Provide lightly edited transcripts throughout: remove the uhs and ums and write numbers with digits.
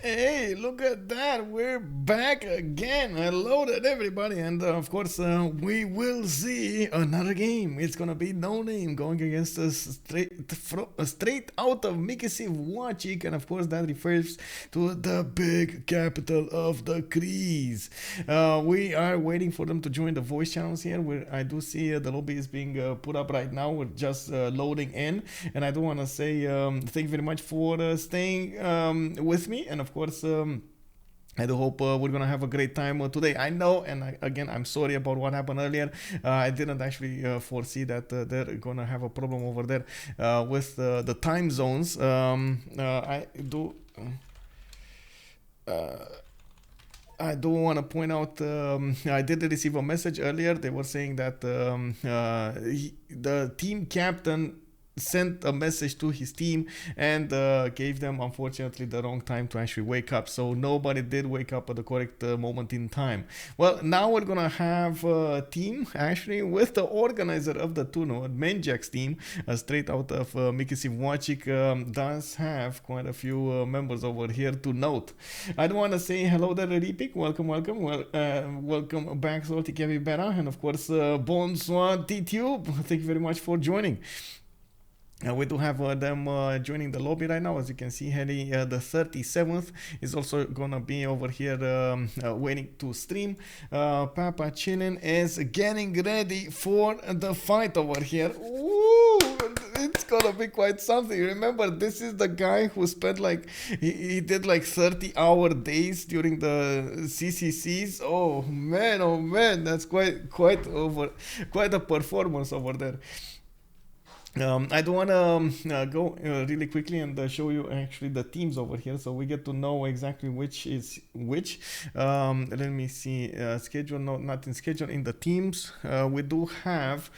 Hey, look at that. We're back again. Hello there, everybody. And of course, we will see another game. It's going to be NoName going against us straight out of Mikisiw Wachik. And of course, that refers to the big capital of the Khmer. We are waiting for them to join the voice channels here. Where I do see the lobby is being put up right now. We're just loading in. And I do want to say thank you very much for staying with me. And of course, I do hope we're gonna have a great time today. I know, and again, I'm sorry about what happened earlier. I didn't actually foresee that they're gonna have a problem over there with the time zones. I do. I do want to point out I did receive a message earlier. They were saying that the team captain sent a message to his team and gave them, unfortunately, the wrong time to actually wake up. So nobody did wake up at the correct moment in time. Well, now we're gonna have a team actually with the organizer of the tournament, Menjak's team, straight out of Mikisiw Wachik, does have quite a few members over here to note. I do want to say hello there, Ripik. Welcome. Welcome back, Salty Capybara, and of course, bonsoir, T-Tube. Thank you very much for joining. We do have them joining the lobby right now. As you can see, Heli the 37th is also gonna be over here waiting to stream. PAPACHILLIN is getting ready for the fight over here. Ooh, it's gonna be quite something. Remember, this is the guy who spent like he did like 30-hour days during the CCCs. Oh man, that's quite a performance over there. I do want to go really quickly and show you actually the teams over here, so we get to know exactly which is which. Let me see, schedule, no, not in schedule, in the teams. We do have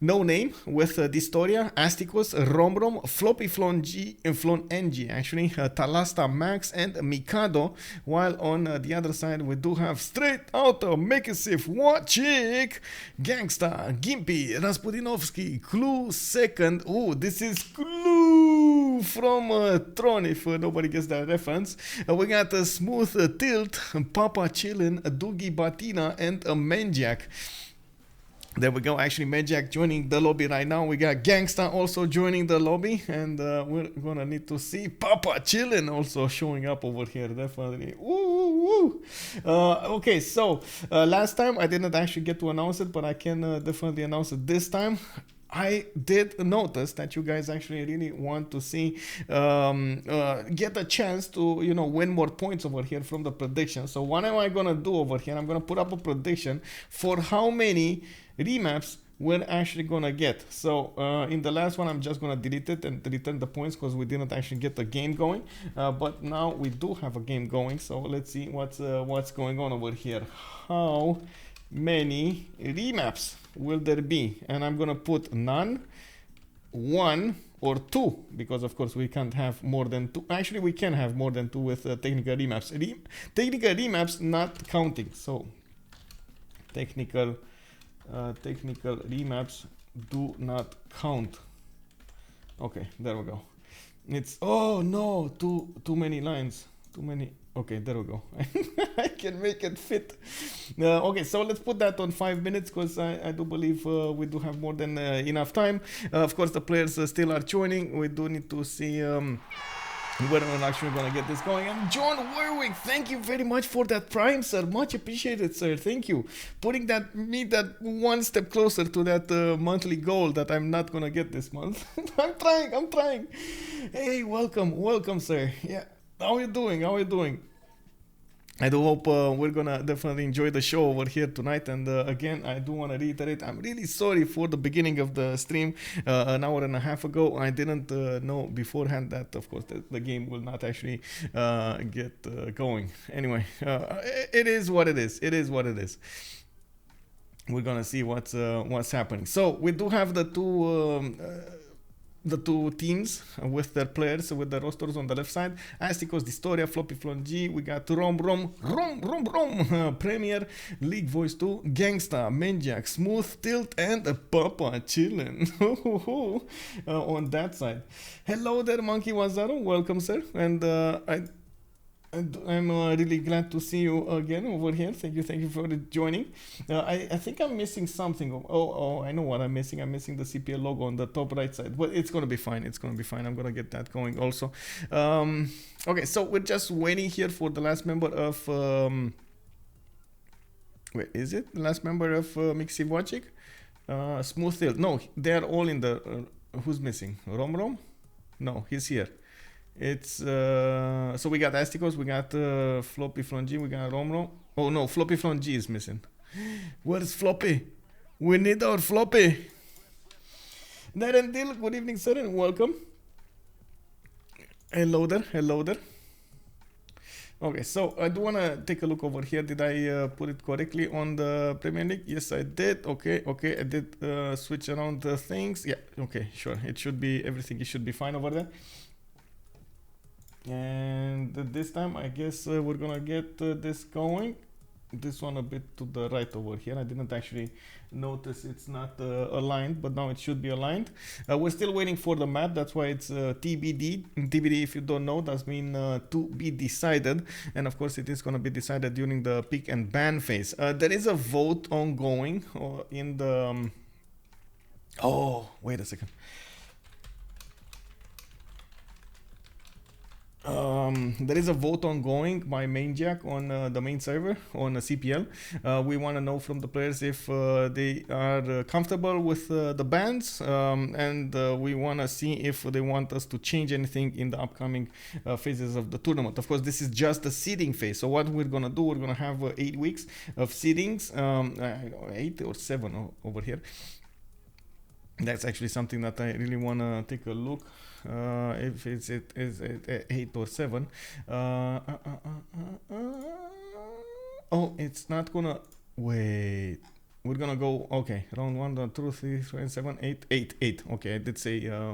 NoName with Distoria, Astikos, Romrom, Floppyflong NG, actually, Talasta Max, and Mikado. While on the other side, we do have straight out of Mikisiw Wachik, Ganksta, Gimpy, Raspudinovsky, Clue second. Oh, this is Clue from Tron, if nobody gets that reference. We got SmoothTilt, PAPACHILLIN, Doogie Batina, and Menjak. There we go, actually Menjak joining the lobby right now. We got Ganksta also joining the lobby, and we're gonna need to see PAPACHILLIN also showing up over here, definitely. Ooh. Okay, so last time I didn't actually get to announce it, but I can definitely announce it this time. I did notice that you guys actually really want to see get a chance to, you know, win more points over here from the prediction. So what am I gonna do over here? I'm gonna put up a prediction for how many remaps we're actually gonna get. So in the last one, I'm just gonna delete it and return the points because we didn't actually get the game going. But now we do have a game going. So let's see what's going on over here. How many remaps will there be? And I'm gonna put none, 1, or 2, because of course we can't have more than 2. Actually, we can have more than 2 with technical remaps. Technical remaps not counting. So technical remaps do not count. Okay, there we go. It's, oh no, too many lines, too many. Okay, there we go. I can make it fit. Okay, so let's put that on 5 minutes, because I do believe we do have more than enough time. Of course, the players still are joining. We do need to see when we're actually gonna get this going. And John Warwick, thank you very much for that prime, sir. Much appreciated, sir. Thank you. Putting me that one step closer to that monthly goal that I'm not gonna get this month. I'm trying. Hey, welcome, sir. Yeah. How are you doing? I do hope we're gonna definitely enjoy the show over here tonight. And again, I do want to reiterate, I'm really sorry for the beginning of the stream an hour and a half ago. I didn't know beforehand that, of course, the game will not actually get going. Anyway, it is what it is. We're gonna see what's happening. So we do have the two teams with their players, with the rosters on the left side. Astikos, Distoria, Floppyflong G. We got Romrom, Premier, League Voice 2, Ganksta, Menjak, SmoothTilt, and PAPACHILLIN on that side. Hello there, Monkey Wazaro. Welcome, sir. And And I'm really glad to see you again over here. Thank you for joining. I think I'm missing something. Oh, I know what I'm missing. I'm missing the CPL logo on the top right side. But it's gonna be fine. It's gonna be fine. I'm gonna get that going also. Okay, so we're just waiting here for the last member of. Wait, is it the last member of Mikisiw Wachik? SmoothTilt. No, they're all in the. Who's missing? Romrom? No, he's here. It's so we got Astikos, we got Floppyflong G, we got Romrom. Oh no, Floppyflong G is missing. Where's Floppy? We need our Floppy. Narendil, good evening, sir, and welcome. Hello there, hello there. Okay, so I do want to take a look over here. Did I put it correctly on the Premier League? Yes, I did. Okay, I did switch around the things. Yeah, okay, sure. It should be, everything, it should be fine over there. And this time I guess we're gonna get this going. This one a bit to the right over here. I didn't actually notice it's not aligned, but now it should be aligned. We're still waiting for the map. That's why it's TBD. TBD, if you don't know, does mean to be decided. And of course it is going to be decided during the pick and ban phase. There is a vote ongoing in the oh, wait a second. There is a vote ongoing by Maniac on the main server on CPL. We want to know from the players if they are comfortable with the bans, and we want to see if they want us to change anything in the upcoming phases of the tournament. Of course, this is just the seeding phase. So what we're gonna do, we're gonna have 8 weeks of seedings, 8 or 7 over here. That's actually something that I really want to take a look. If it's 8 or 7. Oh, it's not gonna wait. We're gonna go okay. Round 1, round 2, 3, 7, 8, 8. Okay, I did say at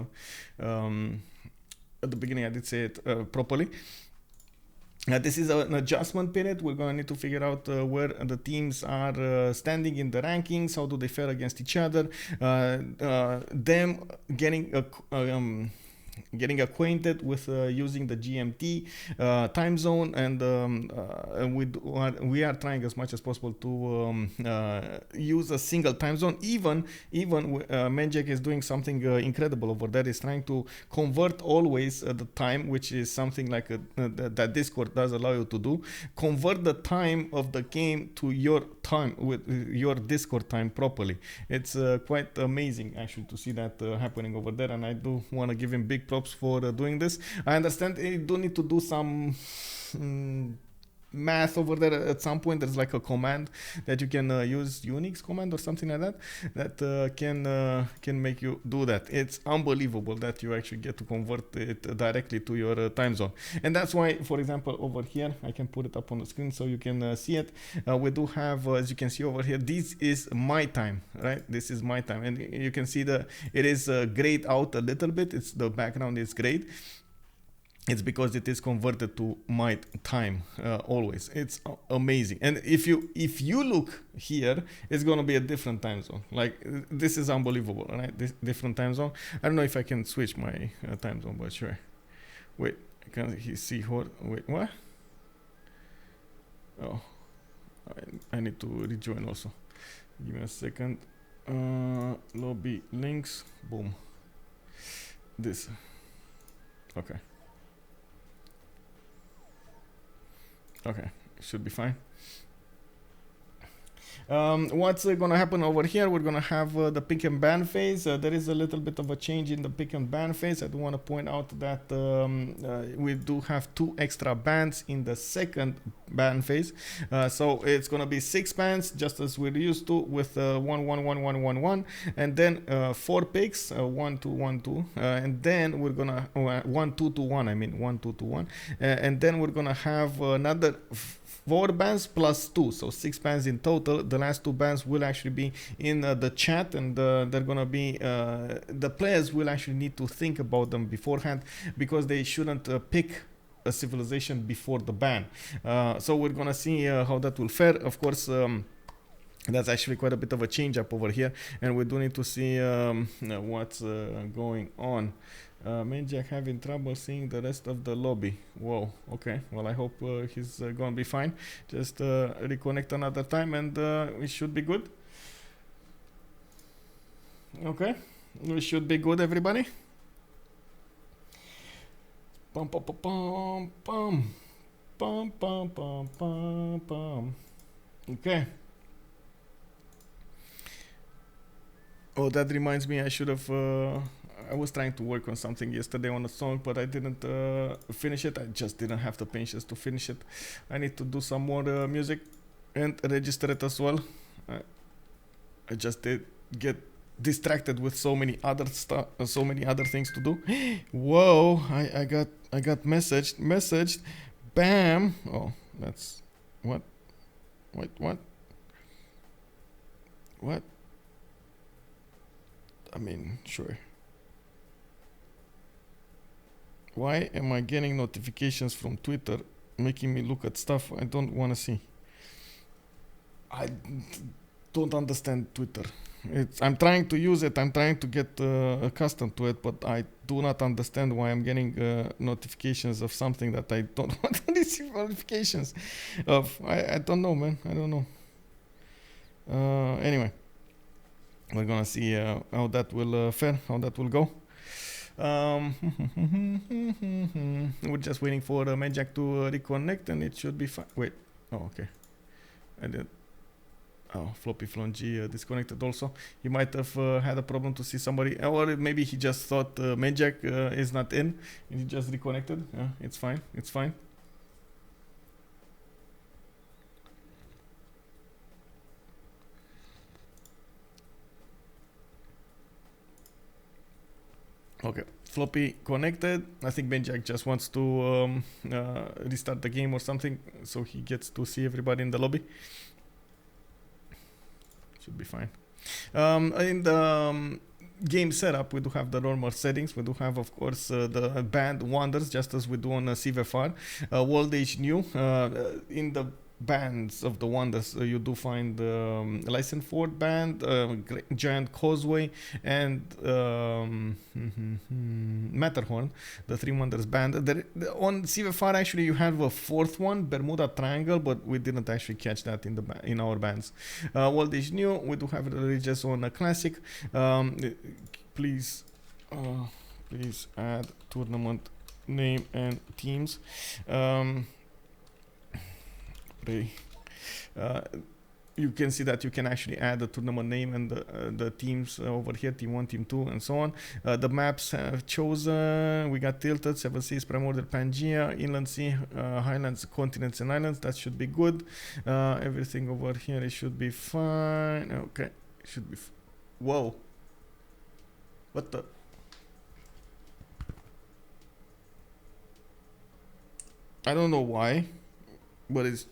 the beginning. I did say it properly. This is an adjustment period. We're going to need to figure out where the teams are standing in the rankings. How do they fare against each other? Them getting acquainted with using the GMT time zone, and we are trying as much as possible to use a single time zone. Even Menjek is doing something incredible over there. He's trying to convert always the time, which is something like that Discord does allow you to do. Convert the time of the game to your time with your Discord time properly. It's quite amazing actually to see that happening over there, and I do want to give him big props for doing this. I understand you do need to do some math over there. At some point there's like a command that you can use, Unix command or something like that, that can make you do that. It's unbelievable that you actually get to convert it directly to your time zone. And that's why, for example, over here I can put it up on the screen so you can see it. We do have, as you can see over here, this is my time, right? This is my time, and you can see it is grayed out a little bit. It's the background is grayed. It's because it is converted to my time always. It's amazing. And if you look here, it's gonna be a different time zone. Like, this is unbelievable, right? This different time zone. I don't know if I can switch my time zone, but sure. Wait, can he see what? Wait, what? Oh, I need to rejoin also. Give me a second. Lobby links. Boom. This. Okay. Okay, should be fine. What's gonna happen over here? We're gonna have the pick and ban phase. There is a little bit of a change in the pick and ban phase. I do want to point out that we do have 2 extra bans in the second ban phase. So it's gonna be 6 bans, just as we're used to, with 1 1 1 1 1 1, and then 4 picks, 1 2 1 2, and then we're gonna 1 2 2 1. I mean 1 2 2 1, and then we're gonna have another 4 bans plus 2, so 6 bans in total. The last 2 bans will actually be in the chat, and they're gonna be the players will actually need to think about them beforehand, because they shouldn't pick a civilization before the ban. So we're gonna see how that will fare. Of course, that's actually quite a bit of a change up over here, and we do need to see what's going on. Maniac having trouble seeing the rest of the lobby. Whoa, okay. Well, I hope he's gonna be fine. Just reconnect another time and we should be good. Okay, we should be good, everybody. Pum pum pum pum pum pum pum pum pum pum. Okay. Oh, that reminds me, I should have. I was trying to work on something yesterday on a song, but I didn't finish it. I just didn't have the patience to finish it. I need to do some more music and register it as well. I just did get distracted with so many other stuff, so many other things to do. Whoa! I got messaged. Bam! Oh, that's what? Wait, what? What? I mean, sure. Why am I getting notifications from Twitter making me look at stuff I don't want to see? I don't understand Twitter. I'm trying to use it. I'm trying to get accustomed to it, but I do not understand why I'm getting notifications of something that I don't want to receive notifications of. I don't know, man. I don't know. Anyway, we're gonna see how that will fare, how that will go. We're just waiting for Magic to reconnect and it should be fine. Wait. Oh, okay. I did. Oh, Floppyflong disconnected also. He might have had a problem to see somebody, or maybe he just thought Magic is not in and he just reconnected. Yeah, it's fine. It's fine. Okay, Floppy connected. I think Benjak just wants to restart the game or something, so he gets to see everybody in the lobby. Should be fine. In the game setup, we do have the normal settings. We do have, of course, the band Wonders, just as we do on CVFR. World Age New. In the bands of the Wonders, you do find Lysenford band, Giant Causeway, and Matterhorn, the Three Wonders band. On CVFR, actually, you have a fourth one, Bermuda Triangle, but we didn't actually catch that in our bands. World Age New, we do have religious on a classic. Please add tournament name and teams. You can see that you can actually add the tournament name and the teams over here, team 1, team 2, and so on. The maps have chosen. We got Tilted, Seven Seas, Primordial, Pangea, Inland Sea, Highlands, Continents, and Islands. That should be good. Everything over here, it should be fine. Okay, it should be. Whoa. What the? I don't know why, but it's.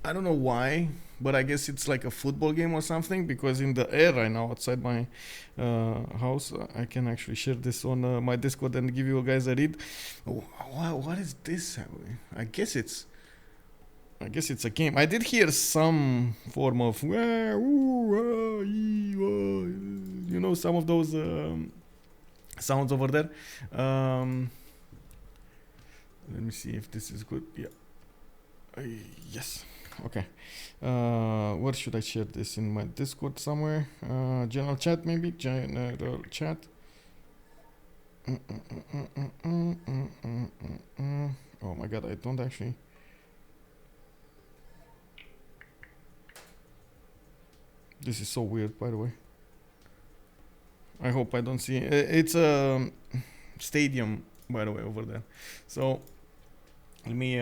I don't know why, but I guess it's like a football game or something, because in the air right now outside my house, I can actually share this on my Discord and give you guys a read. Oh, what is this? I guess it's a game. I did hear some form of you know, some of those sounds over there. Let me see if this is good. Yeah. Yes. Okay. Where should I share this? In my Discord somewhere? General chat maybe? General chat. Oh my god, I don't actually. This is so weird, by the way. I hope I don't see. It's a stadium, by the way, over there. So. Let me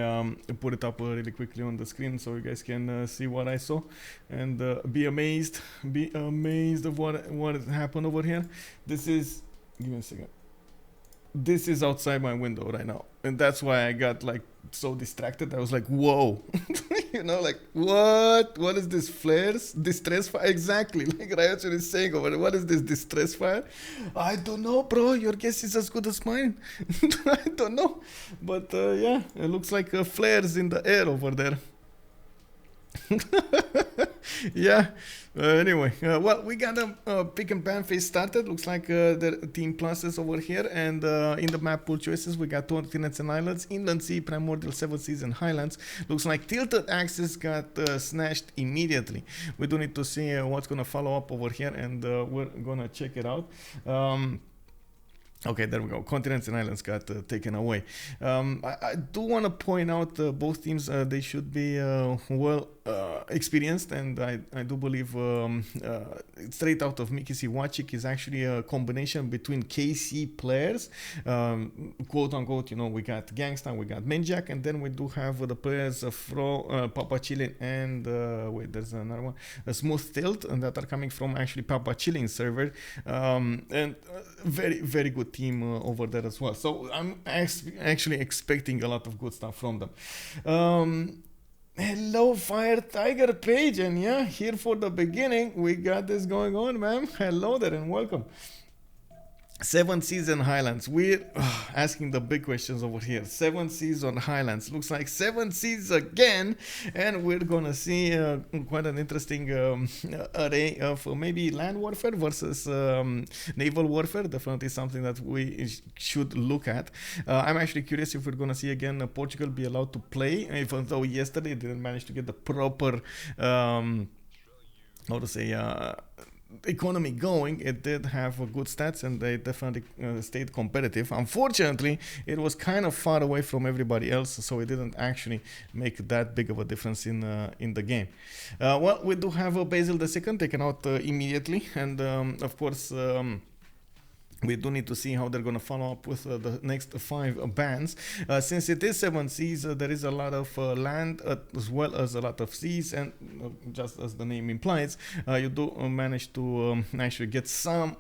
put it up really quickly on the screen so you guys can see what I saw and be amazed of what happened over here. This is, give me a second. This is outside my window right now, and that's why I got like so distracted. I was like, whoa. You know, like, what is this? Flares? Distress fire? Exactly, like Ryotsun is saying over there. What is this distress fire? I don't know, bro. Your guess is as good as mine. I don't know, but yeah, it looks like flares in the air over there. Yeah. Anyway, well, we got a pick and ban phase started. Looks like the team pluses over here, and in the map pool choices, we got continents and islands, inland sea, primordial, seven seas, and highlands. Looks like tilted axis got snatched immediately. We do need to see what's gonna follow up over here, and we're gonna check it out. Okay, there we go. Continents and islands got taken away. I do want to point out both teams, they should be well experienced, and I do believe straight out of Mikisiw Wachik is actually a combination between KC players, quote unquote. You know, we got Ganksta, we got Menjak, and then we do have the players from PAPACHILLIN and wait, there's another one, SmoothTilt, and that are coming from actually PAPACHILLIN server, and very, very good team over there as well. So I'm actually expecting a lot of good stuff from them. Hello, Fire Tiger Page, and yeah, here for the beginning. We got this going on, man. Hello there and welcome. Seven seas and highlands. We're asking the big questions over here. Seven seas on highlands. Looks like seven seas again, and we're gonna see quite an interesting array of maybe land warfare versus naval warfare. Definitely something that we should look at. I'm actually curious if we're gonna see again Portugal be allowed to play, even though yesterday they didn't manage to get the proper how to say economy going. It did have good stats, and they definitely stayed competitive. Unfortunately, it was kind of far away from everybody else, so it didn't actually make that big of a difference in the game. Well, we do have Basil II taken out immediately, and of course we do need to see how they're going to follow up with the next 5 bans. Since it is 7 seas, there is a lot of land as well as a lot of seas, and just as the name implies, you do manage to actually get some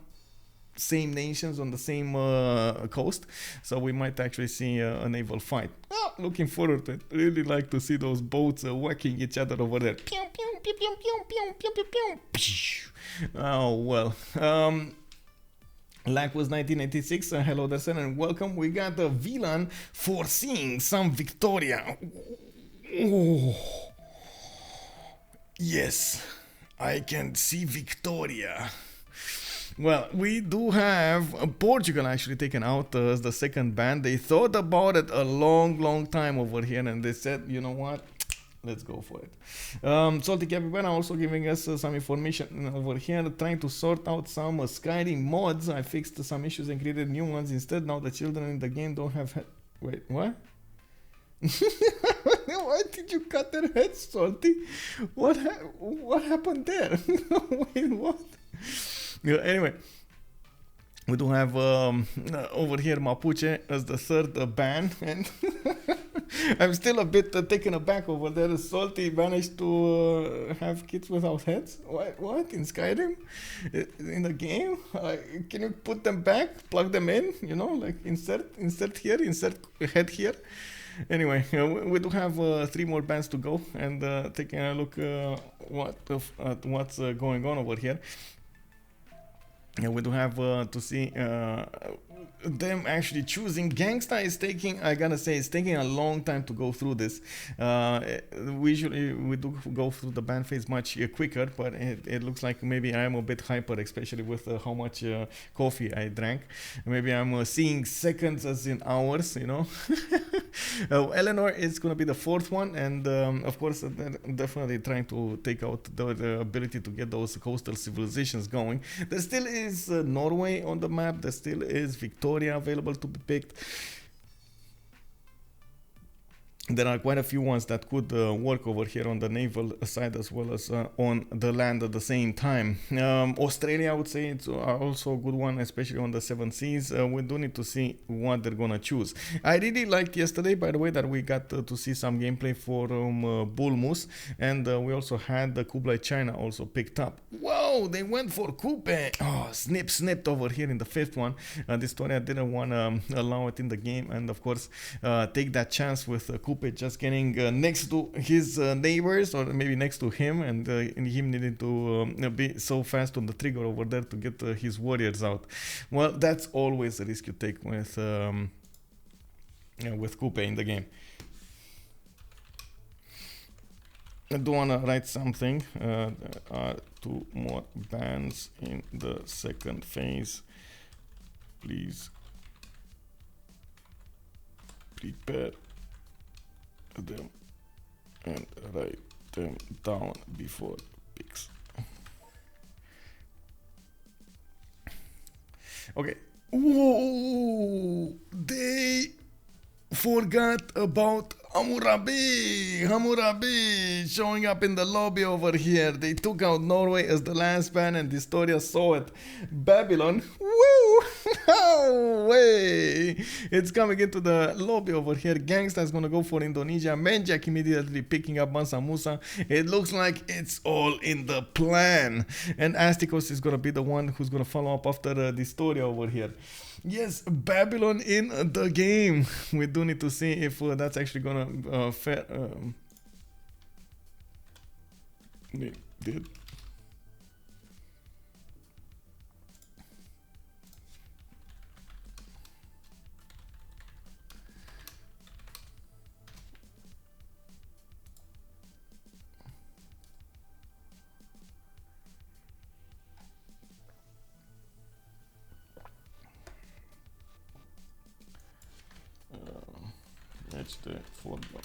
same nations on the same coast, so we might actually see a naval fight. Looking forward to it. Really like to see those boats whacking each other over there. Oh well. Lack was 1986. Hello there, sir, and welcome. We got the VLAN foreseeing some Victoria. Oh. Yes, I can see Victoria. Well, we do have Portugal actually taken out as the second ban. They thought about it a long time over here, and they said, you know what? Let's go for it. Salty Capybara also giving us some information over here, trying to sort out some Skyrim mods. I fixed some issues and created new ones instead. Now the children in the game don't have wait, what? Why did you cut their heads, Salty? What happened there? Wait, what? Yeah, anyway, we do have over here Mapuche as the third ban, and I'm still a bit taken aback over there. Salty managed to have kids without heads. What? In Skyrim? In the game? Can you put them back? Plug them in? You know, like insert here, insert head here. Anyway, we do have 3 more bans to go, and taking a look at what's going on over here. Yeah, we do have to see them actually choosing. Ganksta is taking, I gotta say, it's taking a long time to go through this. We do go through the ban phase much quicker, but it looks like maybe I'm a bit hyper, especially with how much coffee I drank. Maybe I'm seeing seconds as in hours, you know. Eleanor is going to be the 4th one, and of course definitely trying to take out the ability to get those coastal civilizations going. There still is Norway on the map. There still is Victoria available to be picked. There are quite a few ones that could work over here on the naval side as well as on the land at the same time. Australia, I would say, it's also a good one, especially on the 7 seas. We do need to see what they're gonna choose. I really liked yesterday, by the way, that we got to see some gameplay for Bull Moose, and we also had the Kublai China also picked up. Whoa, they went for Kupe. Oh, snipped over here in the 5th one. Distoria didn't want to allow it in the game, and of course take that chance with Kupe just getting next to his neighbors, or maybe next to him, and him needing to be so fast on the trigger over there to get his warriors out. Well, that's always a risk you take with Kupe in the game. I do want to write something. There are 2 more bands in the second phase. Please prepare them and write them down before picks. Okay. Whoa! They forgot about Hammurabi showing up in the lobby over here. They took out Norway as the last band and Distoria saw it. Babylon, woo! No way! It's coming into the lobby over here. Ganksta is gonna go for Indonesia. Menjak immediately picking up Mansa Musa. It looks like it's all in the plan. And Astikos is gonna be the one who's gonna follow up after Distoria over here. Yes, Babylon in the game. We do need to see if that's actually gonna they did. Match the football.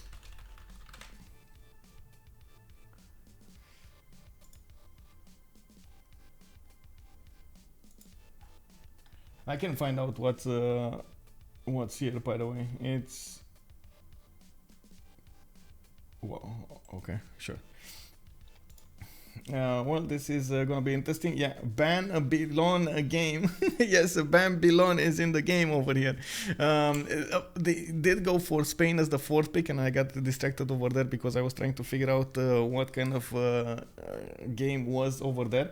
I can find out what's here, by the way. It's well, okay, sure. Well, this is gonna be interesting. Yeah, Ban Bilon game. Yes, Ban Bilon is in the game over here. They did go for Spain as the 4th pick, and I got distracted over there because I was trying to figure out what kind of game was over there.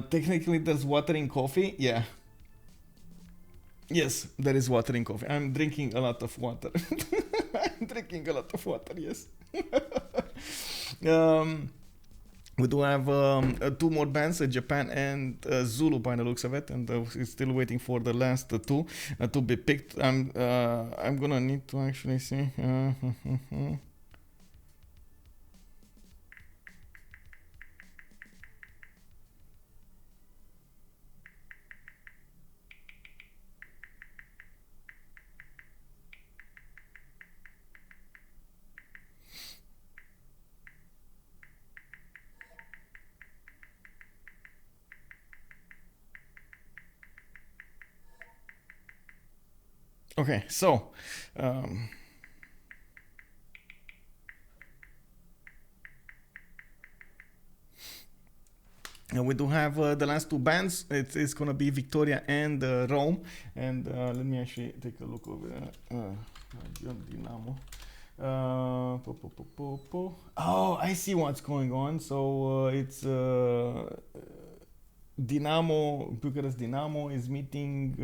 Technically, there's water in coffee. Yeah. Yes, there is water in coffee. I'm drinking a lot of water. I'm drinking a lot of water. Yes. We do have 2 more bands, Japan and Zulu by the looks of it, and we're still waiting for the last 2 to be picked. I'm gonna need to actually see. Okay, so and we do have the last 2 bands. It's gonna be Victoria and Rome. And let me actually take a look over there. Dinamo. Oh, I see what's going on. So it's Dinamo, Bucharest Dinamo is meeting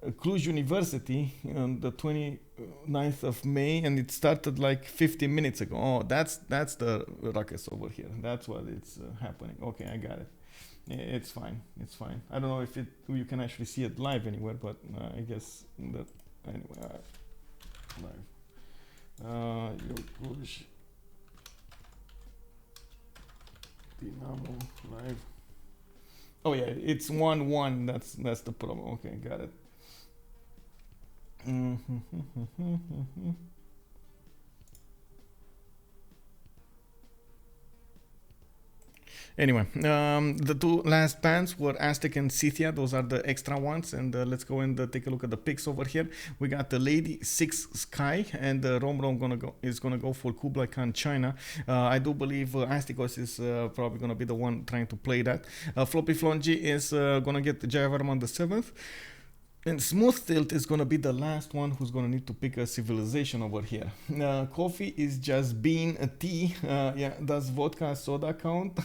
Cluj University on the 29th of May, and it started like 15 minutes ago. Oh, that's the ruckus over here. That's what it's happening. Okay, I got it. It's fine. It's fine. I don't know if you can actually see it live anywhere, but I guess that anyway. Live. Cluj Dinamo live. Oh yeah, it's 1-1. That's the problem. Okay, got it. Anyway, the 2 last bands were Aztec and Scythia. Those are the extra ones. And let's go and take a look at the picks over here. We got the Lady 6 Sky, and Romrom is gonna go for Kublai Khan China. I do believe Astikos is probably gonna be the one trying to play that. Floppyflong is gonna get Jayavarman on the 7th. And SmoothTilt is gonna be the last one who's gonna need to pick a civilization over here. Coffee is just bean, tea. Yeah, does vodka soda count?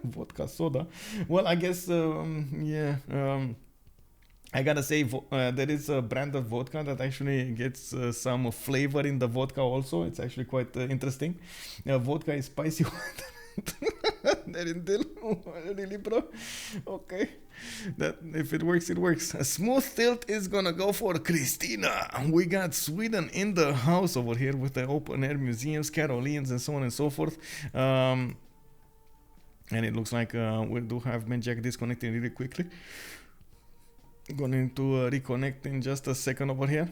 Vodka soda. Well, I guess yeah. I gotta say, there is a brand of vodka that actually gets some flavor in the vodka also. It's actually quite interesting. Vodka is spicy water. Derindil. Really, bro? Okay. That if it works, it works. A SmoothTilt is gonna go for Christina. We got Sweden in the house over here with the open air museums, Carolines, and so on and so forth. And it looks like we do have Menjack disconnecting really quickly. Going to reconnect in just a second over here.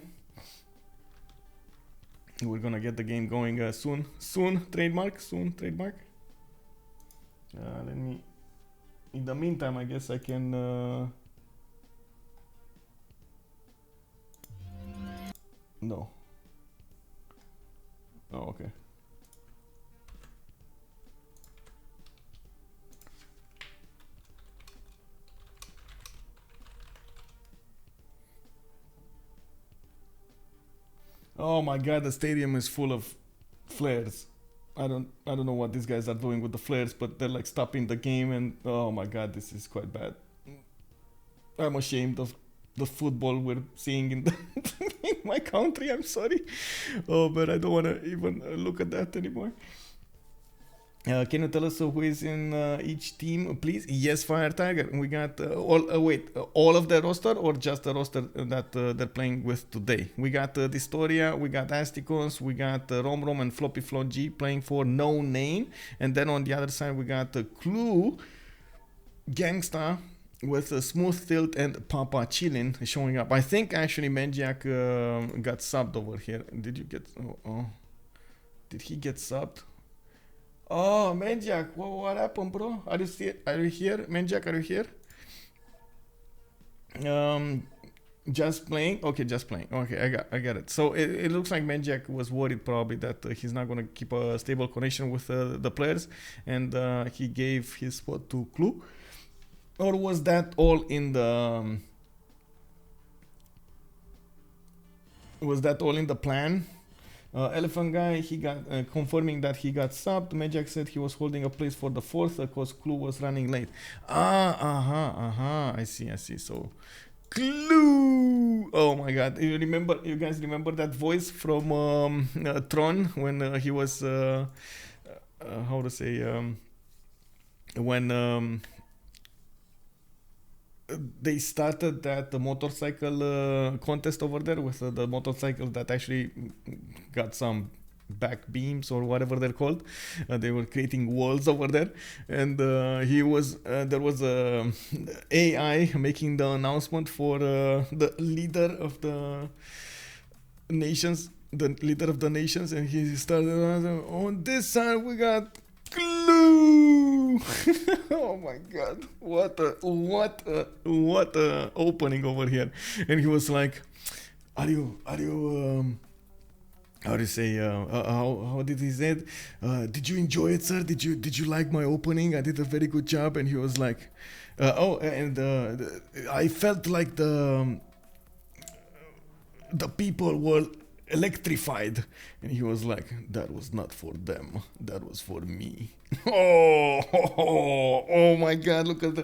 We're gonna get the game going soon. Soon, trademark. Let me. In the meantime, I guess I can. No. Oh, okay. Oh my god, the stadium is full of flares. I don't know what these guys are doing with the flares, but they're like stopping the game, and oh my god, this is quite bad. I'm ashamed of the football we're seeing in, in my country. I'm sorry. Oh, but I don't want to even look at that anymore. Can you tell us who is in each team, please? Yes, Fire Tiger. We got all of the roster, or just the roster that they're playing with today? We got Distoria, we got Astikos, we got Romrom and Floppyflong playing for NoName, and then on the other side we got Clue, Ganksta with SmoothTilt and PAPACHILLIN showing up. I think actually Menjack got subbed over here. Did you get? Did he get subbed? Oh, Menjack, what happened, bro? Are you here? Menjack, are you here? Just playing? Okay, just playing. Okay, I got it. So it looks like Menjack was worried probably that he's not going to keep a stable connection with the players, and he gave his spot to Clue. Or was that all in the... was that all in the plan? Elephant Guy, he got confirming that he got subbed. Menjack said he was holding a place for the fourth because Clue was running late. I see. So Clue. Oh my god, you guys remember that voice from Tron when he was how to say when they started that motorcycle contest over there with the motorcycle that actually got some back beams or whatever they're called. They were creating walls over there, and there was a AI making the announcement for the leader of the nations, and he started on this side we got Clue. Oh my god, what a opening over here. And he was like, how do you say, how did he say it? Did you enjoy it, sir? Did you like my opening? I did a very good job. And he was like, I felt like the people were electrified. And he was like, that was not for them, that was for me. Oh my god, look at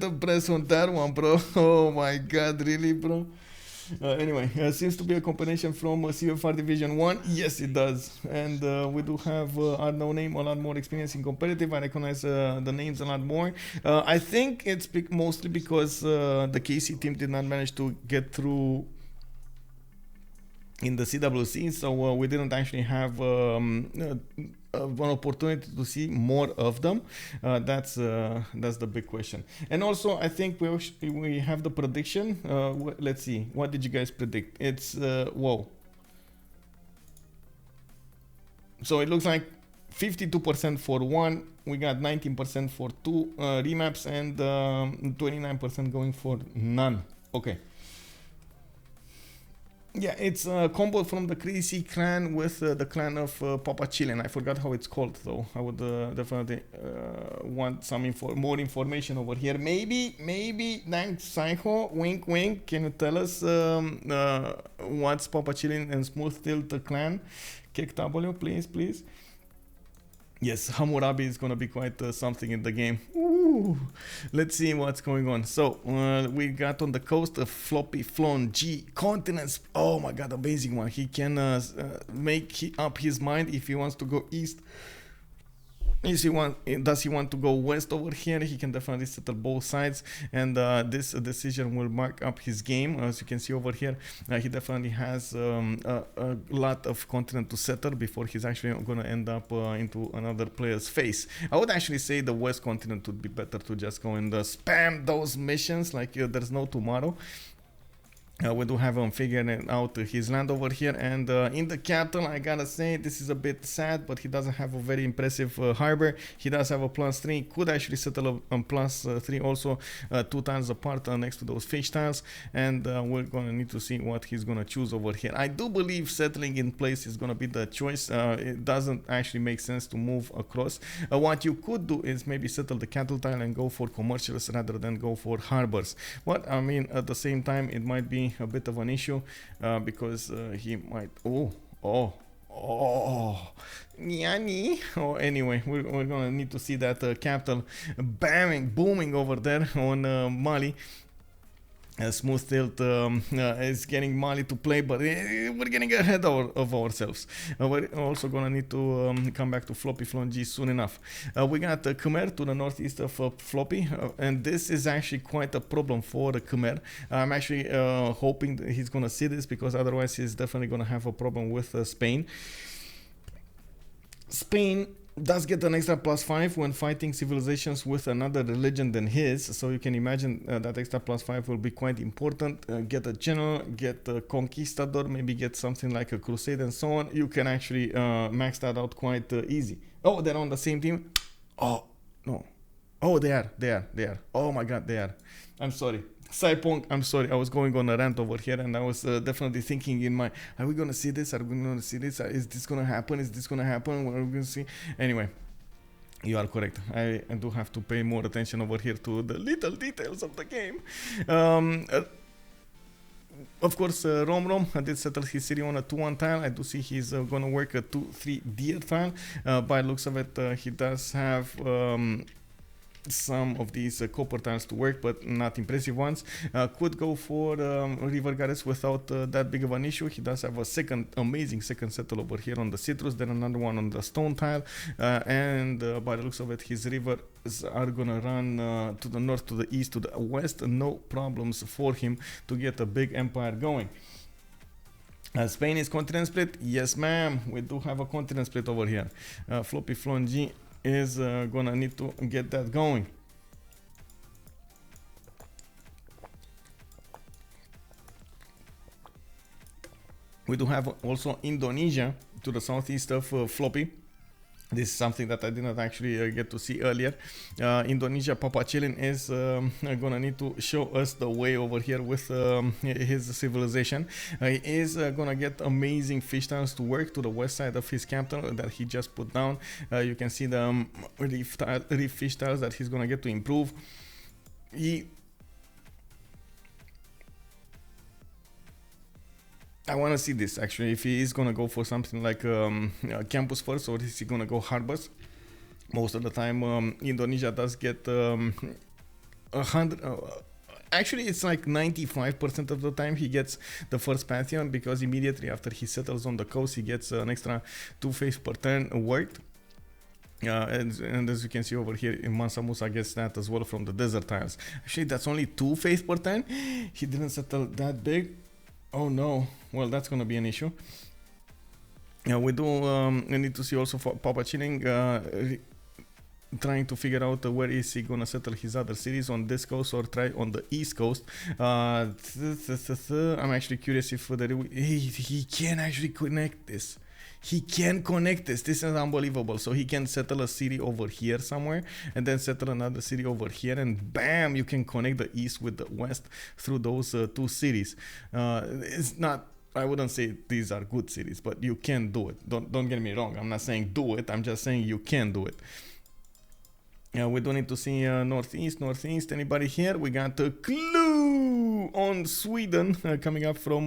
the press on that one, bro. Oh my god, really, bro? Anyway, seems to be a combination from CFR Division 1. Yes, it does. And we do have our NoName, a lot more experience in competitive. I recognize the names a lot more. I think it's mostly because the KC team did not manage to get through in the CWC, so we didn't actually have one opportunity to see more of them. That's the big question. And also, I think we have the prediction. Let's see, what did you guys predict? It's whoa. So it looks like 52% for one. We got 19% for two remaps, and 29% going for none. Okay. Yeah, it's a combo from the Crazy clan with the clan of PAPACHILLIN. I forgot how it's called though. I would definitely want some more information over here. Maybe thanks Psycho, wink wink. Can you tell us what's PAPACHILLIN and SmoothTilt clan? Kick W, please. Yes, Hammurabi is gonna be quite something in the game. Ooh. Let's see what's going on. So we got on the coast of Floppyflong continents. Oh my god, amazing one. He can make up his mind if he wants to go east Does he want to go west over here? He can definitely settle both sides, and this decision will mark up his game. As you can see over here, he definitely has a lot of continent to settle before he's actually going to end up into another player's face. I would actually say the west continent would be better to just go and spam those missions like there's no tomorrow. We do have him figuring out his land over here, and in the capital, I gotta say this is a bit sad, but he doesn't have a very impressive harbor. He does have a +3, could actually settle on +3 also, 2 tiles apart next to those fish tiles, and we're gonna need to see what he's gonna choose over here. I do believe settling in place is gonna be the choice. It doesn't actually make sense to move across. What you could do is maybe settle the cattle tile and go for commercials rather than go for harbors. But I mean, at the same time, it might be a bit of an issue because he might Nyani. Oh, anyway, we're gonna need to see that capital booming over there on Mali. SmoothTilt is getting Mali to play, but we're getting ahead of ourselves. We're also gonna need to come back to Floppyflong soon enough. We got Khmer to the northeast of Floppy, and this is actually quite a problem for the Khmer. I'm actually hoping that he's gonna see this, because otherwise he's definitely gonna have a problem with Spain. Spain does get an extra +5 when fighting civilizations with another religion than his, so you can imagine that extra +5 will be quite important. Get a general, get a conquistador, maybe get something like a crusade and so on. You can actually max that out quite easy. Oh, they're on the same team. Oh no. Oh, they are. Oh my god, they are. I'm sorry. Saipong, I'm sorry, I was going on a rant over here, and I was definitely thinking in my, are we gonna see this? Are we gonna see this? Is this gonna happen? Is this gonna happen? What are we gonna see? Anyway, you are correct. I do have to pay more attention over here to the little details of the game. Of course, Romrom did settle his city on a 2-1 tile. I do see he's gonna work a 2-3 deer tile. By the looks of it, he does have some of these copper tiles to work, but not impressive ones. Could go for river goddess without that big of an issue. He does have a amazing second settle over here on the citrus, then another one on the stone tile, and by the looks of it, his rivers are gonna run to the north, to the east, to the west. No problems for him to get a big empire going. Spain is continent split. Yes, ma'am. We do have a continent split over here. Floppyflong is gonna need to get that going. We do have also Indonesia to the southeast of Floppy. This is something that I did not actually get to see earlier. Indonesia PAPACHILLIN is gonna need to show us the way over here with his civilization. He is gonna get amazing fish tiles to work to the west side of his capital that he just put down. You can see the reef fish tiles that he's gonna get to improve. I want to see this actually, if he is gonna go for something like campus first, or is he gonna go harbors. Most of the time Indonesia does get 100 actually it's like 95% of the time he gets the first pantheon, because immediately after he settles on the coast he gets an extra 2 phase per turn worked. And as you can see over here, in Mansa Musa gets that as well from the desert tiles. Actually that's only 2 phase per turn. He didn't settle that big. Oh no, well that's gonna be an issue. We do need to see also for PAPACHILLIN trying to figure out where is he gonna settle his other cities, on this coast or try on the east coast. I'm actually curious if he can actually connect this. He can connect this. This is unbelievable. So he can settle a city over here somewhere, and then settle another city over here, and bam, you can connect the east with the west through those 2 cities. It's not, I wouldn't say these are good cities, but you can do it. Don't get me wrong. I'm not saying do it. I'm just saying you can do it. We don't need to see northeast. Anybody here? We got a clue on Sweden coming up from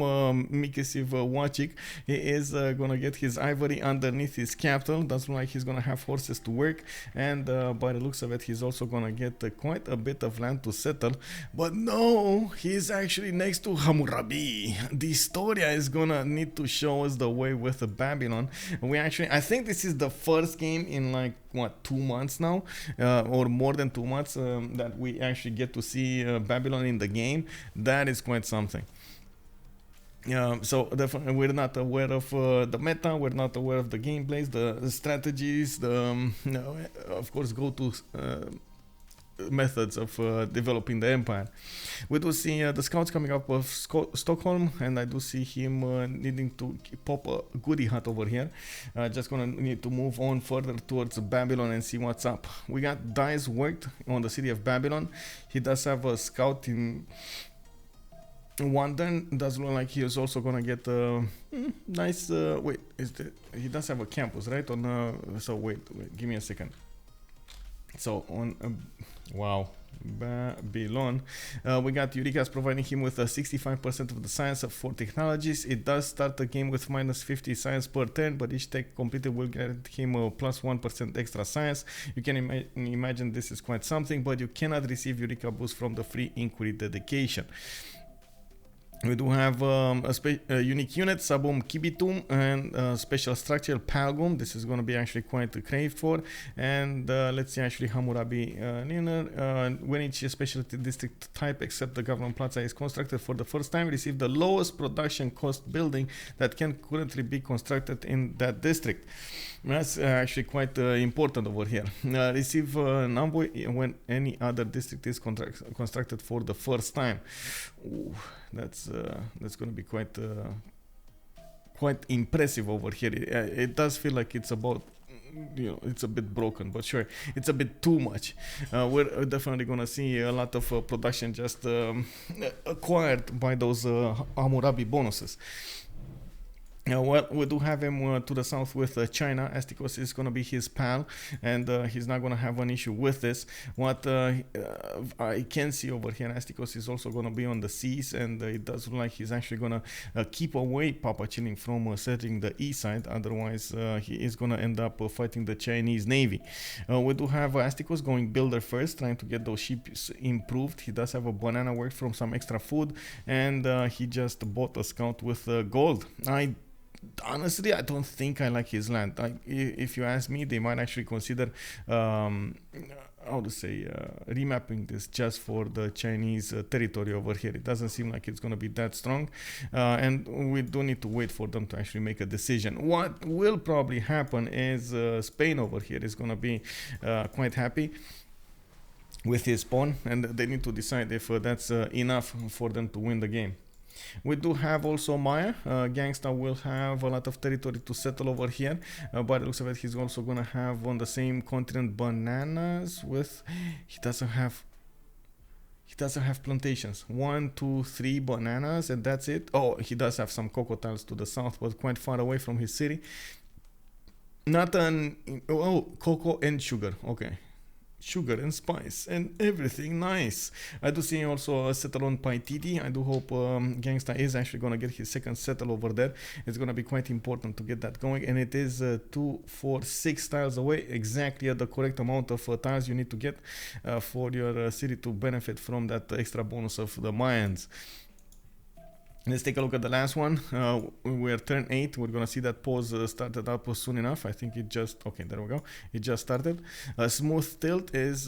Mikisiw Wachik. He is gonna get his ivory underneath his capital. Doesn't look like he's gonna have horses to work, and by the looks of it, he's also gonna get quite a bit of land to settle. But no, he's actually next to Hammurabi. Distoria is gonna need to show us the way with Babylon. I think this is the first game in like what, 2 months now, or more than 2 months, that we actually get to see Babylon in the game. That is quite something. So definitely we're not aware of the meta, we're not aware of the gameplays, the strategies, of course go to methods of developing the empire. We do see the scouts coming up of Stockholm, and I do see him needing to pop a goodie hut over here. Just gonna need to move on further towards Babylon and see what's up. We got dice worked on the city of Babylon. He does have a scout in London. Does look like he is also gonna get a nice wait, he does have a campus, right? On so wait, give me a second. So on wow, Babylon, we got Eureka's providing him with 65% of the science for technologies. It does start the game with minus 50 science per turn, but each tech completed will get him a plus 1% extra science. You can imagine this is quite something, but you cannot receive Eureka boost from the free inquiry dedication. We do have a unique unit, Sabum Kibitum, and special structure, Palgum. This is going to be actually quite craved for. And let's see, actually, Hammurabi Lunar. When each specialty district type except the government plaza is constructed for the first time, receive the lowest production cost building that can currently be constructed in that district. That's actually quite important over here. Receive an envoy when any other district is constructed for the first time. Ooh, that's going to be quite impressive over here. It does feel like it's about, it's a bit broken, but sure, it's a bit too much. We're definitely gonna see a lot of production just acquired by those Hammurabi bonuses. Well, we do have him to the south with China. Astikos is going to be his pal, and he's not going to have an issue with this. What I can see over here, Astikos is also going to be on the seas, and it does look like he's actually going to keep away PAPACHILLIN from settling the east side. Otherwise, he is going to end up fighting the Chinese Navy. We do have Astikos going builder first, trying to get those ships improved. He does have a banana work from some extra food, and he just bought a scout with gold. Honestly, I don't think I like his land. If you ask me, they might actually consider remapping this just for the Chinese territory over here. It doesn't seem like it's going to be that strong, and we do need to wait for them to actually make a decision. What will probably happen is Spain over here is going to be quite happy with his pawn, and they need to decide if that's enough for them to win the game. We do have also Maya. Ganksta will have a lot of territory to settle over here, but it looks like he's also gonna have on the same continent bananas with. He doesn't have plantations. 1, 2, 3 bananas, and that's it. Oh, he does have some cocoa tiles to the south, but quite far away from his city. Cocoa and sugar. Okay. Sugar and spice and everything nice. I do see also a settle on Paititi. I do hope Ganksta is actually going to get his second settle over there. It's going to be quite important to get that going, and it is 2, 4, 6 tiles away, exactly at the correct amount of tiles you need to get for your city to benefit from that extra bonus of the Mayans. Let's take a look at the last one. We're turn 8. We're gonna see that pause started up soon enough. I think it just, okay, there we go. It just started. SmoothTilt is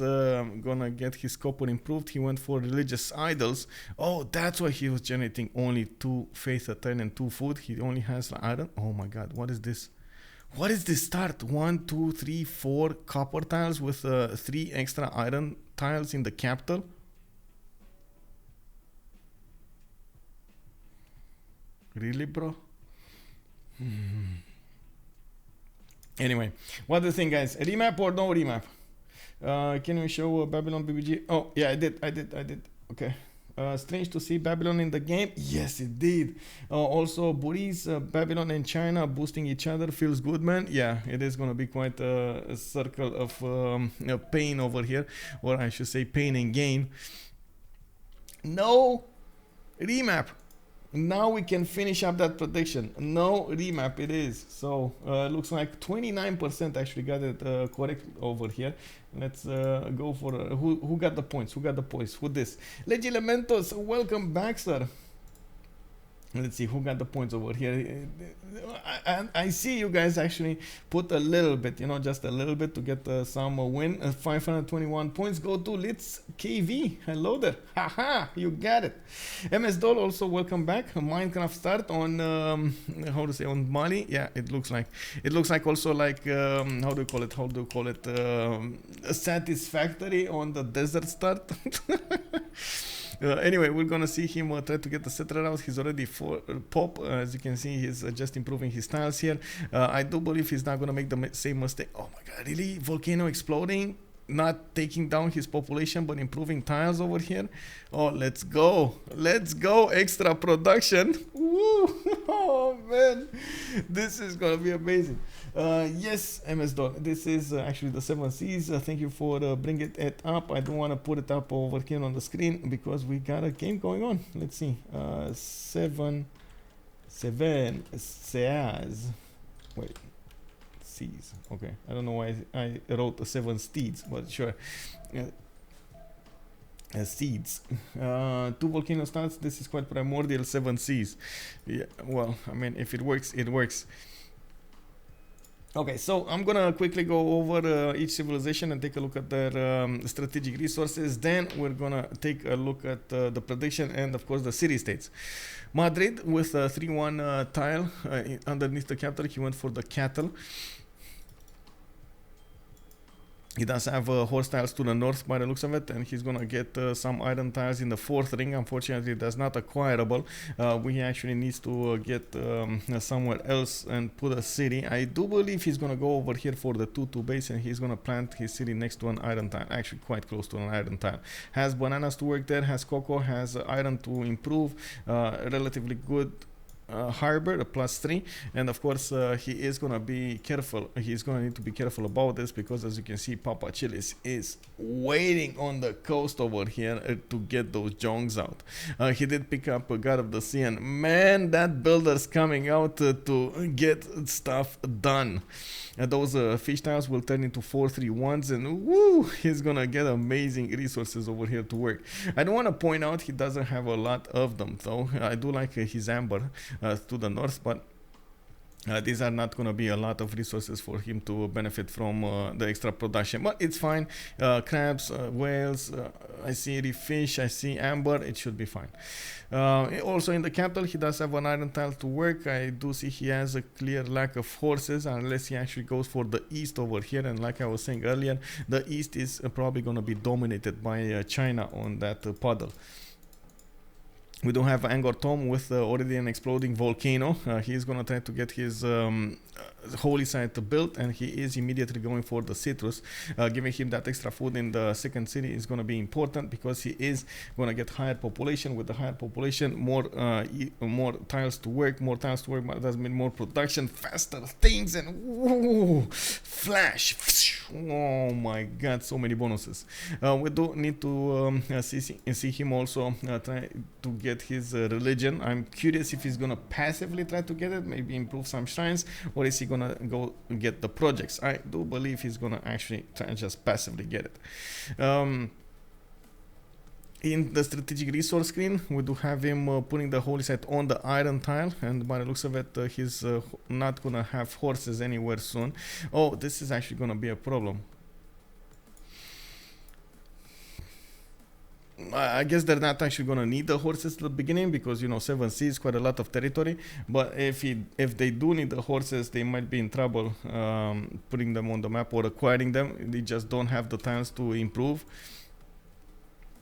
gonna get his copper improved. He went for religious idols. Oh, that's why he was generating only 2 faith a turn and 2 food. He only has iron. Oh my god, what is this? What is this start? 1, 2, 3, 4 copper tiles with 3 extra iron tiles in the capital. Really, bro? Anyway, what do you think, guys? Remap or no remap? Can you show Babylon BBG? Oh, yeah, I did. Okay. Strange to see Babylon in the game. Yes, it did. Also, Buri's Babylon and China boosting each other feels good, man. Yeah, it is going to be quite a circle of pain over here. Or I should say pain and gain. No remap. Now we can finish up that prediction. No remap it is. So looks like 29% actually got it correct over here. Let's go for who got the points? Who got the points? Who this? Legilementos, welcome back, sir. Let's see who got the points over here. I see you guys actually put a little bit, you know, just a little bit to get some win. 521 points go to Litz KV. Hello there. Haha, you got it. MS Doll also welcome back. Minecraft start on how to say, on Mali. Yeah, it looks like also like how do you call it? Satisfactory on the desert start. Anyway, we're gonna see him try to get the settler out. He's already pop. As you can see, he's just improving his tiles here. I do believe he's not gonna make the same mistake. Oh my god, really? Volcano exploding? Not taking down his population, but improving tiles over here. Oh, let's go. Let's go. Extra production. Woo! Oh man, this is gonna be amazing. Yes, MS Doll. This is actually the 7 Seas. Thank you for bringing it up. I don't want to put it up over here on the screen because we got a game going on. Let's see. 7 Seas. Wait. Seas. Okay. I don't know why I wrote the 7 Steeds, but sure. Seeds. 2 volcano starts. This is quite primordial. 7 Seas. Yeah. Well, I mean, if it works, it works. Okay, so I'm gonna quickly go over each civilization and take a look at their strategic resources. Then we're gonna take a look at the prediction and of course the city-states. Madrid with a 3-1 tile underneath the capital. He went for the cattle. He does have horse tiles to the north by the looks of it, and he's gonna get some iron tiles in the 4th ring. Unfortunately, that's not acquirable. We actually needs to get somewhere else and put a city. I do believe he's gonna go over here for the 2-2 base, and he's gonna plant his city next to an iron tile. Actually, quite close to an iron tile. Has bananas to work there, has cocoa, has iron to improve. Relatively good. Harbor, a +3, and of course he is gonna be careful. He's gonna need to be careful about this because, as you can see, PAPACHILLIN is waiting on the coast over here to get those jongs out. He did pick up a God of the Sea, and man, that builder's coming out to get stuff done. Those fish tiles will turn into 4-3-1s, and woo, he's gonna get amazing resources over here to work. I don't want to point out he doesn't have a lot of them though. I do like his amber to the north, but these are not going to be a lot of resources for him to benefit from the extra production, but it's fine. Crabs, whales, I see reef fish, I see amber, it should be fine. Also in the capital, he does have an iron tile to work. I do see he has a clear lack of horses unless he actually goes for the east over here, and like I was saying earlier, the east is probably going to be dominated by China on that puddle. We do have Angkor Thom with already an exploding volcano. He's gonna try to get his holy site built, and he is immediately going for the citrus. Giving him that extra food in the second city is gonna be important because he is gonna get higher population. With the higher population, more tiles to work. More tiles to work does mean more production, faster things, and woo, flash. Oh my god, so many bonuses. We do need to see him also try to get his religion. I'm curious if he's gonna passively try to get it, maybe improve some shrines, or is he gonna go get the projects. I do believe he's gonna actually try and just passively get it. In the strategic resource screen, we do have him putting the holy site on the iron tile, and by the looks of it, he's not gonna have horses anywhere soon. Oh, this is actually gonna be a problem. I guess they're not actually gonna need the horses at the beginning because, you know, 7 Seas, quite a lot of territory. But if they do need the horses, they might be in trouble putting them on the map or acquiring them. They just don't have the tiles to improve.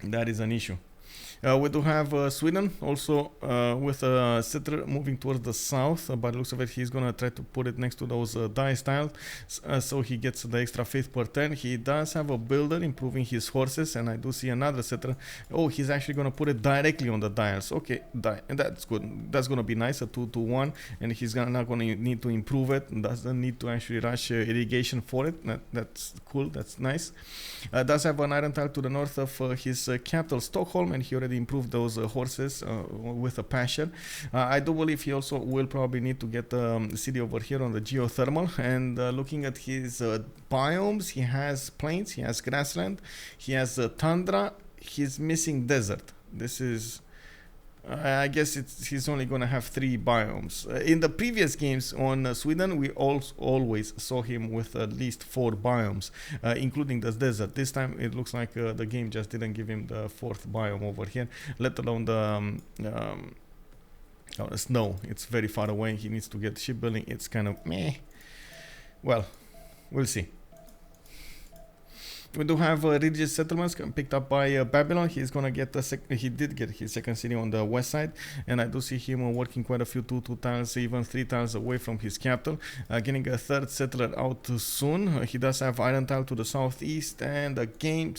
That is an issue. We do have Sweden also with a settler moving towards the south. By the looks of it, he's gonna try to put it next to those dice tiles, so he gets the extra faith per turn. He does have a builder improving his horses, and I do see another settler. Oh, he's actually gonna put it directly on the dials. Okay, and that's good. That's gonna be nice, a 2-2-1, and he's not gonna need to improve it. Doesn't need to actually rush irrigation for it. That's cool. That's nice. Does have an iron tile to the north of his capital, Stockholm, and he already improve those horses with a pasture. I do believe he also will probably need to get a city over here on the geothermal. And looking at his biomes, he has plains, he has grassland, he has tundra, he's missing desert. This is I guess he's only gonna have 3 biomes. In the previous games on Sweden, we always saw him with at least 4 biomes, including the desert. This time it looks like the game just didn't give him the 4th biome over here, let alone the snow. It's very far away. He needs to get shipbuilding. It's kind of meh. Well, we'll see. We do have religious settlements picked up by Babylon. He's gonna get he did get his second city on the west side, and I do see him working quite a few 2 tiles, even 3 tiles away from his capital, getting a 3rd settler out soon. He does have iron tile to the southeast, and again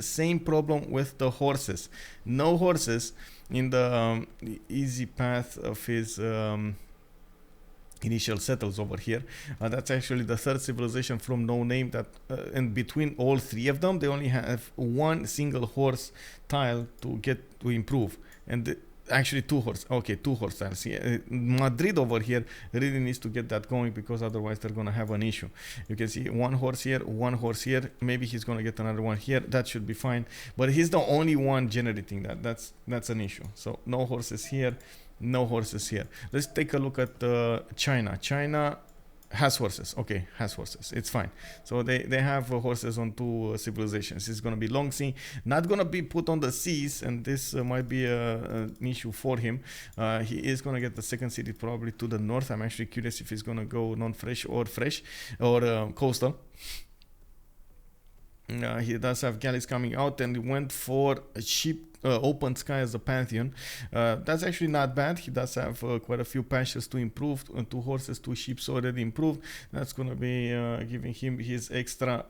same problem with the horses. No horses in the easy path of his initial settles over here. That's actually the 3rd civilization from NoName, that and between all 3 of them they only have 1 single horse tile to improve, and actually 2 horse tiles. Yeah, Madrid over here really needs to get that going, because otherwise they're gonna have an issue. You can see 1 horse here, 1 horse here. Maybe he's gonna get another one here. That should be fine, but he's the only one generating that. That's an issue. So no horses here, no horses here. Let's take a look at China. China has horses. Okay, has horses. It's fine. So they have horses on 2 civilizations. It's gonna be Long Sea, not gonna be put on the seas, and this might be an issue for him. He is gonna get the 2nd city probably to the north. I'm actually curious if he's gonna go non-fresh or fresh or coastal. He does have galleys coming out, and he went for a open sky as a pantheon. That's actually not bad. He does have quite a few pastures to improve, 2 horses, 2 sheep already improved. That's gonna be giving him his extra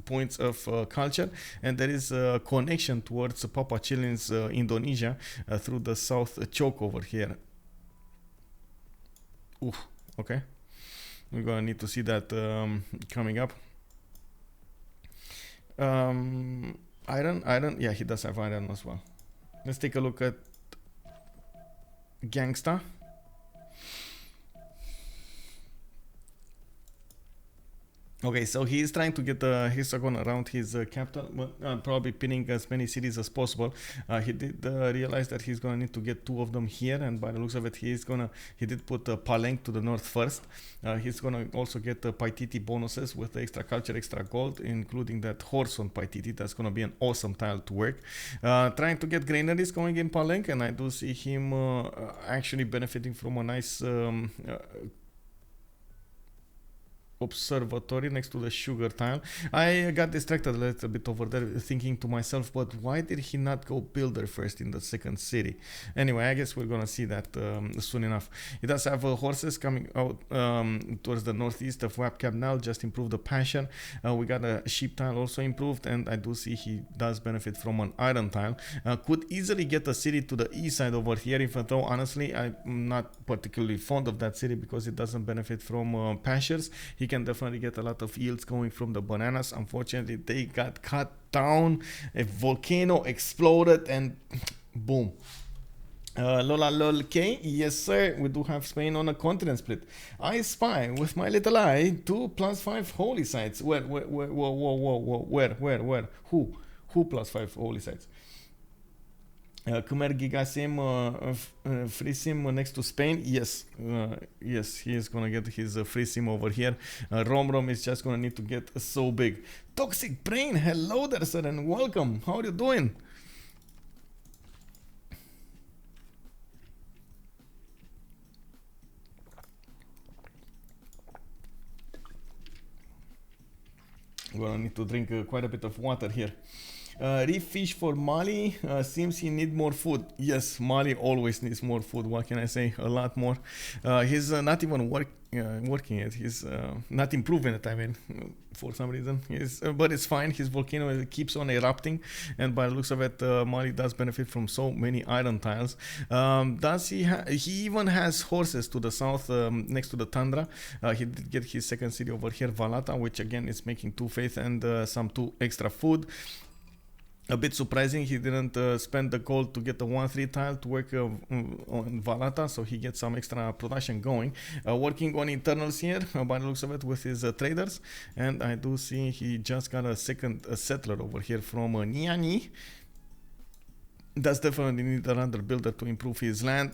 points of culture, and there is a connection towards PAPACHILLIN's Indonesia through the south choke over here. Oof, okay, we're gonna need to see that coming up. Iron, yeah, he does have iron as well. Let's take a look at Ganksta. Okay, so he is trying to get a hexagon around his capital, probably pinning as many cities as possible. He did realize that he's gonna need to get 2 of them here, and by the looks of it, he did put Paleng to the north first. He's gonna also get Paititi bonuses with the extra culture, extra gold, including that horse on Paititi. That's gonna be an awesome tile to work. Trying to get granaries going in Paleng, and I do see him actually benefiting from a nice observatory next to the sugar tile. I got distracted a little bit over there, thinking to myself, but why did he not go builder first in the 2nd city? Anyway, I guess we're gonna see that soon enough. He does have horses coming out towards the northeast of Wap Canal, just improved the passion. We got a sheep tile also improved, and I do see he does benefit from an iron tile. Could easily get a city to the east side over here, even though honestly I'm not particularly fond of that city because it doesn't benefit from pastures. He can definitely get a lot of yields going from the bananas. Unfortunately, they got cut down. A volcano exploded, and boom. Lola lol K, yes sir, we do have Spain on a continent split. I spy with my little eye 2 + 5 holy sites. Where? Who +5 holy sites? Khmer Gigasim free sim next to Spain. Yes, yes, he is gonna get his free sim over here. Romrom is just gonna need to get so big. Toxic Brain, hello there sir, and welcome. How are you doing? I'm gonna need to drink quite a bit of water here. Reef fish for Mali. Seems he need more food. Yes, Mali always needs more food. What can I say? A lot more. He's not even working it. He's not improving it, I mean, for some reason. But it's fine. His volcano keeps on erupting, and by the looks of it, Mali does benefit from so many iron tiles. Does he even has horses to the south next to the tundra. He did get his 2nd city over here, Valata, which again is making 2 faith and some 2 extra food. A bit surprising, he didn't spend the gold to get the 1-3 tile to work on Valata, so he gets some extra production going. Working on internals here, by the looks of it, with his traders. And I do see he just got a 2nd settler over here from Niani. That's definitely need another builder to improve his land.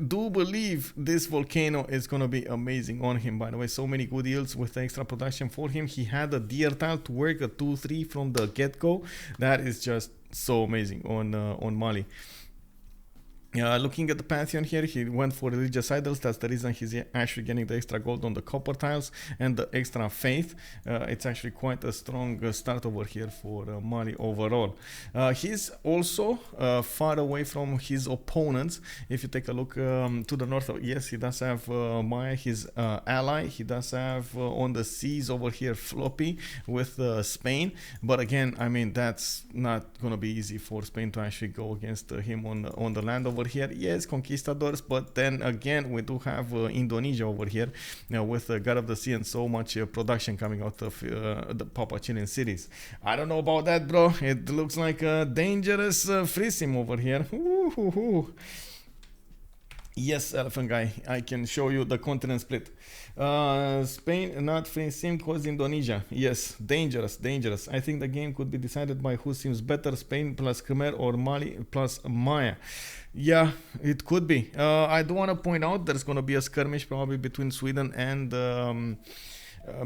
Do believe this volcano is gonna be amazing on him. By the way, so many good deals with the extra production for him. He had a deer tile to work a 2-3 from the get-go. That is just so amazing on Mali. Looking at the pantheon here, he went for religious idols. That's the reason he's actually getting the extra gold on the copper tiles and the extra faith. It's actually quite a strong start over here for Mali overall. He's also far away from his opponents. If you take a look to the north, yes, he does have Maya, his ally. He does have on the seas over here Floppy with Spain. But again, I mean, that's not going to be easy for Spain to actually go against him on the land over here. Yes, conquistadors, but then again we do have Indonesia over here with God of the Sea and so much production coming out of the PAPACHILLIN cities. I don't know about that, bro. It looks like a dangerous free sim over here. Yes, Elephant Guy, I can show you the continent split. Spain not free sim cause Indonesia. Yes, dangerous. I think the game could be decided by who seems better, Spain plus Khmer or Mali plus Maya. Yeah, it could be. I do want to point out there's going to be a skirmish probably between Sweden and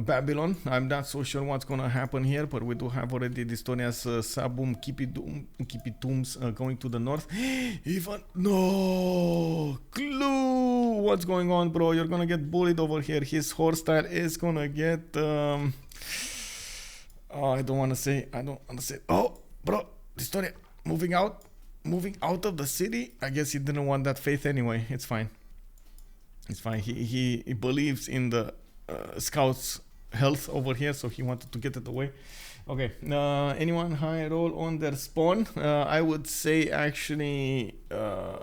Babylon. I'm not so sure what's gonna happen here, but we do have already Distoria's Sabum Kipitums going to the north. Even no clue what's going on, bro. You're gonna get bullied over here. His horse style is gonna get oh, I don't wanna say. Oh, bro, Distoria moving out of the city. I guess he didn't want that faith anyway. It's fine. He believes in the scouts health over here, so he wanted to get it away. Okay, anyone high roll on their spawn? I would say actually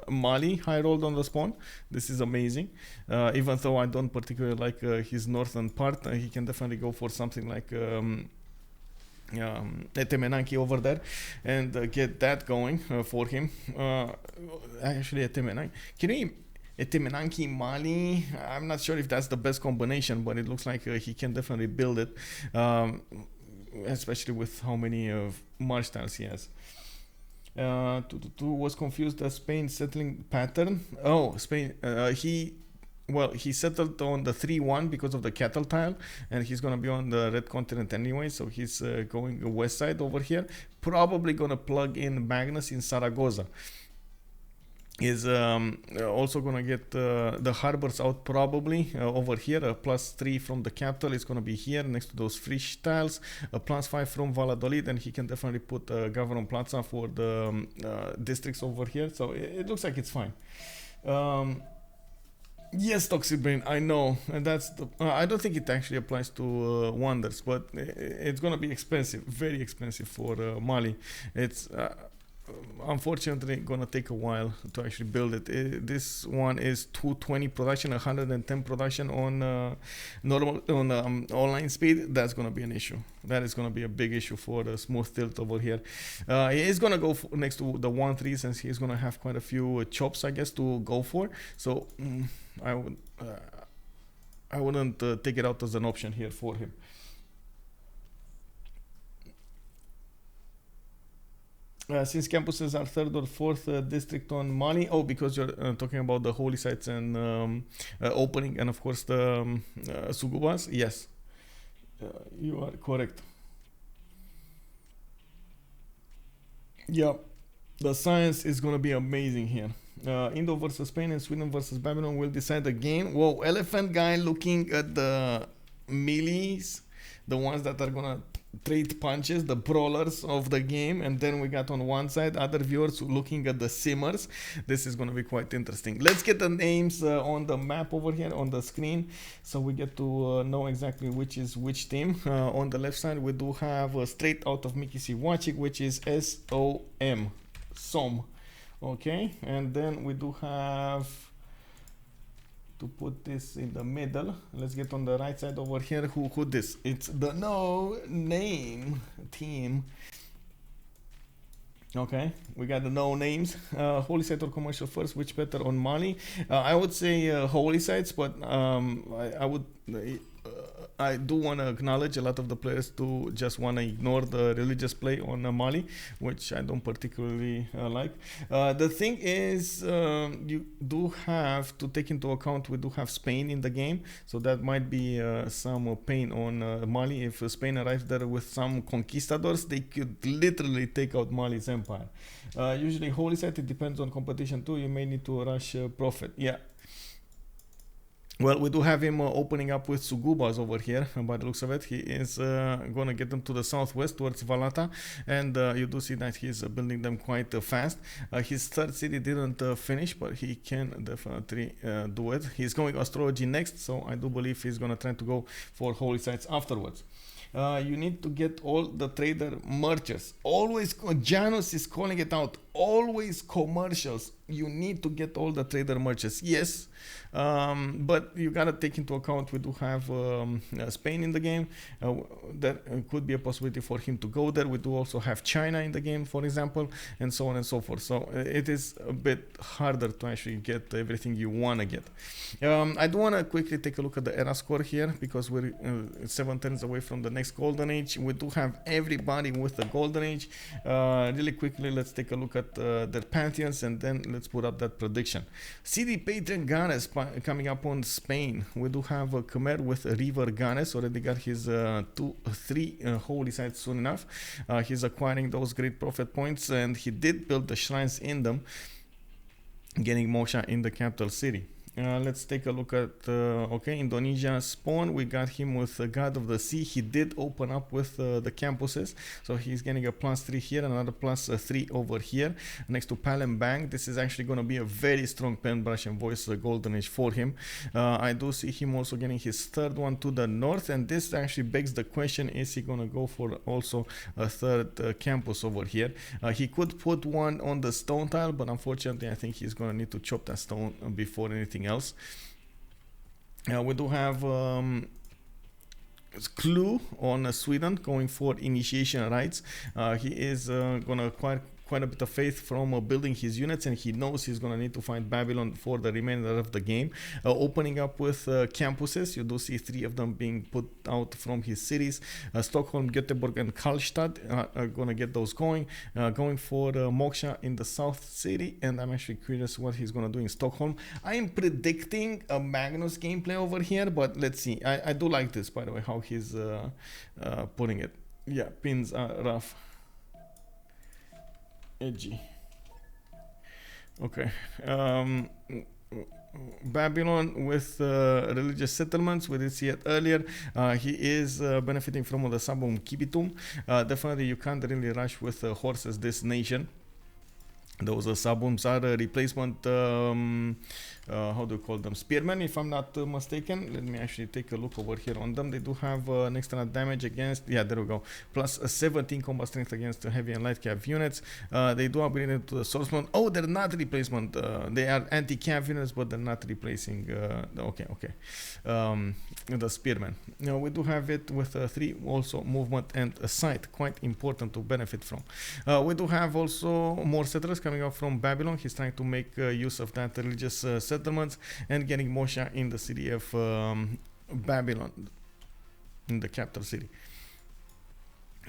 Mali high rolled on the spawn. This is amazing. Even though I don't particularly like his northern part, he can definitely go for something like Etemenanki over there and get that going for him. Actually Etemenanki, can we Etemenanki Mali, I'm not sure if that's the best combination, but it looks like he can definitely build it, especially with how many march tiles he has. Was confused the Spain settling pattern. Oh, Spain, he settled on the 3-1 because of the cattle tile, and he's gonna be on the red continent anyway, so he's going west side over here. Probably gonna plug in Magnus in Zaragoza. Is also gonna get the harbors out probably over here. A +3 from the capital is gonna be here next to those Frisch tiles. A +5 from Valladolid, and he can definitely put Gavron Plaza for the districts over here. So it looks like it's fine. Yes, Toxic Brain, I know, and that's the. I don't think it actually applies to Wonders, but it's gonna be expensive, very expensive for Mali. It's unfortunately gonna take a while to actually build it. This one is 220 production, 110 production on normal on online speed. That's gonna be an issue. That is gonna be a big issue for the SmoothTilt over here. He is gonna go next to the 1-3 since he's gonna have quite a few chops, I guess, to go for. So I wouldn't take it out as an option here for him. Since campuses are 3rd or 4th district on Mali, because you're talking about the holy sites and opening, and of course the Sugubas. Yes, you are correct. Yeah, the science is gonna be amazing here. Indo versus Spain and Sweden versus Babylon will decide the game. Whoa, Elephant Guy looking at the melees, the ones that are gonna trade punches, the brawlers of the game, and then we got on one side other viewers looking at the simmers. This is going to be quite interesting. Let's get the names on the map over here on the screen, so we get to know exactly which is which team. On the left side we do have straight out of Mikisiw Wachik, which is SOM. Okay, and then we do have to put this in the middle. Let's get on the right side over here. Who this? It's the NoName team. Okay, we got the NoNames. Holy site or commercial first, which better on Mali? I would say holy sites, but I would I do want to acknowledge a lot of the players do just want to ignore the religious play on Mali, which I don't particularly like. The thing is, you do have to take into account we do have Spain in the game, so that might be some pain on Mali. If Spain arrives there with some conquistadors, they could literally take out Mali's empire. Usually holy site, it depends on competition too. You may need to rush Prophet. Yeah. Well, we do have him opening up with Sugubas over here. By the looks of it, he is going to get them to the southwest towards Valata, and you do see that he's building them quite fast. His third city didn't finish, but he can definitely do it. He's going astrology next, so I do believe he's going to try to go for holy sites afterwards. You need to get all the trader merchants. Always, Janus is calling it out. Always commercials. You need to get all the trader merchants. Yes, but you gotta take into account we do have Spain in the game. That could be a possibility for him to go there. We do also have China in the game, for example, and so on and so forth. So it is a bit harder to actually get everything you wanna get. I do wanna quickly take a look at the era score here, because we're 7 turns away from the next golden age. We do have everybody with the golden age. Really quickly, let's take a look at their pantheons, and then let's put up that prediction. CD Patron Ganes coming up on Spain. We do have Khmer with River Ganes, already got his 3 holy sites soon enough. He's acquiring those great prophet points, and he did build the shrines in them, getting moksha in the capital city. Let's take a look at Indonesia spawn. We got him with the God of the Sea. He did open up with the campuses, so he's getting a +3 here, another +3 over here next to Palembang. This is actually going to be a very strong pen brush and voice golden age for him. I do see him also getting his third one to the north, and this actually begs the question, is he going to go for also a third campus over here? He could put one on the stone tile, but unfortunately I think he's going to need to chop that stone before anything else. We do have Clue on Sweden going for initiation rites. He is going to acquire quite a bit of faith from building his units, and he knows he's going to need to find Babylon for the remainder of the game. Opening up with campuses, you do see 3 of them being put out from his cities. Stockholm, Göteborg, and Karlstad are going to get those going. Going for Moksha in the south city, and I'm actually curious what he's going to do in Stockholm. I am predicting a Magnus gameplay over here, but let's see. I do like this, by the way, how he's putting it. Yeah, pins are rough. Edgy. Okay. Babylon with religious settlements, we did see it earlier. He is benefiting from the Sabum Kibitum. Definitely you can't really rush with horses this nation. Those Sabums are a replacement, how do you call them, spearmen, if I'm not mistaken. Let me actually take a look over here on them. They do have an extra damage against, yeah, there we go, plus 17 combat strength against heavy and light cav units. They do upgrade it to the swordsman. Oh, they're not replacement, they are anti-cav units, but they're not replacing the spearmen. Now we do have it with 3 also movement and a sight, quite important to benefit from. We do have also more settlers coming up from Babylon. He's trying to make use of that religious settlements and getting Moshe in the city of Babylon, in the capital city.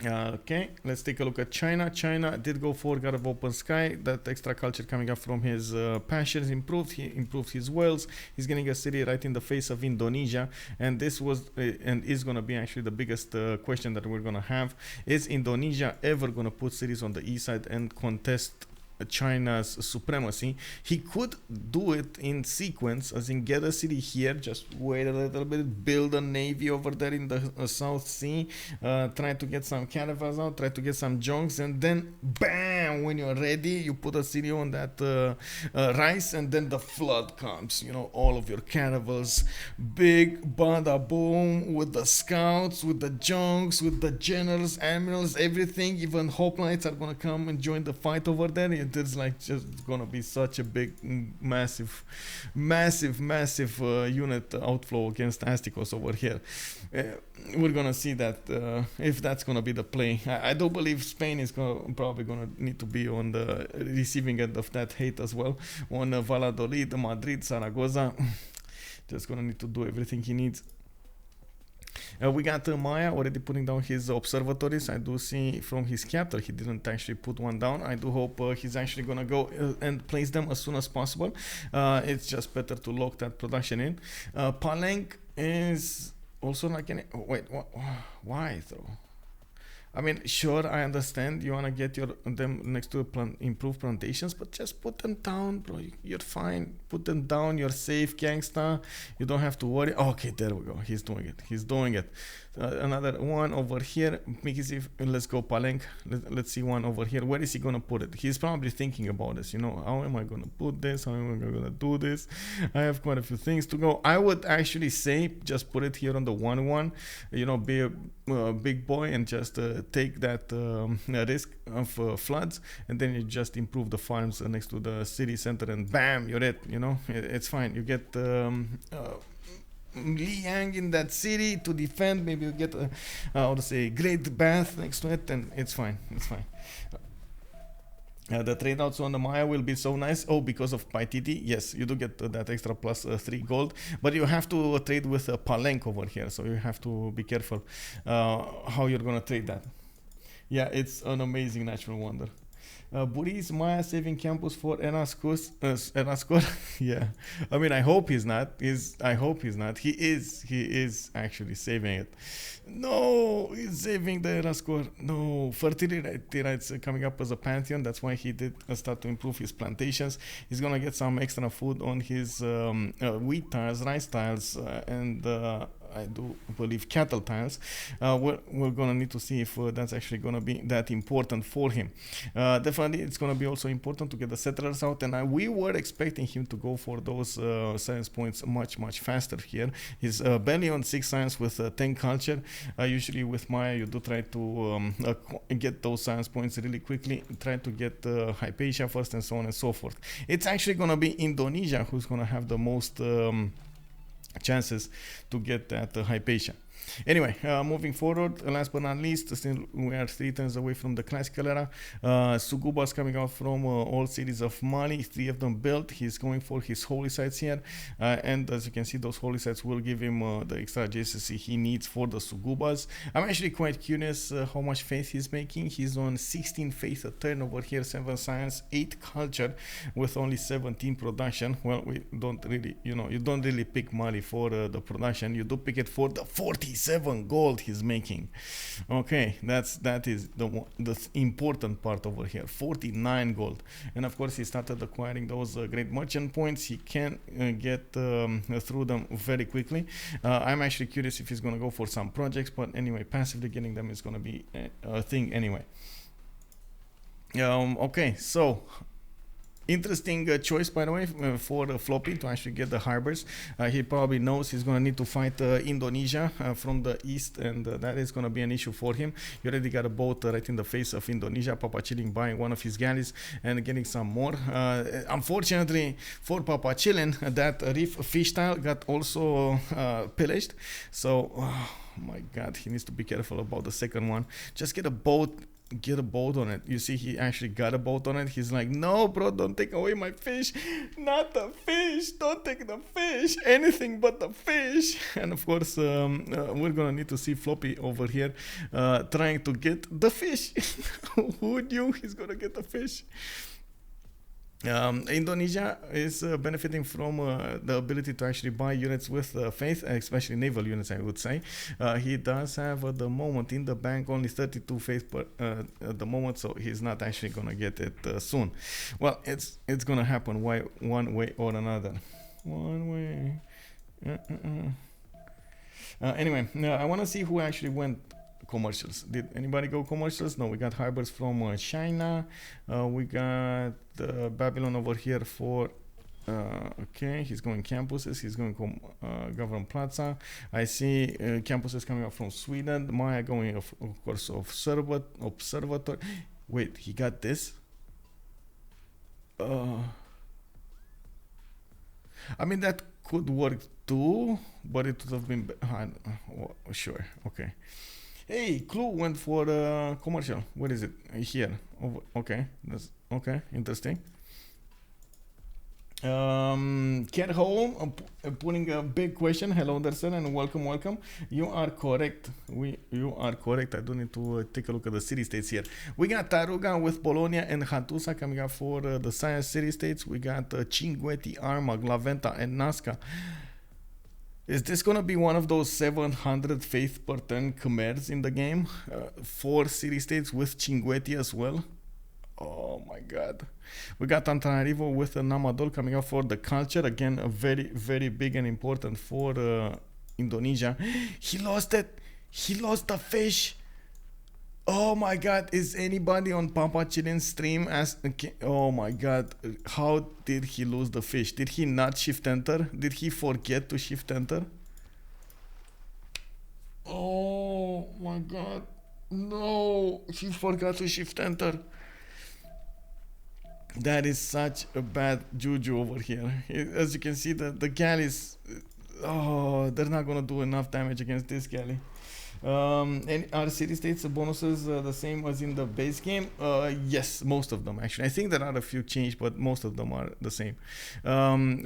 Okay, let's take a look at China. China did go for God of Open Sky. That extra culture coming up from his passions improved. He improved his wells. He's getting a city right in the face of Indonesia, and this was and is going to be actually the biggest question that we're going to have. Is Indonesia ever going to put cities on the east side and contest China's supremacy? He could do it in sequence, as in get a city here, just wait a little bit, build a navy over there in the South Sea, try to get some caravans out, try to get some junks, and then bam, when you're ready, you put a city on that rice, and then the flood comes, you know, all of your caravans, big bada boom, with the scouts, with the junks, with the generals, admirals, everything. Even hoplites are gonna come and join the fight over there. It's like just gonna be such a big, massive unit outflow against Astikos over here. We're gonna see that if that's gonna be the play. I do believe Spain is probably gonna need to be on the receiving end of that hate as well. On Valladolid, Madrid, Zaragoza, just gonna need to do everything he needs. We got Maya already putting down his observatories. I do see from his capital he didn't actually put one down. I do hope he's actually gonna go and place them as soon as possible. It's just better to lock that production in. Paleng is also like any. Wait, why though? I mean, sure, I understand you wanna get them next to improved plantations, but just put them down, bro. You're fine. Put them down. You're safe, Ganksta. You don't have to worry. Okay, there we go. He's doing it. He's doing it. Another one over here. Mikisiw, let's go, Paleng. Let's see one over here. Where is he gonna put it? He's probably thinking about this. You know, how am I gonna put this? How am I gonna do this? I have quite a few things to go. I would actually say just put it here on the 1-1. You know, be a big boy and just take that risk of floods, and then you just improve the farms next to the city center, and bam, you're it. You know, it's fine. You get Liang in that city to defend. Maybe you get how to say, great bath next to it, and it's fine. It's fine. The trade outs on the Maya will be so nice. Oh, because of Paititi, yes, you do get that extra plus 3 gold, but you have to trade with Paleng over here, so you have to be careful how you're gonna trade that. Yeah, it's an amazing natural wonder. Buri's Maya saving campus for Astikos. Yeah, I mean, I hope he's not. I hope he's not. He is actually saving it. No, he's saving the Astikos. No, fertility rights coming up as a pantheon. That's why he did start to improve his plantations. He's gonna get some extra food on his wheat tiles, rice tiles, and I do believe cattle tiles. We're gonna need to see if that's actually gonna be that important for him. Definitely, it's gonna be also important to get the settlers out, and we were expecting him to go for those science points much faster here. He's barely on 6 science with 10 culture. Usually with Maya, you do try to get those science points really quickly. Try to get Hypatia first, and so on and so forth. It's actually gonna be Indonesia who's gonna have the most chances to get that Hypatia. Anyway, moving forward, last but not least, still we are 3 turns away from the classical era. Sugubas coming out from all cities of Mali, 3 of them built. He's going for his holy sites here, and as you can see, those holy sites will give him the extra adjacency he needs for the Sugubas. I'm actually quite curious how much faith he's making. He's on 16 faith a turn over here, 7 science, 8 culture, with only 17 production. Well, we don't really, you don't really pick Mali for the production. You do pick it for the 47 gold he's making. Okay, that is the important part over here. 49 gold, and of course he started acquiring those great merchant points. He can get through them very quickly. I'm actually curious if he's gonna go for some projects, but anyway, passively getting them is gonna be a thing anyway. Okay, so interesting choice, by the way, for Floppy to actually get the harbors. He probably knows he's going to need to fight Indonesia from the east, and that is going to be an issue for him. He already got a boat right in the face of Indonesia. PAPACHILLIN buying one of his galleys and getting some more. Unfortunately for PAPACHILLIN, that reef fish tile got also pillaged. So, oh my god, he needs to be careful about the second one. Just get a boat on it. You see, he actually got a boat on it. He's like, no bro, don't take away my fish. Not the fish, don't take the fish, anything but the fish. And of course, we're gonna need to see Floppy over here trying to get the fish. Who knew he's gonna get the fish? Indonesia is benefiting from the ability to actually buy units with faith, especially naval units, I would say. He does have at the moment in the bank only 32 faith at the moment, so he's not actually gonna get it soon. Well, it's gonna happen one way or another. One way. Anyway, I want to see who actually went commercials. Did anybody go commercials? No, we got harbors from China. We got Babylon over here for okay, he's going campuses. He's going Government Plaza. I see campuses coming up from Sweden. Maya going of course observatory. Wait, he got this. I mean, that could work too, but it would have been sure. Okay. Hey, Clue went for commercial. What is it? Here. Okay. That's okay. Interesting. Cat Hole putting a big question. Hello there, sir, and welcome. You are correct. You are correct. I do need to take a look at the city states here. We got Taruga with Bologna and Hattusa coming up for the science city states. We got Cinguetti, Armagh, Laventa, and Nazca. Is this gonna be one of those 700 faith per turn Khmers in the game? 4 city states with Cinguetti as well. Oh my god. We got Antananarivo with Namadol coming up for the culture. Again, a very big and important for Indonesia. He lost it. He lost the fish. Oh my god. Is anybody on PAPACHILLIN stream oh my god. How did he lose the fish? Did he not shift enter? Did he forget to shift enter? Oh my god. No. He forgot to shift enter. That is such a bad juju over here. As you can see, the galleys, oh, they're not gonna do enough damage against this galley. And are city states bonuses the same as in the base game? Yes, most of them actually. I think there are a few changed, but most of them are the same.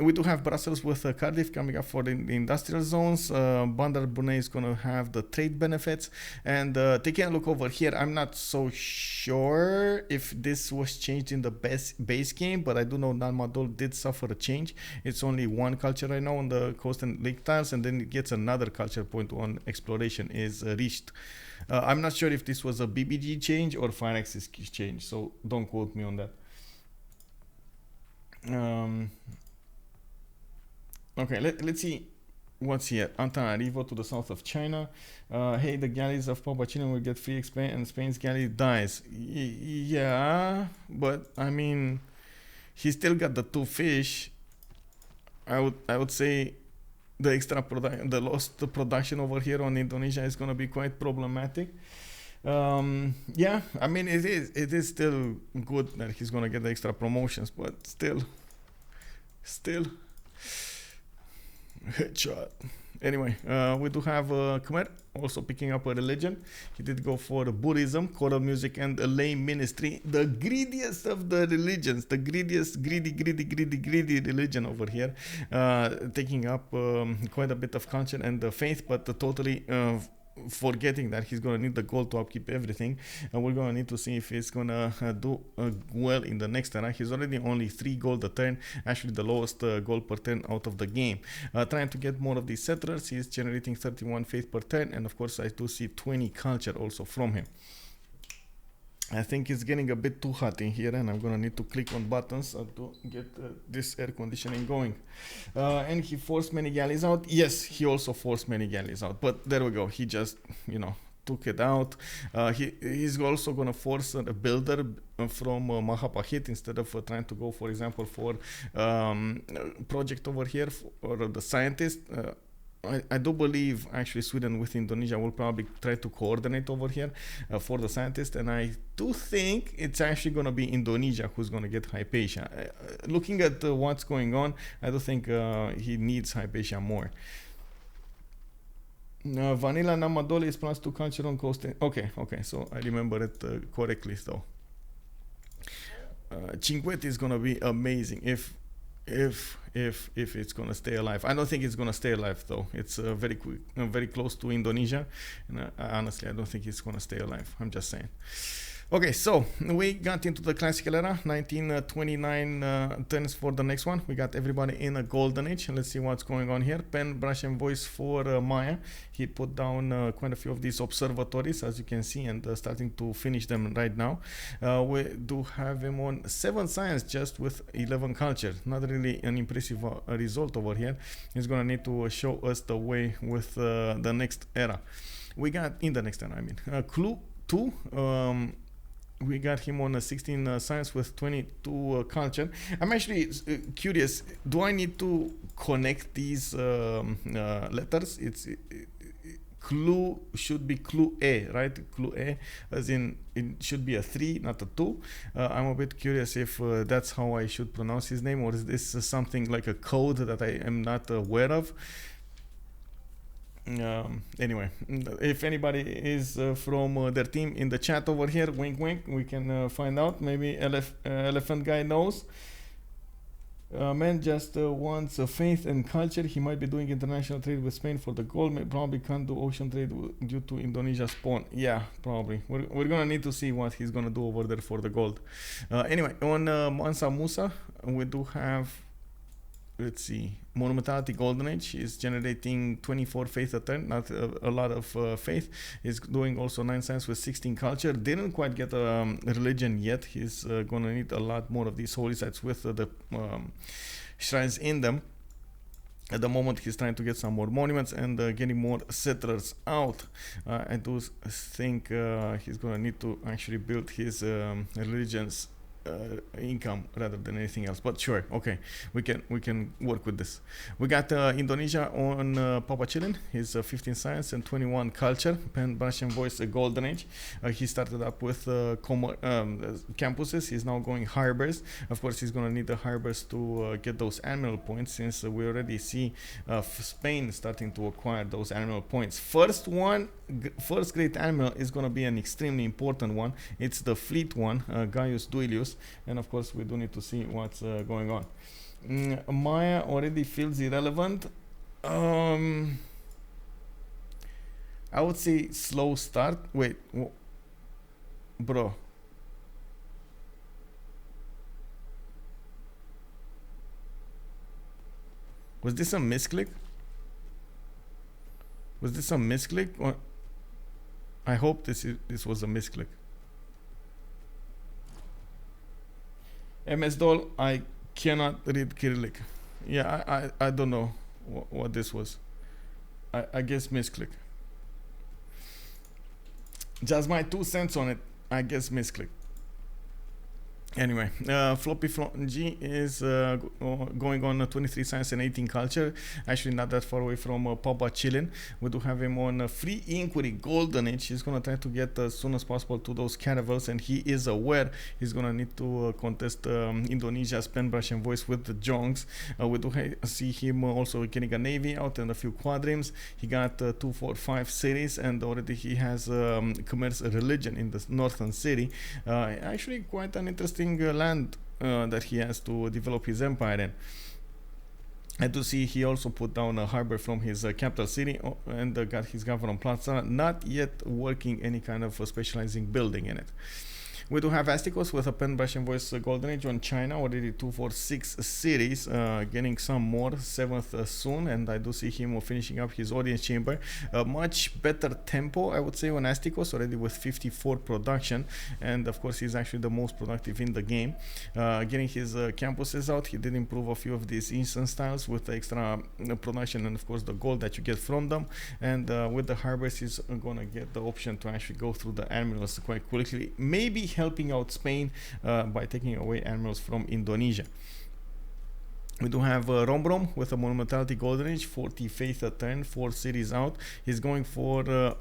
We do have Brussels with Cardiff coming up for the industrial zones. Bandar Brunei is going to have the trade benefits. And taking a look over here, I'm not so sure if this was changed in the base game, but I do know Nalmadol did suffer a change. It's only one culture right now on the coast and lake tiles, and then it gets another culture point on exploration is reached. I'm not sure if this was a BBG change or Fireaxis change, so don't quote me on that. Okay, let's see what's here. Antananarivo to the south of China. Hey, the galleys of PAPACHILLIN will get free XP and Spain's galley dies. Yeah, but I mean, he still got the 2 fish. I would say the extra the lost production over here on Indonesia is going to be quite problematic. Yeah, I mean it is still good that he's going to get the extra promotions, but still headshot. Anyway, we do have Khmer also picking up a religion. He did go for Buddhism, choral music, and a lay ministry. The greediest of the religions, the greediest, greedy religion over here, taking up quite a bit of culture and faith, but totally forgetting that he's going to need the gold to upkeep everything. And we're going to need to see if he's going to do well in the next turn. He's already only 3 gold a turn, actually the lowest gold per turn out of the game. Trying to get more of these settlers. He's generating 31 faith per turn, and of course I do see 20 culture also from him. I think it's getting a bit too hot in here, and I'm gonna need to click on buttons to get this air conditioning going. And he forced many galleys out. Yes, he also forced many galleys out, but there we go. He just, took it out. He's also gonna force a builder from Mahapahit instead of trying to go, for example, for project over here or the scientist. I do believe actually Sweden with Indonesia will probably try to coordinate over here for the scientist, and I do think it's actually going to be Indonesia who's going to get Hypatia. Looking at what's going on, I do think he needs Hypatia more. Vanilla Namadoli is +2 culture on coast. Okay, so I remember it correctly though. Cinquetti is going to be amazing if it's gonna stay alive. I don't think it's gonna stay alive though. It's very quick, very close to Indonesia, and honestly, I don't think it's gonna stay alive. I'm just saying. Okay, so we got into the classical era, 1929 turns for the next one. We got everybody in a golden age. Let's see what's going on here. Pen, brush, and voice for Maya. He put down quite a few of these observatories, as you can see, and starting to finish them right now. We do have him on 7 science just with 11 culture. Not really an impressive result over here. He's gonna need to show us the way with the next era. We got in the next era, I mean, Clue 2. We got him on a 16 science with 22 culture. I'm actually curious, do I need to connect these letters? Clue should be Clue A, right? Clue A, as in it should be a 3, not a 2. I'm a bit curious if that's how I should pronounce his name, or is this something like a code that I am not aware of? Anyway, if anybody is from their team in the chat over here, wink wink, we can find out. Maybe elephant guy knows. Man just wants faith and culture. He might be doing international trade with Spain for the gold. Probably can't do ocean trade due to Indonesia's spawn. Yeah, probably. We're gonna need to see what he's gonna do over there for the gold. Anyway, on Mansa Musa, we do have, let's see, Monumentality Golden Age is generating 24 faith a turn, not a lot of faith. He's doing also 9 science with 16 culture. Didn't quite get a religion yet. He's gonna need a lot more of these holy sites with the shrines in them. At the moment, he's trying to get some more monuments and getting more settlers out. I do think he's gonna need to actually build his religions income rather than anything else, but sure, okay, we can work with this. We got Indonesia on PAPACHILLIN. He's 15 science and 21 culture, pen, brush and voice, a golden age. He started up with campuses. He's now going harbors. Of course, he's gonna need the harbors to get those annual points, since we already see Spain starting to acquire those annual points. First great annual is gonna be an extremely important one. It's the fleet one, Gaius Duilius. And of course, we do need to see what's going on. Maya already feels irrelevant. I would say slow start. Wait, bro. Was this a misclick? Was this a misclick? Or I hope this was a misclick. MS Doll, I cannot read Cyrillic. Yeah, I don't know what this was. I guess misclick. Just my 2 cents on it. I guess misclick. Anyway, Floppyflong G is going on 23 science and 18 culture. Actually, not that far away from PAPACHILLIN. We do have him on free inquiry golden age. He's gonna try to get as soon as possible to those caravels, and he is aware he's gonna need to contest Indonesia's pen, brush and voice with the Jongs. We do see him also getting a navy out and a few quadrims. He got 2, 4, 5 cities, and already he has Khmer's religion in the northern city. Actually, quite an interesting land that he has to develop his empire in. I do see he also put down a harbor from his capital city and got his governor plaza, not yet working any kind of specializing building in it. We do have Astikos with a pen, brush and voice golden age on China, already 2, 4, 6 cities, getting some more, 7th soon, and I do see him finishing up his audience chamber. A much better tempo, I would say, on Astikos, already with 54 production, and of course he's actually the most productive in the game. Getting his campuses out, he did improve a few of these instance styles with the extra production and of course the gold that you get from them, and with the harbors he's gonna get the option to actually go through the admirals quite quickly, maybe helping out Spain by taking away admirals from Indonesia. We do have Romrom with a monumentality golden age, 40 faith a turn, 4 cities out. He's going for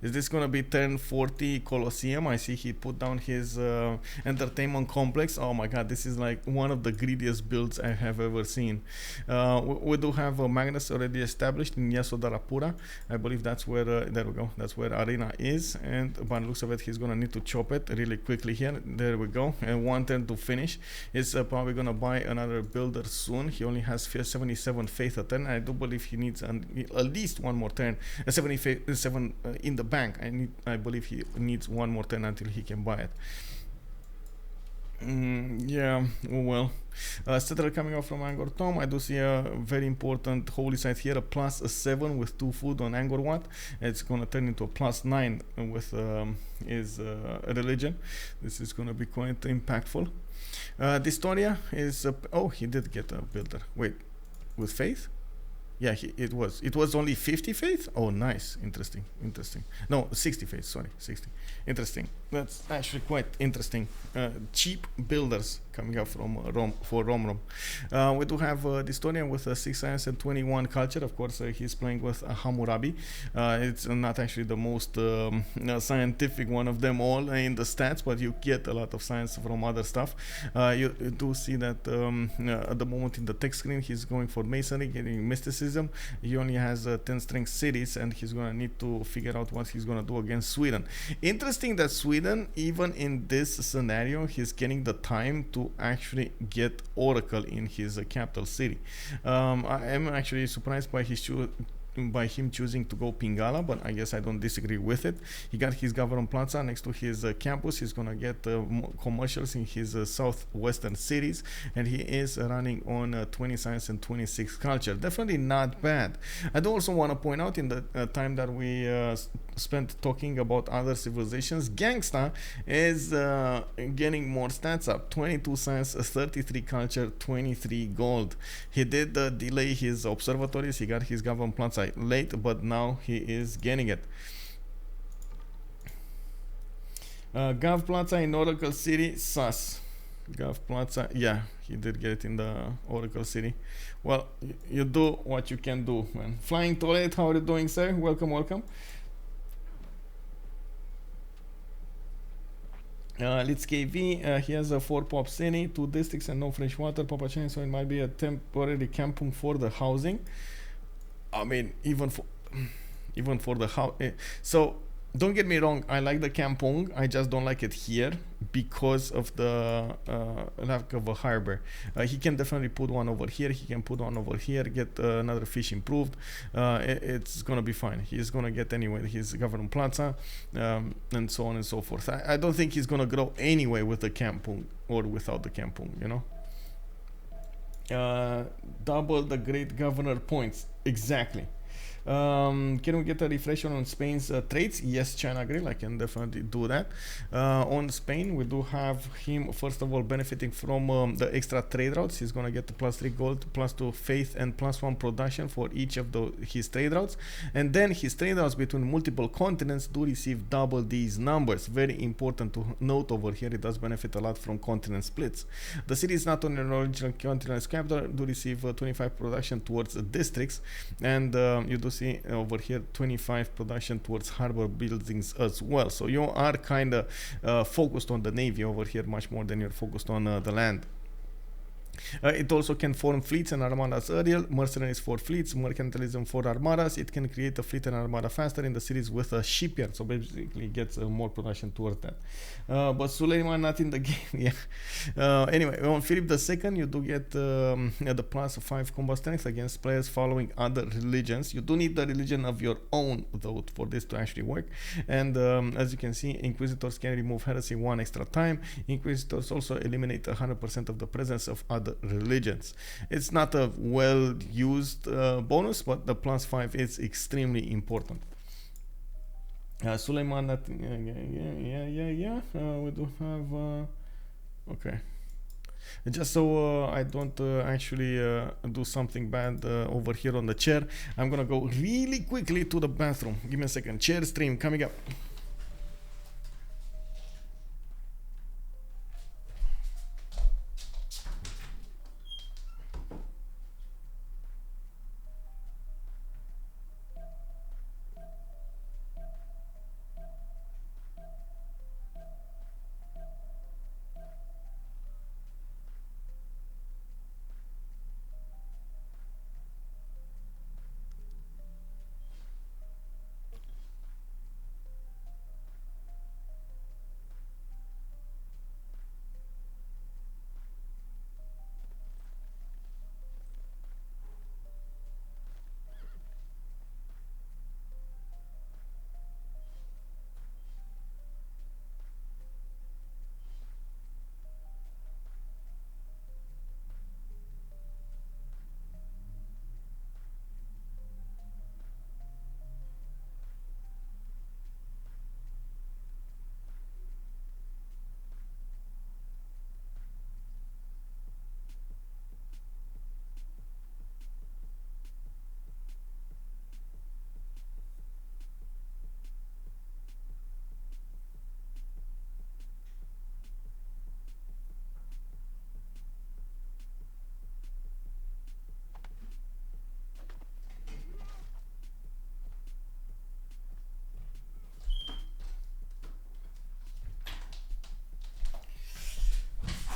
is this gonna be turn 40 Colosseum? I see he put down his entertainment complex. Oh my god, this is like one of the greediest builds I have ever seen. We do have Magnus already established in Yasodarapura. I believe that's where, there we go, that's where Arena is. And by the looks of it, he's gonna need to chop it really quickly here. There we go. And 1 turn to finish. He's probably gonna buy another builder soon. He only has 77 faith a turn. I do believe he needs at least 1 more turn. 77 in the bank. I believe he needs 1 more turn until he can buy it. Yeah, well, settler coming out from Angkor Thom. I do see a very important holy site here, a +7 with 2 food on Angkor Wat. It's gonna turn into a +9 with his religion. This is gonna be quite impactful. Distoria is oh, he did get a builder. Wait, with faith? Yeah, it was only 50 faith. Oh, nice, interesting. No, 60 faith. Sorry, 60. Interesting. That's actually quite interesting. Cheap builders coming up from Romrom. We do have Distoria with 6 science and 21 culture. Of course, he's playing with Hammurabi. It's not actually the most scientific one of them all in the stats, but you get a lot of science from other stuff. You do see that at the moment in the text screen, he's going for masonry, getting mysticism. mercantilism. He only has 10 strength cities, and he's gonna need to figure out what he's gonna do against Sweden. Interesting that Sweden, even in this scenario, he's getting the time to actually get Oracle in his capital city. I am actually surprised by him choosing to go Pingala, but I guess I don't disagree with it. He got his Government Plaza next to his campus. He's gonna get commercials in his southwestern cities, and he is running on 20 science and 26 culture. Definitely not bad. I do also want to point out, in the time that we spent talking about other civilizations, Ganksta is getting more stats up. 22 science, 33 culture, 23 gold. He did delay his observatories. He got his Government Plaza late, but now he is getting it. Gov Plaza in Oracle City, sus. Gov Plaza, yeah, he did get it in the Oracle City. Well, you do what you can do, man. Flying Toilet, how are you doing, sir? Welcome, welcome. Let's KV, he has a 4 pop city, 2 districts, and no fresh water. PAPACHILLIN, so it might be a temporary camping for the housing. I mean, even for the house. So don't get me wrong, I like the kampong. I just don't like it here because of the lack of a harbor. He can definitely put one over here. He can put one over here. Get another fish improved. It's gonna be fine. He's gonna get anyway his Government Plaza, and so on and so forth. I don't think he's gonna grow anyway with the kampong or without the kampong. You know. Double the Great Governor points. Exactly. Can we get a refresher on Spain's trades? Yes, China Grill, I can definitely do that. On Spain, we do have him, first of all, benefiting from the extra trade routes. He's going to get the +3 gold, +2 faith, and +1 production for each of his trade routes. And then his trade routes between multiple continents do receive double these numbers. Very important to note over here, it does benefit a lot from continent splits. The cities not on an original continent's capital do receive 25 production towards the districts, and you do see over here 25 production towards harbor buildings as well. So you are kind of focused on the navy over here much more than you're focused on the land. It also can form fleets and armadas earlier, mercenaries for fleets, mercantilism for armadas. It can create a fleet and armada faster in the cities with a shipyard, so basically gets more production towards that. But Suleiman not in the game. Yeah. Anyway, on Philip II, you do get the +5 combat strength against players following other religions. You do need the religion of your own though for this to actually work. And as you can see, Inquisitors can remove heresy 1 extra time. Inquisitors also eliminate 100% of the presence of other religions. It's not a well used bonus, but the +5 is extremely important. Suleiman, we do have okay, just so I don't actually do something bad over here on the chair, I'm gonna go really quickly to the bathroom. Give me a second. Chair stream coming up.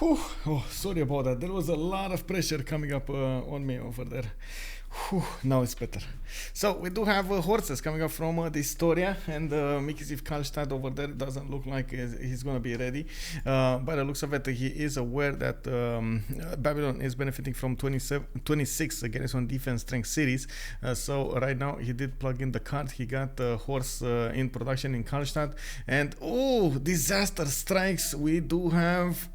Whew. Oh, sorry about that. There was a lot of pressure coming up on me over there. Whew, now it's better. So we do have horses coming up from Distoria, and Mikisiw Wachik over there doesn't look like he's going to be ready. By the looks of it, he is aware that Babylon is benefiting from 26 against on defense strength series. So right now he did plug in the card. He got the horse in production in Karlstad, and oh, disaster strikes. We do have.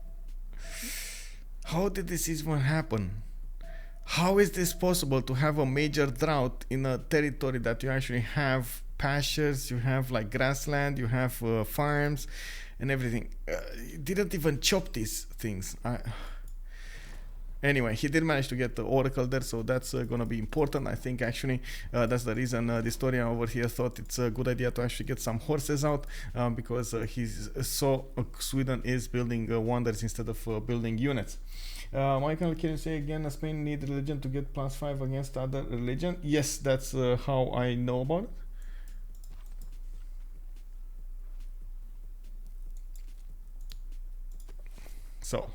How did this even happen? How is this possible to have a major drought in a territory that you actually have pastures, you have like grassland, you have farms and everything? You didn't even chop these things. Anyway, he did manage to get the oracle there, so that's gonna be important. I think actually that's the reason Distoria over here thought it's a good idea to actually get some horses out, because he saw Sweden is building wonders instead of building units. Michael, can you say again, Spain need religion to get +5 against other religion? Yes, that's how I know about it. So,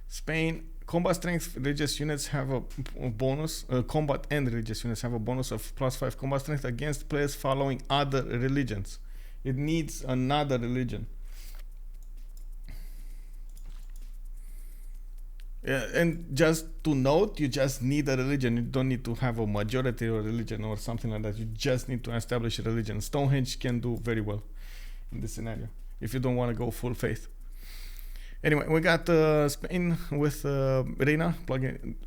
Spain, combat strength religious units have a bonus, combat and religious units have a bonus of +5 combat strength against players following other religions. It needs another religion. And just to note, you just need a religion. You don't need to have a majority of religion or something like that. You just need to establish a religion. Stonehenge can do very well in this scenario if you don't want to go full faith. Anyway, we got Spain with Reina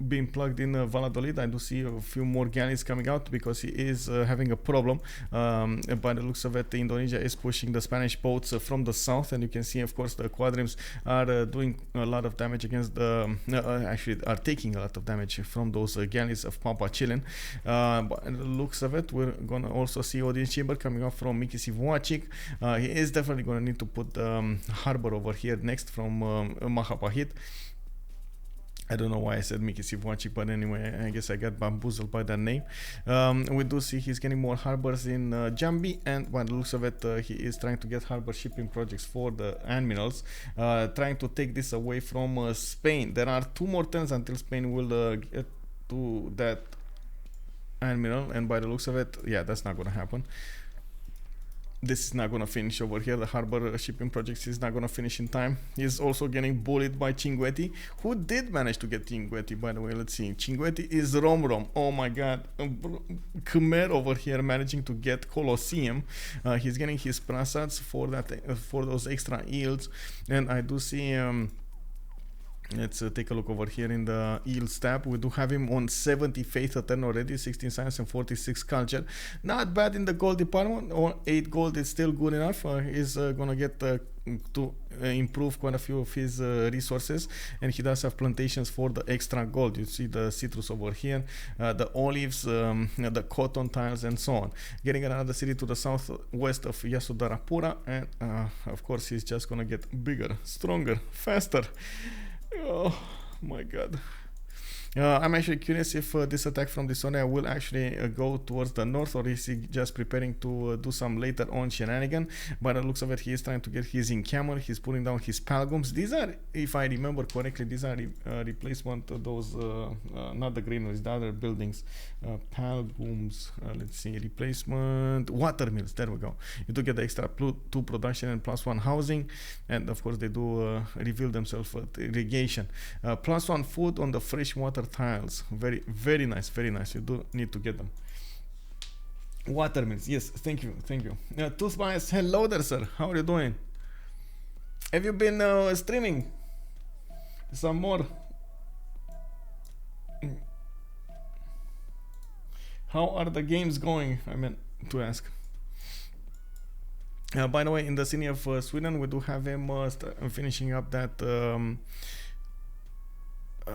being plugged in Valladolid. I do see a few more galleys coming out because he is having a problem. By the looks of it, Indonesia is pushing the Spanish boats from the south, and you can see, of course, the quadrims are doing a lot of damage against the. Actually, are taking a lot of damage from those galleys of PAPACHILLIN. By the looks of it, we're gonna also see audience chamber coming up from Mikisiw Wachik. He is definitely gonna need to put harbor over here next from Mahapahit. I don't know why I said Mikisiw Wachik, but anyway, I guess I got bamboozled by that name. We do see he's getting more harbors in Jambi, and by the looks of it, he is trying to get harbor shipping projects for the admirals, trying to take this away from Spain. There are 2 more turns until Spain will get to that admiral, and by the looks of it, yeah, that's not going to happen. This is not going to finish over here. The harbor shipping projects is not going to finish in time. He's also getting bullied by Cinguetti, who did manage to get Cinguetti, by the way. Let's see. Cinguetti is Romrom. Oh my god. Khmer over here managing to get Colosseum. He's getting his prasads for that, for those extra yields. And I do see... let's take a look over here in the yields tab. We do have him on 70 faith a turn already, 16 science and 46 culture. Not bad in the gold department. 8 gold is still good enough. He's gonna get to improve quite a few of his resources, and he does have plantations for the extra gold. You see the citrus over here, the olives, the cotton tiles, and so on. Getting another city to the southwest of Yasudarapura, and of course he's just gonna get bigger, stronger, faster. Oh my god. I'm actually curious if this attack from Distoria will actually go towards the north, or is he just preparing to do some later on shenanigan. By the looks of it, he is trying to get his encampment. He's putting down his palgums. These are, if I remember correctly, these are replacement of those, not the greeneries, the other buildings. Palgums, let's see, replacement, water mills, there we go. You do get the extra 2 production and +1 housing, and of course they do reveal themselves at irrigation. +1 food on the fresh water tiles. Very, very nice, very nice. You do need to get them. Water mills, yes, thank you, thank you. Toothbias, hello there, sir. How are you doing? Have you been streaming some more? How are the games going? I meant to ask. By the way, in the city of Sweden, we do have him finishing up that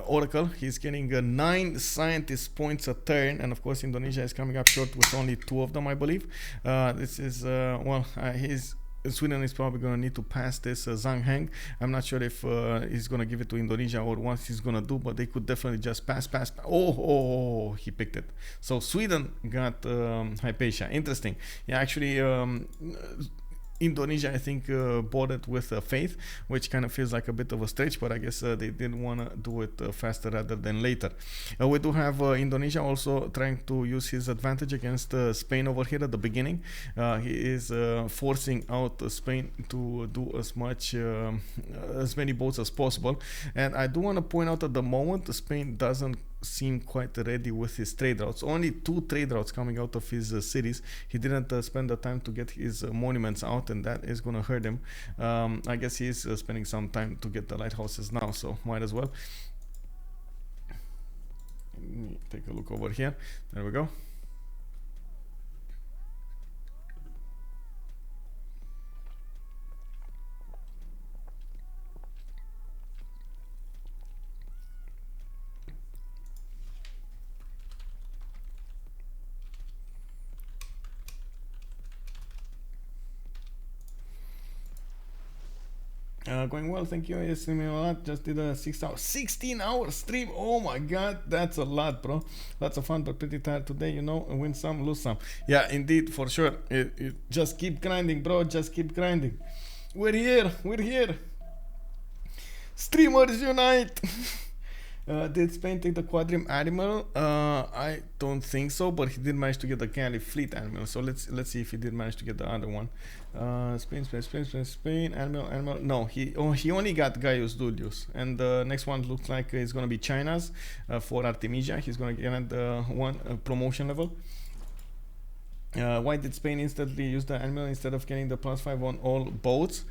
Oracle. He's getting 9 scientist points a turn, and of course Indonesia is coming up short with only 2 of them, I believe. This is Sweden is probably going to need to pass this Zhang Heng. I'm not sure if he's going to give it to Indonesia or what he's going to do, but they could definitely just pass. Oh, he picked it. So Sweden got Hypatia. Interesting. Yeah, actually Indonesia, I think, bordered with Faith, which kind of feels like a bit of a stretch, but I guess they did want to do it faster rather than later. We do have Indonesia also trying to use his advantage against Spain over here at the beginning. He is forcing out Spain to do as many boats as possible. And I do want to point out at the moment, Spain doesn't seem quite ready with his trade routes. Only 2 trade routes coming out of his cities. He didn't spend the time to get his monuments out, and that is going to hurt him. I guess he is spending some time to get the lighthouses now, so might as well. Let me take a look over here. There we go. Going well, thank you. Yes, a lot. Just did a 16-hour stream. Oh my god, that's a lot, bro. Lots of fun, but pretty tired today, you know. Win some, lose some. Yeah, indeed, for sure. Just keep grinding, bro. Just keep grinding. We're here. We're here. Streamers unite. Did Spain take the Quadrim Admiral? I don't think so, but he did manage to get the Galley Fleet Admiral. So let's see if he did manage to get the other one. Spain, Admiral. No, he only got Gaius Dulius, and the next one looks like it's gonna be China's for Artemisia. He's gonna get one promotion level. Why did Spain instantly use the Admiral instead of getting the +5 on all boats?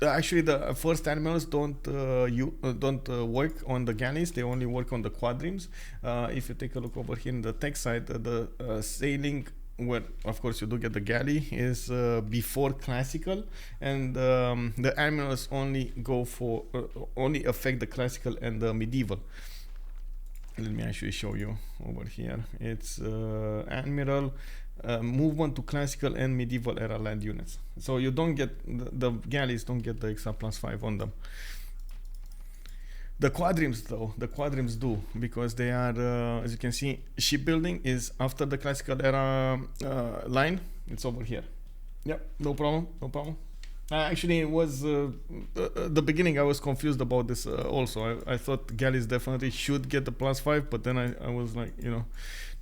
Actually, the first admirals don't work on the galleys. They only work on the quadrims. If you take a look over here in the tech side, the sailing, where of course you do get the galley, is before classical, and the admirals only go for only affect the classical and the medieval. Let me actually show you over here. It's admiral. Movement to classical and medieval era land units. So you don't get the galleys don't get the extra +5 on them. The quadrims though, the quadrims do, because they are, as you can see, shipbuilding is after the classical era line. It's over here. Yep, no problem, no problem. Actually, it was the beginning. I was confused about this also. I thought galleys definitely should get the +5, but then I was like, you know,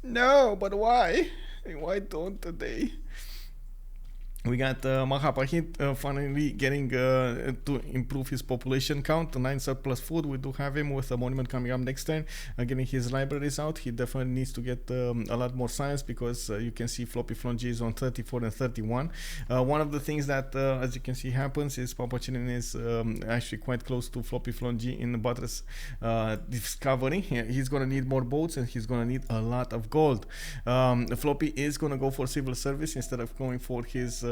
no, but why? Why don't they? We got Mahapahit finally getting to improve his population count to 9 surplus food. We do have him with a monument coming up next turn, getting his libraries out. He definitely needs to get a lot more science, because you can see Floppyflong is on 34 and 31. One of the things that, as you can see, happens is PAPACHILLIN is actually quite close to Floppyflong in the Buttress discovery. He's going to need more boats, and he's going to need a lot of gold. Floppy is going to go for civil service instead of going for his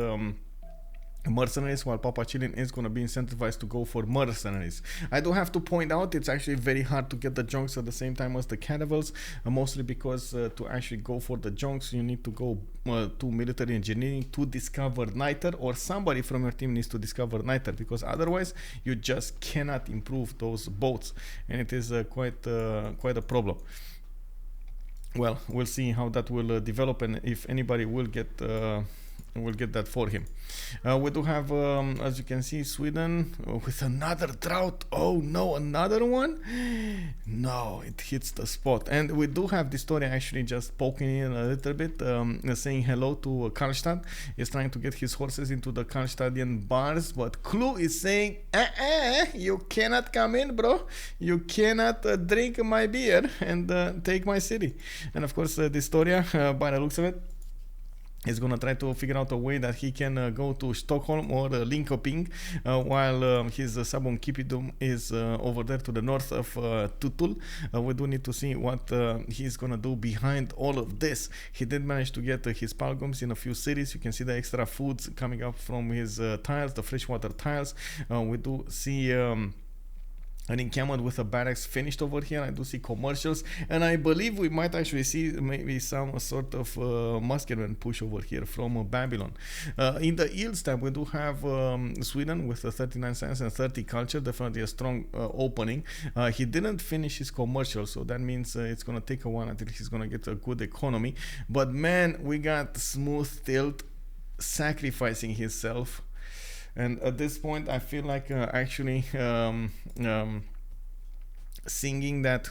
mercenaries, while PAPACHILLIN is going to be incentivized to go for mercenaries. I do have to point out, it's actually very hard to get the junks at the same time as the caravels, mostly because to actually go for the junks, you need to go to military engineering to discover niter, or somebody from your team needs to discover niter, because otherwise you just cannot improve those boats, and it is quite a problem. Well, we'll see how that will develop, and if anybody will get that for him. We do have, as you can see, Sweden with another drought. Oh no, another one? No, it hits the spot. And we do have Distoria actually just poking in a little bit, saying hello to Karlstad. He's trying to get his horses into the Karlstadian bars, but Klu is saying, you cannot come in, bro. You cannot drink my beer and take my city. And of course, Distoria, by the looks of it, is going to try to figure out a way that he can go to Stockholm or Linköping, while his Sabon Kipidum is over there to the north of Tutul. We do need to see what he's going to do behind all of this. He did manage to get his palgums in a few cities. You can see the extra foods coming up from his tiles, the freshwater tiles. We do see an encampment with a barracks finished over here. I do see commercials, and I believe we might actually see maybe some sort of musketeer push over here from Babylon. In the yields tab, we do have Sweden with 39 science and 30 culture, definitely a strong opening. He didn't finish his commercial, so that means it's going to take a while until he's going to get a good economy. But man, we got SmoothTilt sacrificing himself. And at this point, I feel like actually singing that.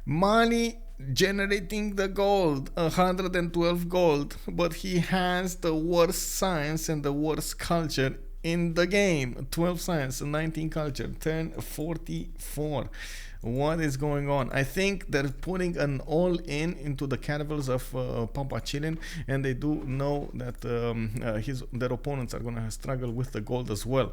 Money generating the gold, 112 gold, but he has the worst science and the worst culture in the game. 12 science, 19 culture, 10, 44. What is going on? I think they're putting an all-in into the caravels of PAPACHILLIN, and they do know that their opponents are going to struggle with the gold as well.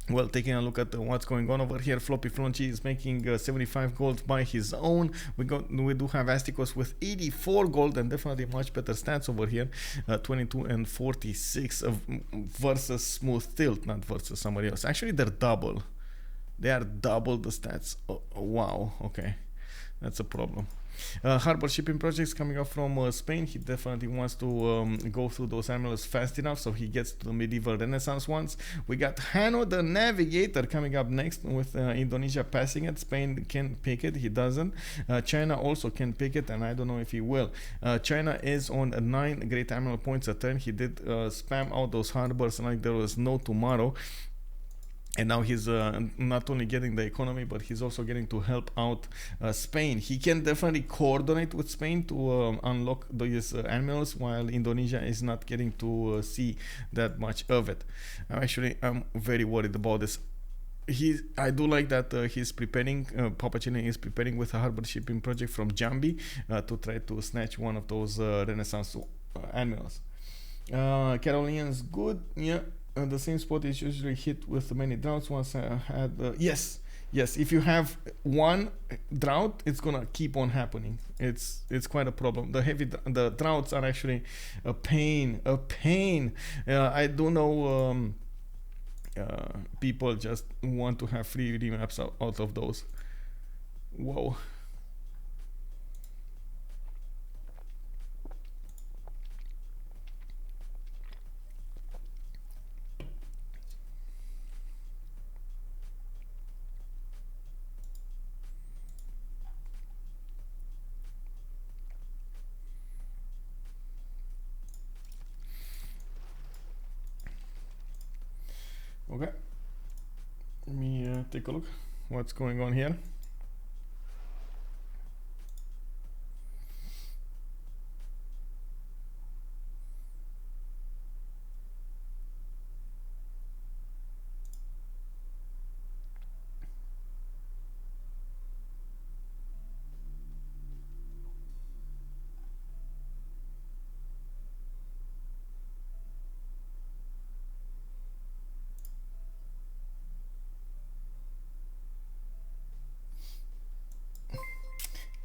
Well, taking a look at what's going on over here, Floppyflong is making 75 gold by his own. We do have Astikos with 84 gold and definitely much better stats over here, 22 and 46 versus SmoothTilt, not versus somebody else. Actually, they're double. They are double the stats. Oh, wow, okay, that's a problem. Harbor shipping projects coming up from Spain. He definitely wants to go through those animals fast enough so he gets to the medieval Renaissance ones. We got Hano the Navigator coming up next with Indonesia passing it. Spain can pick it, he doesn't. China also can pick it, and I don't know if he will. China is on 9 great animal points a turn. He did spam out those harbors like there was no tomorrow. And now he's not only getting the economy, but he's also getting to help out Spain. He can definitely coordinate with Spain to unlock these animals, while Indonesia is not getting to see that much of it. I'm very worried about this. I do like that he's preparing, PAPACHILLIN is preparing with a harbor shipping project from Jambi to try to snatch one of those Renaissance animals. Carolinian's good, yeah. The same spot is usually hit with many droughts. Once I had yes, if you have one drought, it's gonna keep on happening. It's quite a problem. The droughts are actually a pain. I do know people just want to have free remaps out of those. Whoa. Okay, let me take a look what's going on here.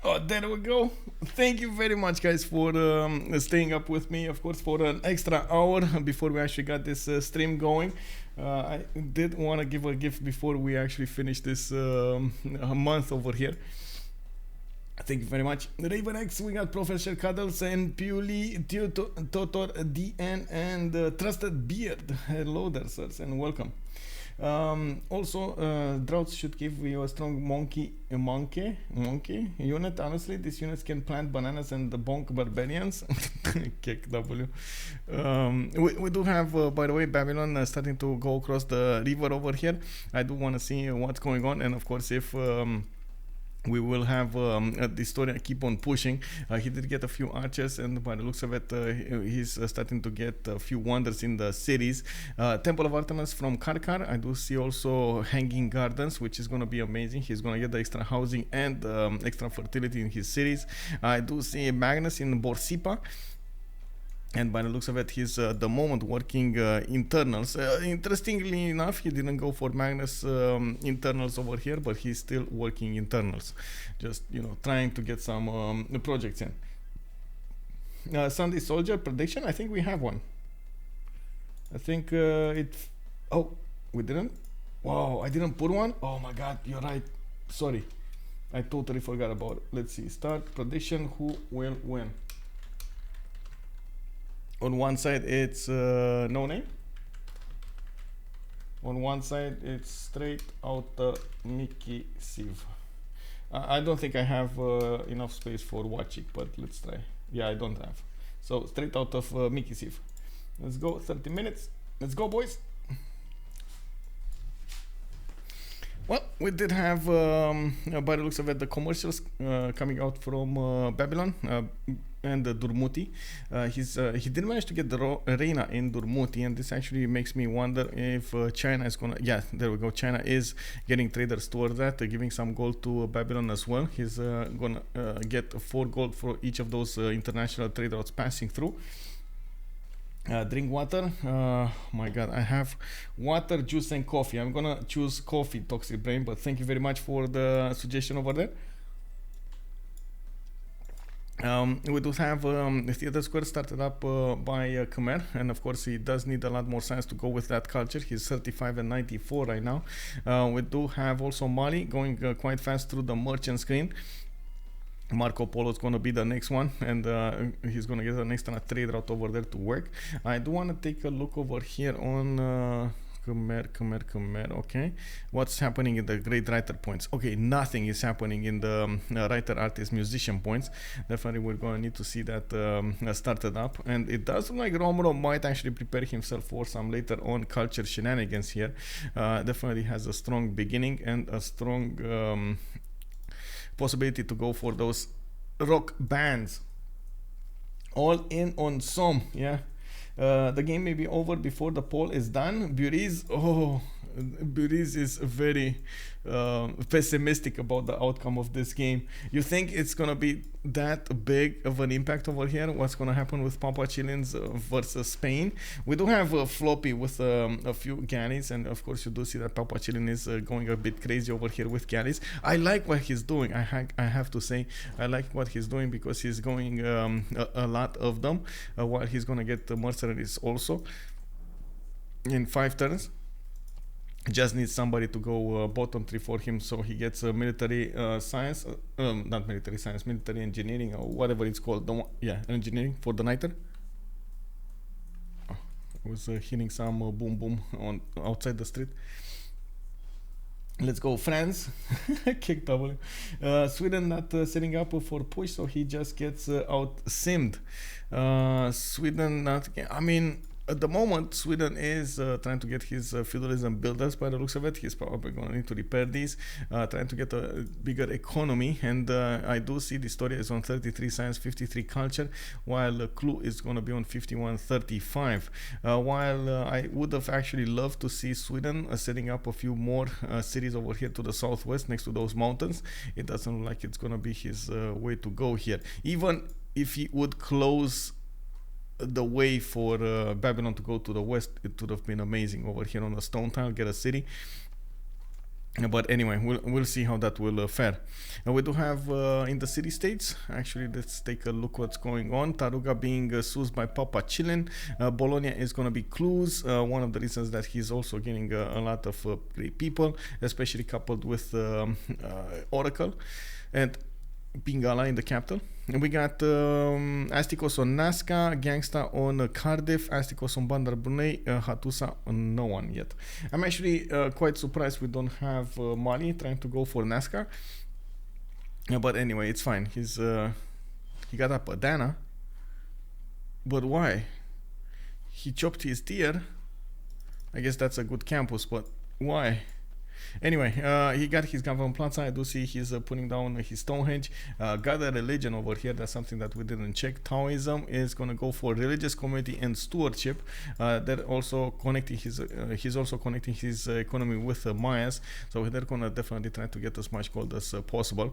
Oh, there we go. Thank you very much, guys, for staying up with me, of course, for an extra hour before we actually got this stream going. I did want to give a gift before we actually finish this month over here. Thank you very much. Raven X, we got Professor Cuddles and Puli, Totor, DN, and Trusted Beard. Hello there, sirs, and welcome. Also, droughts should give you a strong monkey unit. Honestly, these units can plant bananas and bonk barbarians. Kick W. We do have, by the way, Babylon starting to go across the river over here. I do want to see what's going on, and of course, if we will have Distoria keep on pushing. He did get a few archers, and by the looks of it, he's starting to get a few wonders in the cities. Temple of Artemis from Karkar. I do see also Hanging Gardens, which is going to be amazing. He's going to get the extra housing and extra fertility in his cities. I do see Magnus in Borsipa. And by the looks of it, he's the moment working internals. Interestingly enough, he didn't go for Magnus internals over here, but he's still working internals. Just, trying to get some projects in. Sunday Soldier prediction, I think we have one. I think oh, we didn't? Wow, I didn't put one? Oh my god, you're right. Sorry. I totally forgot about it. Let's see. Start prediction, who will win? On one side, it's NoName. On one side, it's straight Outta Mikisiw. I don't think I have enough space for Wachik, but let's try. Yeah, I don't have. So straight out of Mikisiw. Let's go, 30 minutes. Let's go, boys. Well, we did have, by the looks of it, the commercials coming out from Babylon and Durmuti. He did manage to get the Reina in Durmuti, and this actually makes me wonder if China is gonna. Yeah, there we go. China is getting traders toward that, giving some gold to Babylon as well. He's gonna get 4 gold for each of those international trade routes passing through. Drink water. My god, I have water, juice and coffee. I'm gonna choose coffee, Toxic Brain, but thank you very much for the suggestion over there. We do have the Theater Square started up by Khmer, and of course he does need a lot more science to go with that culture. He's 35 and 94 right now. We do have also Mali going quite fast through the merchant screen. Marco Polo is going to be the next one, and he's going to get the next trade route over there to work. I do want to take a look over here on Khmer. Okay, what's happening in the great writer points? Okay, nothing is happening in the writer, artist, musician points. Definitely we're going to need to see that started up, and it does look like Romrom might actually prepare himself for some later on culture shenanigans here. Definitely has a strong beginning and a strong possibility to go for those rock bands. All in on some, yeah. The game may be over before the poll is done. Buriz is very pessimistic about the outcome of this game. You think it's gonna be that big of an impact over here? What's gonna happen with PAPACHILLINs versus Spain? We do have Floppy with a few galleys, and of course you do see that PAPACHILLIN is going a bit crazy over here with galleys. I like what he's doing. I have to say I like what he's doing, because he's going a lot of them, while he's gonna get the mercenaries also in 5 turns. Just needs somebody to go bottom 3 for him, so he gets military science, not military science, military engineering, or whatever it's called. Engineering for the Niter. I was hearing some boom boom on outside the street. Let's go, France. Kick W. Sweden not setting up for push, so he just gets out simmed. Sweden not. I mean, at the moment, Sweden is trying to get his feudalism builders. By the looks of it, he's probably going to need to repair these, trying to get a bigger economy. And I do see Distoria is on 33 science, 53 culture, while Clue is going to be on 51, 35. While I would have actually loved to see Sweden setting up a few more cities over here to the southwest next to those mountains. It doesn't look like it's going to be his way to go here. Even if he would close the way for Babylon to go to the west, it would have been amazing over here on the stone tile, get a city. But anyway, we'll see how that will fare. And we do have in the city states, actually let's take a look what's going on. Taruga being soothed by PAPACHILLIN. Bologna is going to be Clues, one of the reasons that he's also getting a lot of great people, especially coupled with Oracle and Bingala in the capital. And we got Astikos on Nazca, Ganksta on Cardiff, Astikos on Bandar Brunei, Hattusa on no one yet. I'm actually quite surprised we don't have Mali trying to go for Nazca. But anyway, it's fine. He got up Adana. But why? He chopped his deer. I guess that's a good campus, but why? Anyway, he got his government plaza. I do see he's putting down his Stonehenge. Got a religion over here. That's something that we didn't check. Taoism is going to go for religious community and stewardship. They're also connecting he's also connecting his economy with Mayas. So they're going to definitely try to get as much gold as possible.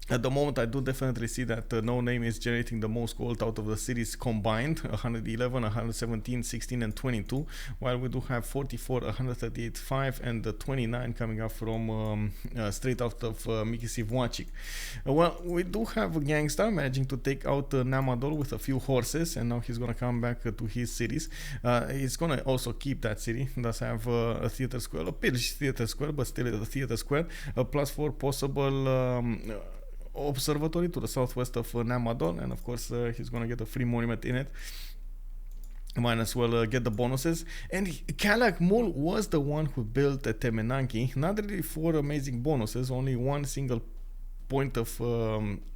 At the moment, I do definitely see that NoName is generating the most gold out of the cities combined, 111, 117, 16, and 22, while we do have 44, 138, 5, and 29 coming up from straight out of Mikisiw Wachik. Well, we do have Ganksta managing to take out Namadol with a few horses, and now he's going to come back to his cities. He's going to also keep that city. It does have a theater square, a Pirish theater square, but still a theater square, a +4 possible observatory to the southwest of Namadol, and of course he's gonna get a free monument in it. might as well get the bonuses. And Kalak Mul was the one who built the Temenanki, not really for amazing bonuses, only one single point of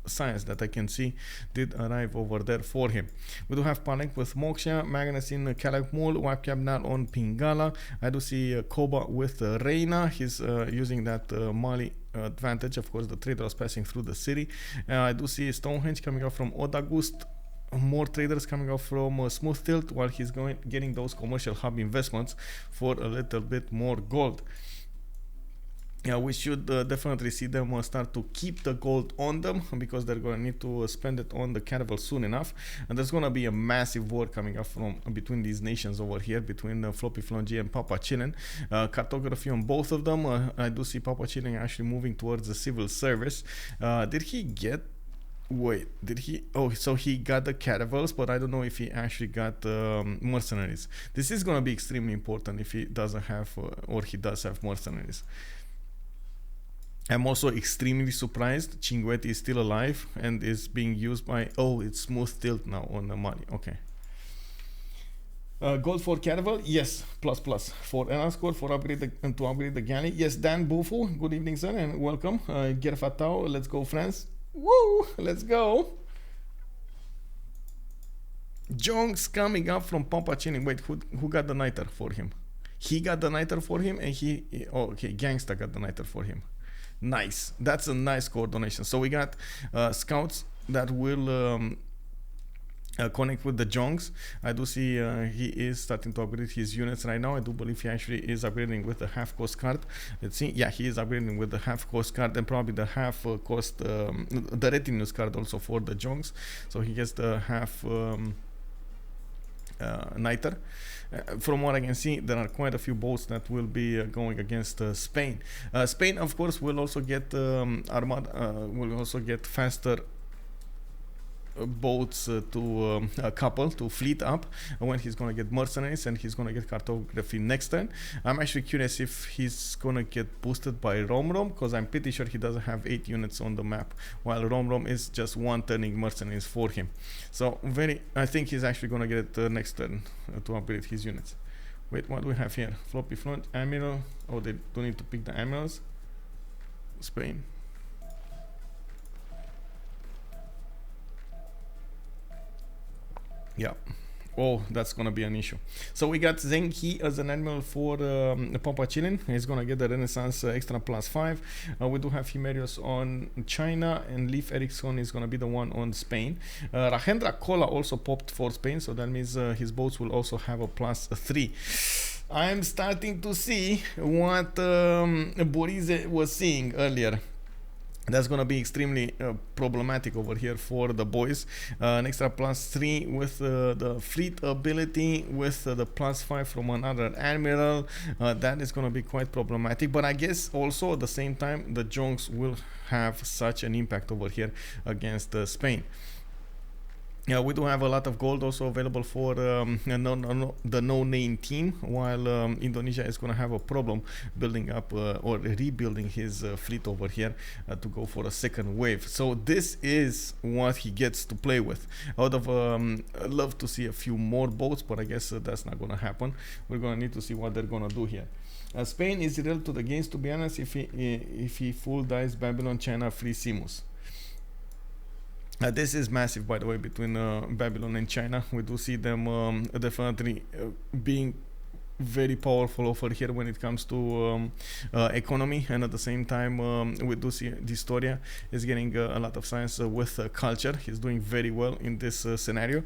science that I can see did arrive over there for him. We do have Palek with Moksha, Magnus in Kalak Mul, Wapkabnal on Pingala. I do see Koba with Reina. He's using that Mali advantage. Of course, the trader was passing through the city. I do see Stonehenge coming out from Odagust. More traders coming off from SmoothTilt, while he's getting those commercial hub investments for a little bit more gold. Yeah, we should definitely see them start to keep the gold on them, because they're going to need to spend it on the caravel soon enough. And there's going to be a massive war coming up from between these nations over here, between Floppyflong and PAPACHILLIN. Cartography on both of them. I do see PAPACHILLIN actually moving towards the civil service. Did he get... Wait, did he? Oh, so he got the caravels, but I don't know if he actually got mercenaries. This is going to be extremely important if he doesn't have, or he does have mercenaries. I'm also extremely surprised Chinguetti is still alive and is being used by... Oh, it's SmoothTilt now on the money. Okay. Gold for caravel, yes, plus. For NR score, for to upgrade the galley, yes. Dan Bufu, good evening, sir, and welcome. Gerfatao, let's go, friends. Woo! Let's go. Jongs coming up from PAPACHILLIN. Wait, who got the niter for him? He got the niter for him, and oh, okay, Ganksta got the niter for him. Nice. That's a nice coordination. So we got scouts that will connect with the Jongs. I do see he is starting to upgrade his units right now. I do believe he actually is upgrading with the half cost card. Let's see. Yeah, he is upgrading with the half cost card, and probably the half cost the retinues card also for the Jongs. So he gets the half niter. From what I can see, there are quite a few boats that will be going against Spain. Spain, of course, will also get armada. Will also get faster boats to couple to fleet up when he's gonna get mercenaries, and he's gonna get cartography next turn. I'm actually curious if he's gonna get boosted by Romrom, because I'm pretty sure he doesn't have 8 units on the map, while Romrom is just one turning mercenaries for him. So I think he's actually gonna get it next turn to upgrade his units. Wait, what do we have here? Floppyflong, Admiral. Oh, they don't need to pick the Admirals. Spain. Yeah. Oh, that's gonna be an issue. So we got Zheng He as an admiral for PAPACHILLIN. He's gonna get the Renaissance extra +5. We do have Himerius on China, and Leif Erikson is gonna be the one on Spain. Rahendra Kola also popped for Spain, so that means his boats will also have a +3. I'm starting to see what Borize was seeing earlier. That's going to be extremely problematic over here for the boys. An extra +3 with the fleet ability, with the +5 from another admiral. That is going to be quite problematic. But I guess also at the same time, the Jongs will have such an impact over here against Spain. Yeah, we do have a lot of gold also available for the NoName team, while Indonesia is going to have a problem building up or rebuilding his fleet over here to go for a second wave. So this is what he gets to play with. I would have loved to see a few more boats, but I guess that's not going to happen. We're going to need to see what they're going to do here. Spain is real to the games, to be honest, if he full dies Babylon, China, free Simus. This is massive, by the way, between Babylon and China. We do see them definitely being very powerful over here when it comes to economy, and at the same time we do see Distoria is getting a lot of science with culture. He's doing very well in this scenario,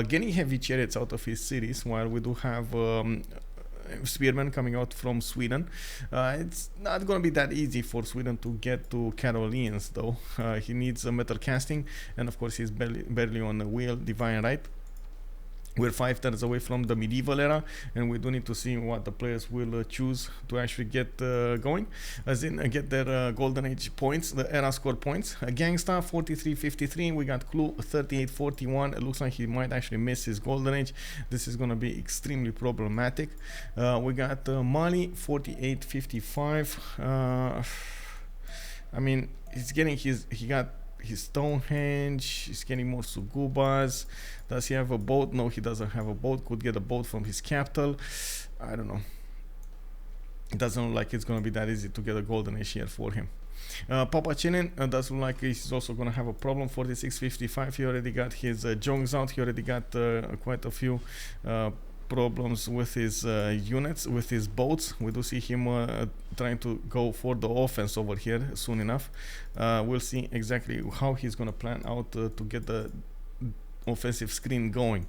getting heavy chariots out of his cities, while we do have spearmen coming out from Sweden. It's not going to be that easy for Sweden to get to Carolines, though. He needs a metal casting, and of course he's barely on the wheel, divine right. We're 5 turns away from the medieval era, and we do need to see what the players will choose to actually get going, as in get their golden age points, the era score points. Ganksta 43.53, we got Clue 38.41. It looks like he might actually miss his golden age. This is going to be extremely problematic. We got Mali 48.55. I mean, he's getting he got his Stonehenge. He's getting more Sugubas. Does he have a boat? No, he doesn't have a boat. Could get a boat from his capital. I don't know. It doesn't look like it's going to be that easy to get a golden age here for him. PAPACHILLIN does look like he's also going to have a problem. 46.55. He already got his jongs out. He already got quite a few problems with his units, with his boats. We do see him trying to go for the offense over here soon enough. We'll see exactly how he's going to plan out to get the offensive screen going.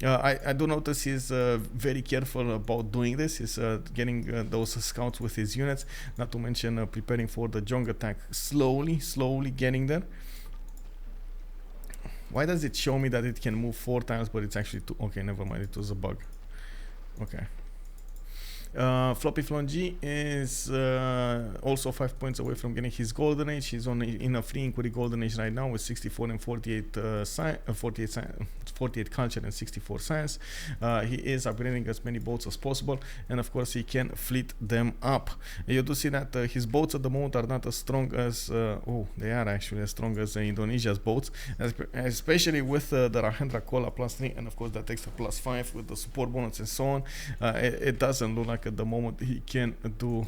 I do notice he's very careful about doing this. He's getting those scouts with his units, not to mention preparing for the jong attack, slowly getting there. Why does it show me that it can move 4 times, but it's actually 2? Okay, never mind, it was a bug. Okay. Floppyflong G is also 5 points away from getting his golden age. He's only in a free inquiry golden age right now with 64 and 48 48 culture and 64 science. He is upgrading as many boats as possible, and of course he can fleet them up. You do see that his boats at the moment are not as strong as oh, they are actually as strong as Indonesia's boats, especially with the Rahendra Kola +3, and of course that takes a +5 with the support bonus and so on. It doesn't look like at the moment he can do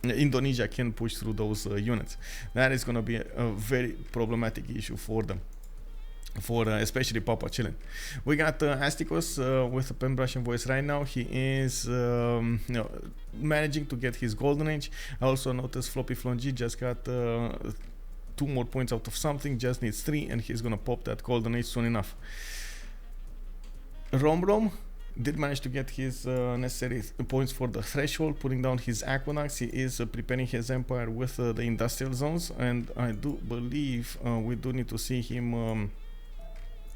Indonesia can push through those units. That is going to be a very problematic issue for them, for especially PAPACHILLIN. We got Astikos with a pen brush and voice right now. He is managing to get his golden age. I also noticed Floppyflong G just got 2 more points out of something, just needs 3, and he's gonna pop that golden age soon enough. Romrom did manage to get his necessary points for the threshold, putting down his aqueducts. He is preparing his empire with the industrial zones, and I do believe we do need to see him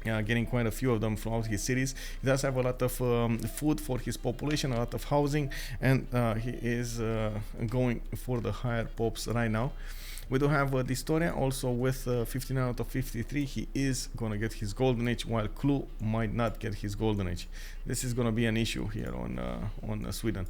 getting quite a few of them throughout his cities. He does have a lot of food for his population, a lot of housing, and he is going for the higher pops right now. We do have Distoria also with 59 out of 53. He is going to get his golden age, while Clue might not get his golden age. This is going to be an issue here on Sweden.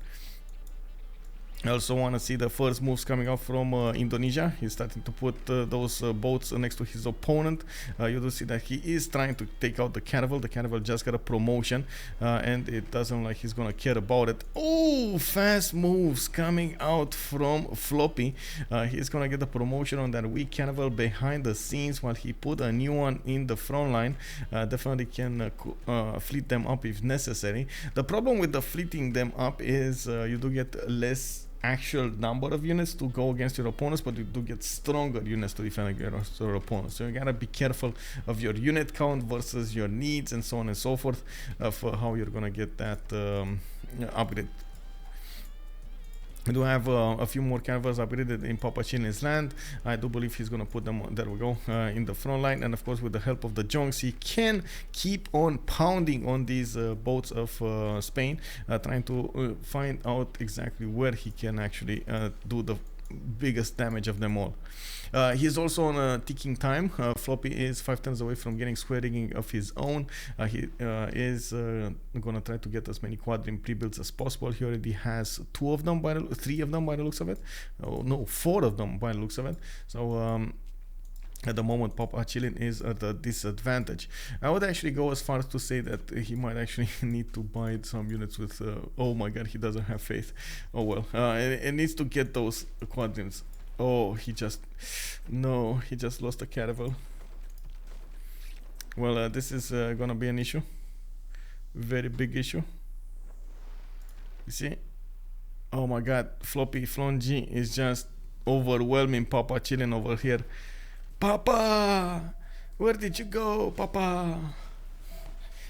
I also want to see the first moves coming out from Indonesia. He's starting to put those boats next to his opponent. You do see that he is trying to take out the caravel. The caravel just got a promotion, and it doesn't look like he's going to care about it. Oh, fast moves coming out from Floppy. He's going to get the promotion on that weak caravel behind the scenes, while he put a new one in the front line. Definitely can fleet them up if necessary. The problem with the fleeting them up is you do get less actual number of units to go against your opponents, but you do get stronger units to defend against your opponents. So you gotta be careful of your unit count versus your needs and so on and so forth of how you're gonna get that upgrade. We do have a few more caravels upgraded in PAPACHILLIN's land. I do believe he's going to put them, there we go, in the front line. And of course, with the help of the Jongs, he can keep on pounding on these boats of Spain, trying to find out exactly where he can actually do the biggest damage of them all. He's also on a ticking time. Floppy is 5 turns away from getting square rigging of his own. He is gonna try to get as many quadrim pre-builds as possible. He already has 3 of them by the looks of it. Oh no, 4 of them by the looks of it. So at the moment, PAPACHILLIN is at a disadvantage. I would actually go as far as to say that he might actually need to buy some units with oh my god, he doesn't have faith. Oh well, it needs to get those quadrants. Oh, he just lost a caravel. Well, this is gonna be an issue, very big issue. You see, oh my god, Floppyflong G is just overwhelming PAPACHILLIN over here. Papa, where did you go, Papa?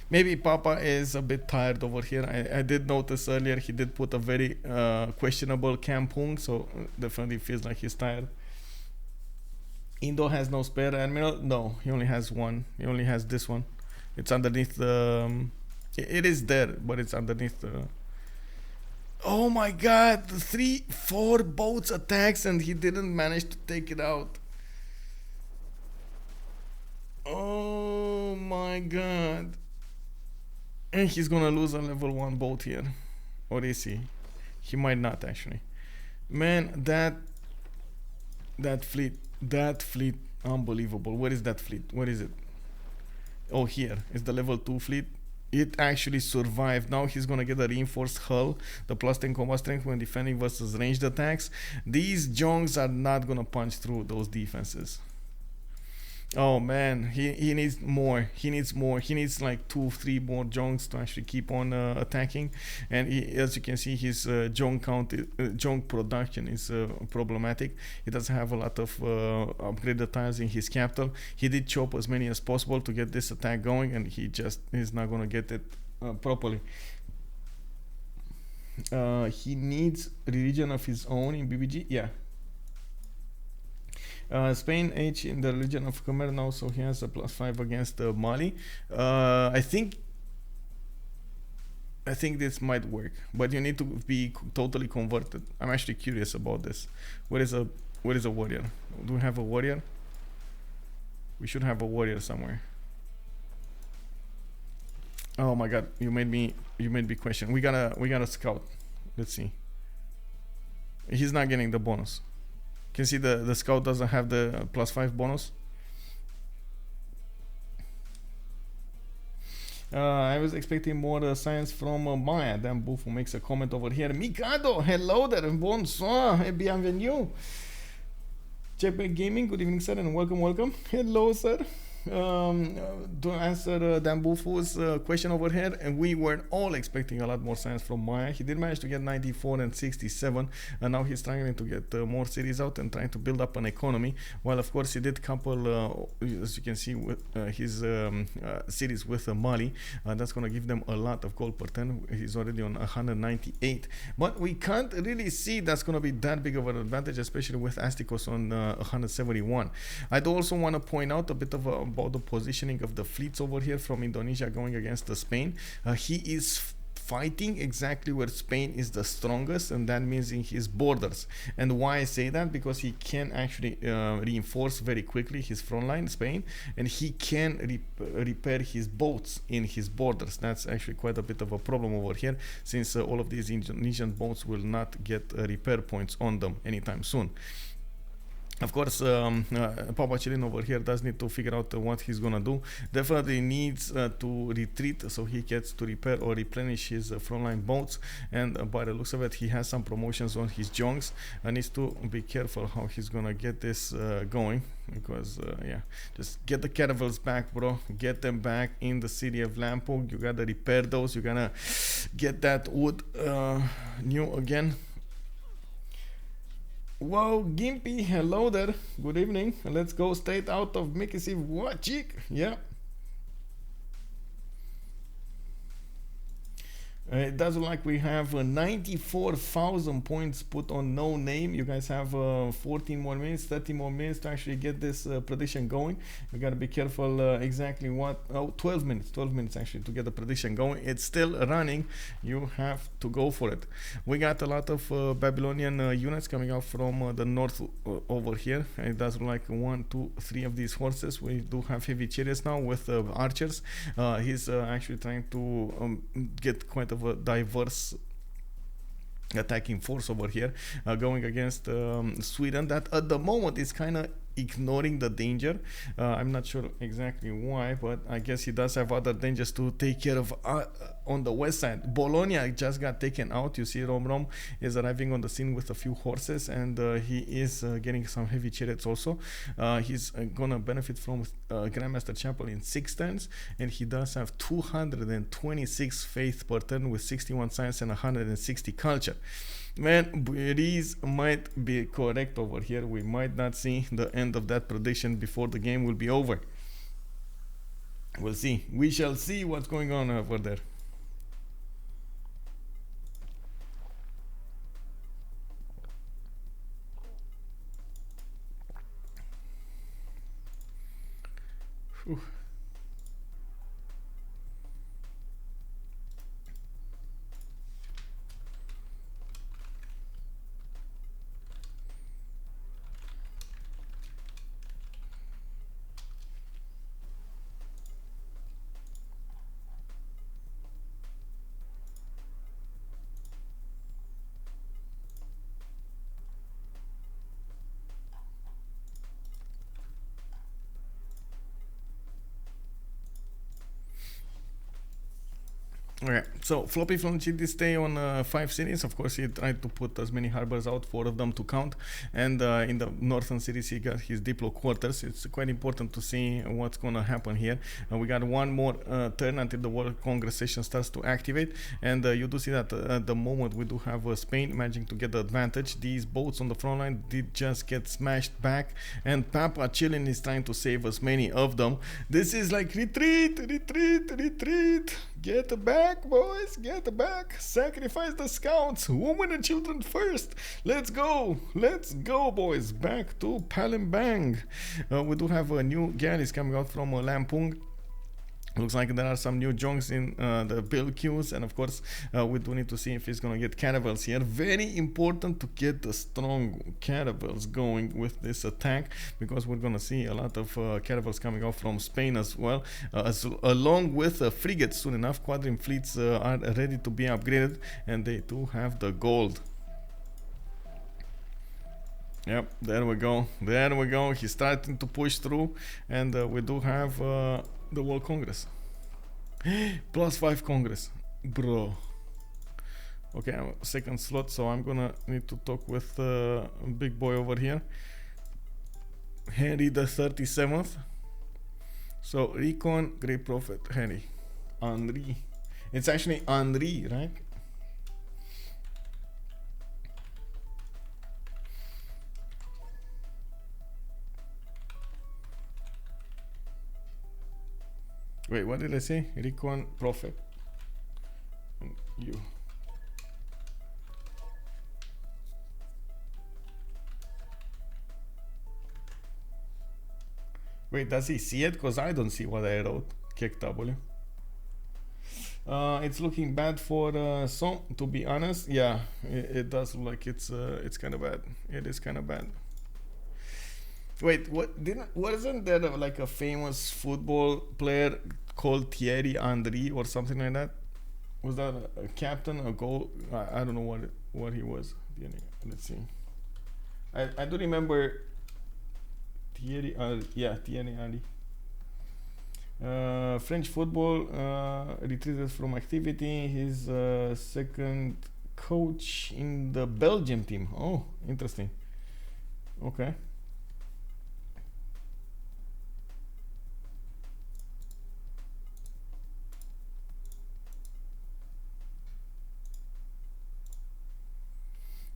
Maybe Papa is a bit tired over here. I did notice earlier he did put a very questionable kampung, so definitely feels like he's tired. Indo has no spare admiral. No, he only has one. He only has this one. It's underneath the... it is there, but it's underneath the... Oh my god, 4 boats attacks and he didn't manage to take it out. Oh my god. And he's gonna lose a level 1 boat here. Or is he? He might not actually. Man, that fleet Unbelievable. Where is that fleet? Where is it? Oh, here is the level 2 fleet. It actually survived. Now he's gonna get a reinforced hull, the plus 10 combat strength when defending versus ranged attacks. These Jongs are not gonna punch through those defenses. Oh man, he needs more. He needs more. He needs like 2, 3 more Jongs to actually keep on attacking. And as you can see, his Jong count, Jong production is problematic. He doesn't have a lot of upgraded tiles in his capital. He did chop as many as possible to get this attack going, and he just is not gonna get it properly. He needs religion of his own in BBG. Yeah. Spain H in the religion of Khmer now, so he has a +5 against Mali. I think this might work, but you need to be totally converted. I'm actually curious about this. Where is a warrior? Do we have a warrior? We should have a warrior somewhere. Oh my god, you made me question. We gotta scout. Let's see. He's not getting the bonus. Can see the scout doesn't have the +5 bonus. I was expecting more science from Maya. Then Bufo makes a comment over here. Mikado, hello there, bonsoir, et bienvenue. JP Gaming, good evening, sir, and welcome. Hello, sir. To answer Dan Bufu's question over here, and we were all expecting a lot more science from Maya. He did manage to get 94 and 67, and now he's struggling to get more cities out and trying to build up an economy. While of course he did couple, as you can see, with his cities with Mali. That's gonna give them a lot of gold per turn. He's already on 198, but we can't really see that's gonna be that big of an advantage, especially with Astikos on 171. I do also want to point out a bit of about the positioning of the fleets over here from Indonesia going against Spain. He is fighting exactly where Spain is the strongest, and that means in his borders. And why I say that? Because he can actually reinforce very quickly his front line, Spain, and he can repair his boats in his borders. That's actually quite a bit of a problem over here, since all of these Indonesian boats will not get repair points on them anytime soon. Of course, PAPACHILLIN over here does need to figure out what he's gonna do. Definitely needs to retreat so he gets to repair or replenish his frontline boats. And by the looks of it, he has some promotions on his Jongs. And needs to be careful how he's gonna get this going. Because, yeah, just get the caravels back, bro. Get them back in the city of Lampung. You gotta repair those. You gotta get that wood new again. Whoa, Gimpy, hello there. Good evening. Let's go straight out of Mikisiw Wachik. Yeah. It does look like we have 94,000 points put on NoName. You guys have 14 more minutes, 30 more minutes to actually get this prediction going. You gotta be careful exactly what. Oh, 12 minutes actually to get the prediction going. It's still running. You have to go for it. We got a lot of Babylonian units coming out from the north over here. It does look like 1, 2, 3 of these horses. We do have heavy chariots now with archers. He's actually trying to get quite a diverse attacking force over here, going against Sweden, that at the moment is kind of ignoring the danger. I'm not sure exactly why, but I guess he does have other dangers to take care of on the west side. Bologna just got taken out. You see Romrom is arriving on the scene with a few horses, and he is getting some heavy chariots also. He's gonna benefit from Grandmaster Chapel in 6 turns, and he does have 226 faith per turn with 61 science and 160 culture. Man, Breeze might be correct over here. We might not see the end of that prediction before the game will be over. We'll see. We shall see what's going on over there. Whew. Okay, so Floppyflong did stay on 5 cities. Of course, he tried to put as many harbors out, 4 of them to count. And in the northern cities, he got his diplo quarters. It's quite important to see what's going to happen here. We got one more turn until the World Congress session starts to activate. And you do see that at the moment we do have Spain managing to get the advantage. These boats on the front line did just get smashed back. And PAPACHILLIN is trying to save as many of them. This is like retreat, retreat, retreat. Get back, boys, get back. Sacrifice the scouts. Women and children first. Let's go, boys. Back to Palembang. We do have new galleys coming out from Lampung. Looks like there are some new junks in the build queues, and of course we do need to see if he's gonna get caravels here. Very important to get the strong caravels going with this attack, because we're gonna see a lot of caravels coming out from Spain as well, along with frigates soon enough. Quadrim fleets are ready to be upgraded, and they do have the gold. Yep, there we go, there we go. He's starting to push through, and we do have the World Congress. +5 Congress, bro. Okay, I'm second slot, so I'm gonna need to talk with big boy over here, Henry the 37th. So Recon, Great Prophet, Henry, Henri. It's actually Henri, right? Wait, what did I say? Recon, Prophet, and you. Wait, does he see it? Because I don't see what I wrote. Kick W. It's looking bad for some, to be honest. Yeah, it does look like it's kind of bad. It is kind of bad. Wait, wasn't there like a famous football player called Thierry Henry or something like that? Was that a captain, a goal? I don't know what he was. Let's see. I do remember Thierry. Yeah, Thierry Henry. French football retreated from activity. He's second coach in the Belgium team. Oh, interesting. Okay.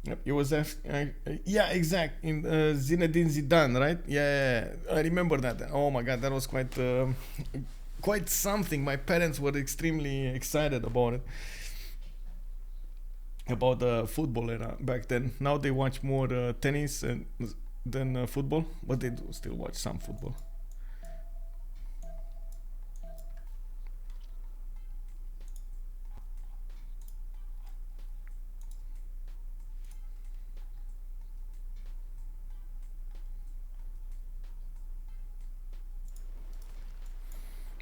Yep, it was yeah, exact, in Zinedine Zidane, right? Yeah, I remember that. Oh my god, that was quite something. My parents were extremely excited about it, about the football era back then. Now they watch more tennis than football, but they do still watch some football.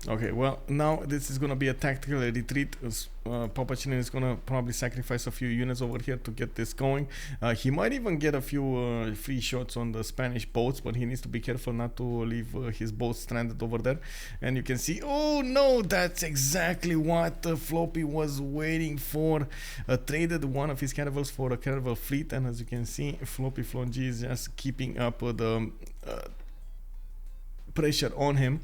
Okay, well, now this is gonna be a tactical retreat. PAPACHILLIN is gonna probably sacrifice a few units over here to get this going. He might even get a few free shots on the Spanish boats, but he needs to be careful not to leave his boats stranded over there. And you can see, oh no, that's exactly what Floppy was waiting for. Traded one of his caravels for a caravel fleet, and as you can see, Floppyflong is just keeping up the pressure on him.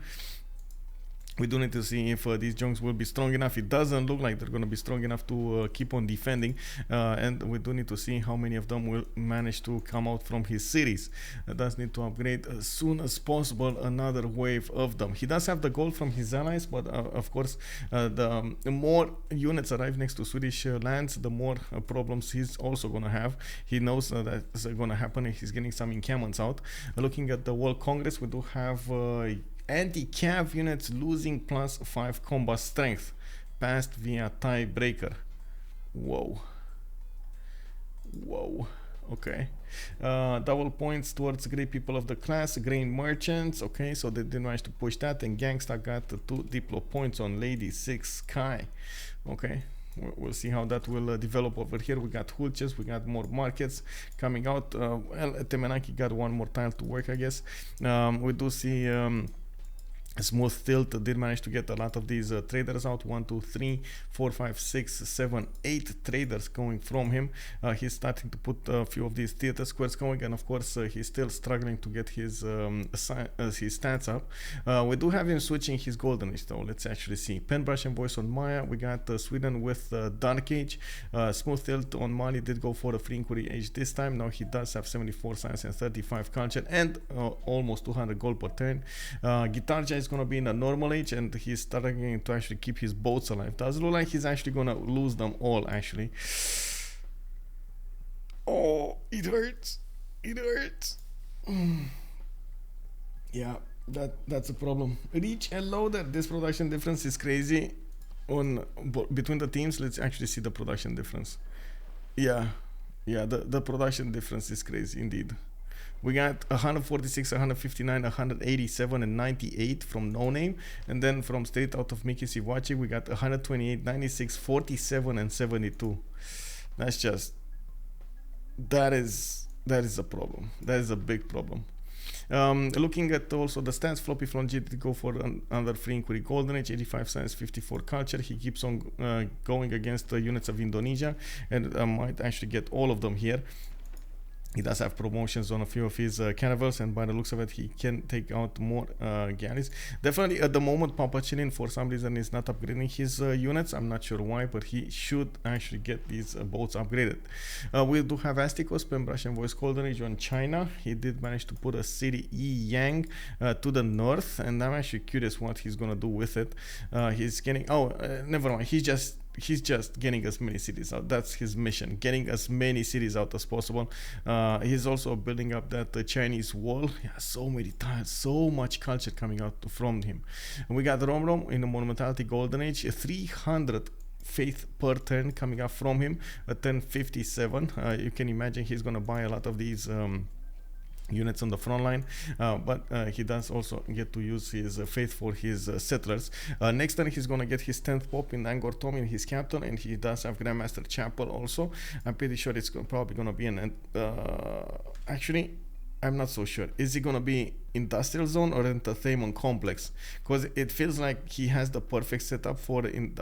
We do need to see if these junks will be strong enough. It doesn't look like they're going to be strong enough to keep on defending, and we do need to see how many of them will manage to come out from his cities. Does need to upgrade as soon as possible another wave of them. He does have the gold from his allies, but of course the more units arrive next to Swedish lands, the more problems he's also going to have. He knows that's going to happen. He's getting some encampments out. Looking at the World Congress, we do have anti-cav units losing +5 combat strength, passed via tiebreaker. Whoa. Okay. Double points towards great people of the class, grain merchants. Okay, so they didn't manage to push that, and Ganksta got 2 diplo points on Lady 6 Sky. Okay, we'll see how that will develop over here. We got Hulches, we got more markets coming out. Well, Temenaki got one more tile to work, I guess. We do see SmoothTilt did manage to get a lot of these traders out. 1, 2, 3, 4, 5, 6, 7, 8 traders going from him. He's starting to put a few of these theater squares going, and of course he's still struggling to get his stats up. We do have him switching his golden age though. Let's actually see. Pen brush and voice on Maya. We got Sweden with Dark Age. SmoothTilt on Mali did go for a free inquiry age this time. Now he does have 74 science and 35 culture and almost 200 gold per turn. Guitarja is going to be in a normal age, and he's starting to actually keep his boats alive. Does look like he's actually going to lose them all actually. Oh, it hurts. It hurts. Yeah, that's a problem. Reach and loader. This production difference is crazy on between the teams. Let's actually see the production difference. Yeah, the production difference is crazy indeed. We got 146, 159, 187, and 98 from NoName. And then from straight out of Mikisiw Wachik, we got 128, 96, 47, and 72. That's just... That is a problem. That is a big problem. Looking at also the stats, Floppyflong did go for another free inquiry golden age, 85 science, 54 culture. He keeps on going against the units of Indonesia, and might actually get all of them here. He does have promotions on a few of his carnivals, and by the looks of it, he can take out more galleys. Definitely, at the moment, PAPACHILLIN for some reason is not upgrading his units. I'm not sure why, but he should actually get these boats upgraded. We do have Astikos, Pen Brush and Voice Golden Age on China. He did manage to put a city Yang to the north, and I'm actually curious what he's gonna do with it. He's getting... never mind. He's just getting as many cities out. That's his mission, getting as many cities out as possible. He's also building up that Chinese wall. Yeah, so many tiles, so much culture coming out from him. And we got Romrom in the Monumentality Golden Age, 300 faith per turn coming up from him, a 1057. You can imagine he's gonna buy a lot of these units on the front line, but he does also get to use his faith for his settlers. Next turn he's gonna get his 10th pop in Angkor Thom in his capital, and he does have Grandmaster Chapel also. I'm pretty sure it's probably gonna be an actually I'm not so sure. Is it gonna be industrial zone or entertainment complex? Because it feels like he has the perfect setup for an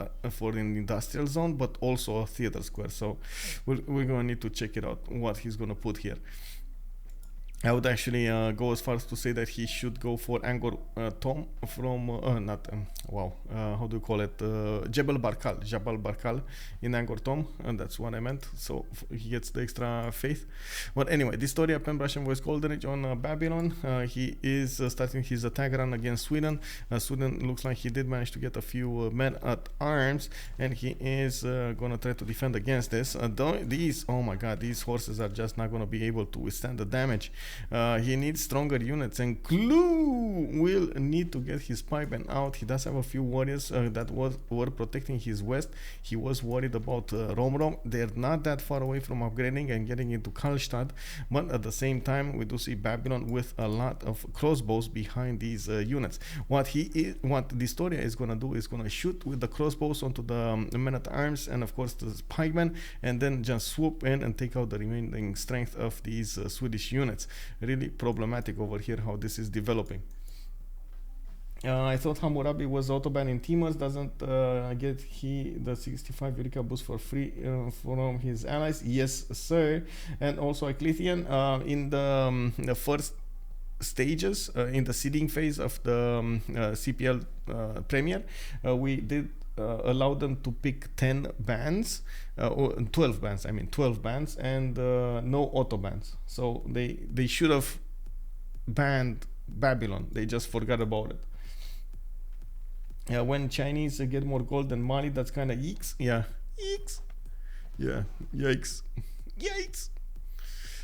industrial zone, but also a theater square. So we're gonna need to check it out what he's gonna put here. I would actually go as far as to say that he should go for Angkor Thom from how do you call it, Jebel Barkal in Angkor Thom, and that's what I meant. So he gets the extra faith. But anyway, Distoria, Pen Brush and Voice Golden Age on Babylon. He is starting his attack run against Sweden. Sweden looks like he did manage to get a few men at arms, and he is gonna try to defend against this. These, oh my god, these horses are just not gonna be able to withstand the damage. He needs stronger units, and Clue will need to get his pipeman out. He does have a few warriors that were protecting his west. He was worried about Romrom. They're not that far away from upgrading and getting into Karlstad, but at the same time we do see Babylon with a lot of crossbows behind these units. What Distoria is gonna do is gonna shoot with the crossbows onto the men at arms and of course the pikemen, and then just swoop in and take out the remaining strength of these Swedish units. Really problematic over here how this is developing. I thought Hammurabi was auto-banned in Teamers. Doesn't get the 65 Eureka boost for free from his allies? Yes, sir. And also Eclithian in the first stages, in the seeding phase of the CPL Premier, we did allow them to pick 10 bands, or 12 bands, I mean 12 bands, and no auto bans. So they should have banned Babylon. They just forgot about it. When Chinese get more gold than Mali, that's kind of yikes. Yeah, yikes. Yeah, yikes. Yikes.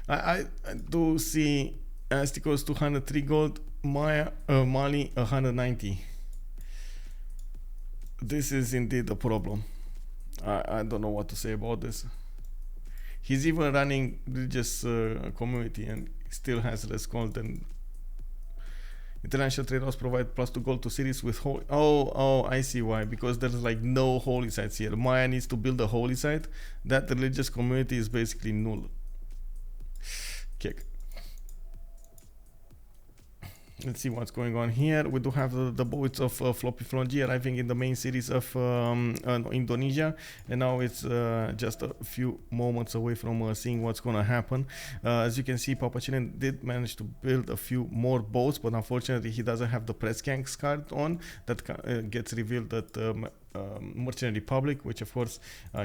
I do see Astikos 203 gold, Mali 190. This is indeed a problem. I don't know what to say about this. He's even running religious community and still has less gold than international trade laws. Provide +2 gold to cities with holy. Oh, I see why. Because there's like no holy sites here. Maya needs to build a holy site. That religious community is basically null. Kick. Let's see what's going on here. We do have the boats of Floppyflong arriving in the main cities of Indonesia, and now it's just a few moments away from seeing what's going to happen. As you can see, PAPACHILLIN did manage to build a few more boats, but unfortunately he doesn't have the press gangs card on. That gets revealed at Merchant Republic, which of course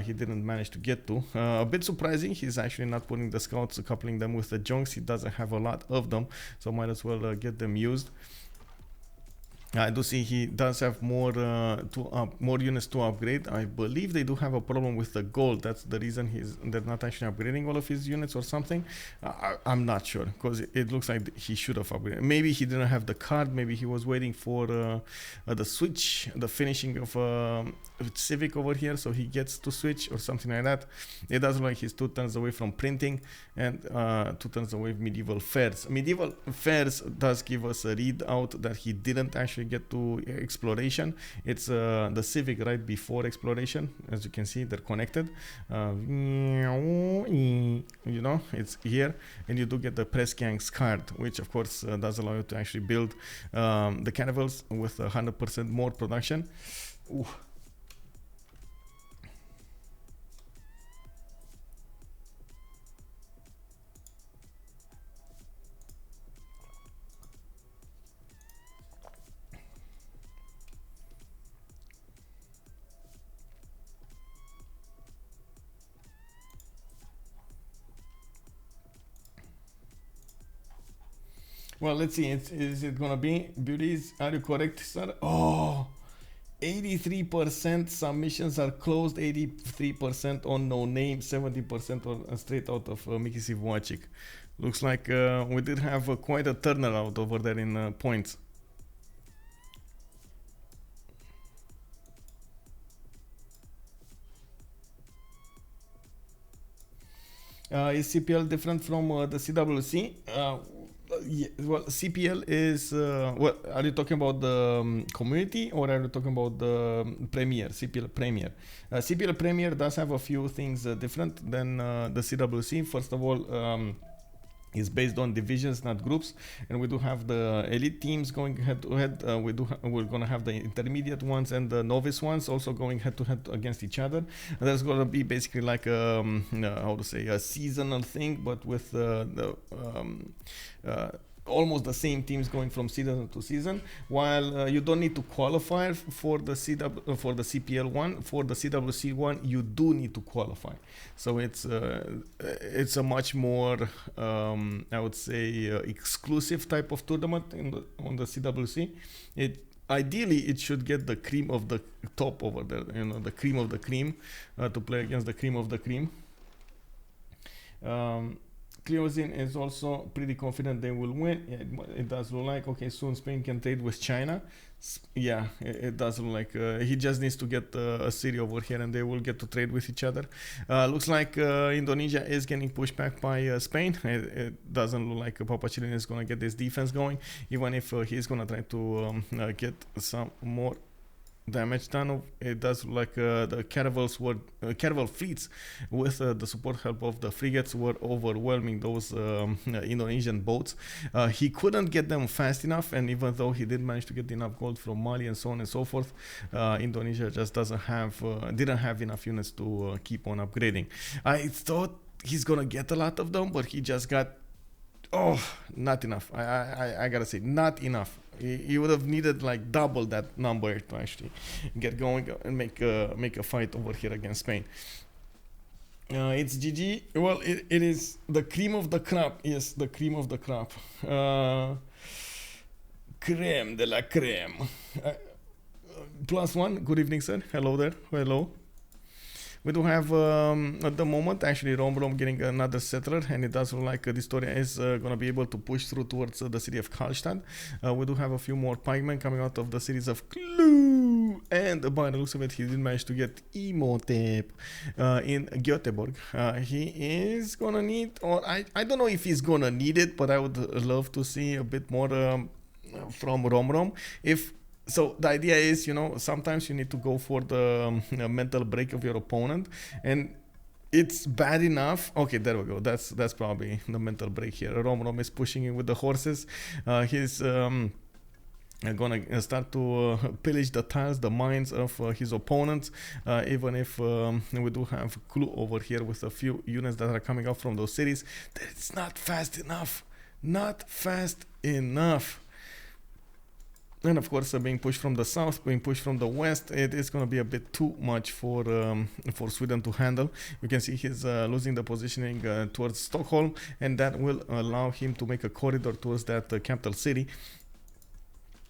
he didn't manage to get to. A bit surprising, he's actually not putting the scouts, coupling them with the junks. He doesn't have a lot of them, so might as well get them used. I do see he does have more more units to upgrade. I believe they do have a problem with the gold. That's the reason they're not actually upgrading all of his units or something. I'm not sure, because it looks like he should have upgraded. Maybe he didn't have the card. Maybe he was waiting for the switch, the finishing of Civic over here, so he gets to switch or something like that. It does look like he's 2 turns away from printing and 2 turns away from medieval fairs. Medieval fairs does give us a readout that he didn't actually get to exploration. It's the Civic right before exploration. As you can see, they're connected. You know, it's here, and you do get the press gangs card, which of course does allow you to actually build the carnivals with 100% more production. Ooh. Well, let's see. Is it gonna be beauties? Are you correct, sir? Oh, 83% submissions are closed. 83% on NoName. 70% on straight out of Mikisiw Wachik. Looks like we did have quite a turnaround over there in points. Is CPL different from the CWC? Yeah, well, CPL is what are you talking about, the community, or are you talking about the Premier, CPL Premier? CPL Premier does have a few things different than the CWC. First of all, is based on divisions, not groups, and we do have the elite teams going head to head. We're gonna have the intermediate ones and the novice ones also going head to head against each other. And there's gonna be basically like how to say, a seasonal thing, but with almost the same teams going from season to season. While you don't need to qualify for the CPL one, for the CWC one you do need to qualify. So it's a much more I would say exclusive type of tournament on the CWC. Ideally it should get the cream of the top over there, you know, the cream of the cream, to play against the cream of the cream. Cleozin is also pretty confident they will win. Yeah, it does look like, okay, soon Spain can trade with China. Yeah, it does look like he just needs to get a city over here and they will get to trade with each other. Looks like Indonesia is getting pushed back by Spain. It doesn't look like PAPACHILLIN is going to get this defense going, even if he's going to try to get some more damage done. It does look like the caravel fleets with the support help of the frigates were overwhelming those Indonesian boats. He couldn't get them fast enough, and even though he did manage to get enough gold from Mali and so on and so forth, Indonesia just didn't have enough units to keep on upgrading. I thought he's gonna get a lot of them, but he just got not enough. I gotta say, not enough. He would have needed like double that number to actually get going and make a fight over here against Spain. It's GG. Well, it is the cream of the crop. Yes, the cream of the crop. Creme de la creme. +1. Good evening, sir. Hello there. Hello. We do have at the moment actually Romrom getting another settler, and it does look like Distoria is going to be able to push through towards the city of Karlstad. We do have a few more pikemen coming out of the cities of Clue, and by the looks of it he did manage to get Imhotep in Göteborg. He is going to need, or I don't know if he's going to need it, but I would love to see a bit more from Romrom. So the idea is, you know, sometimes you need to go for the mental break of your opponent, and it's bad enough. Okay, there we go. That's probably the mental break here. Romrom is pushing in with the horses. He's gonna start to pillage the tiles, the mines of his opponents, even if we do have clue over here with a few units that are coming out from those cities. It's not fast enough. Not fast enough. And of course, being pushed from the south, being pushed from the west, it is going to be a bit too much for Sweden to handle. You can see he's losing the positioning towards Stockholm, and that will allow him to make a corridor towards that capital city.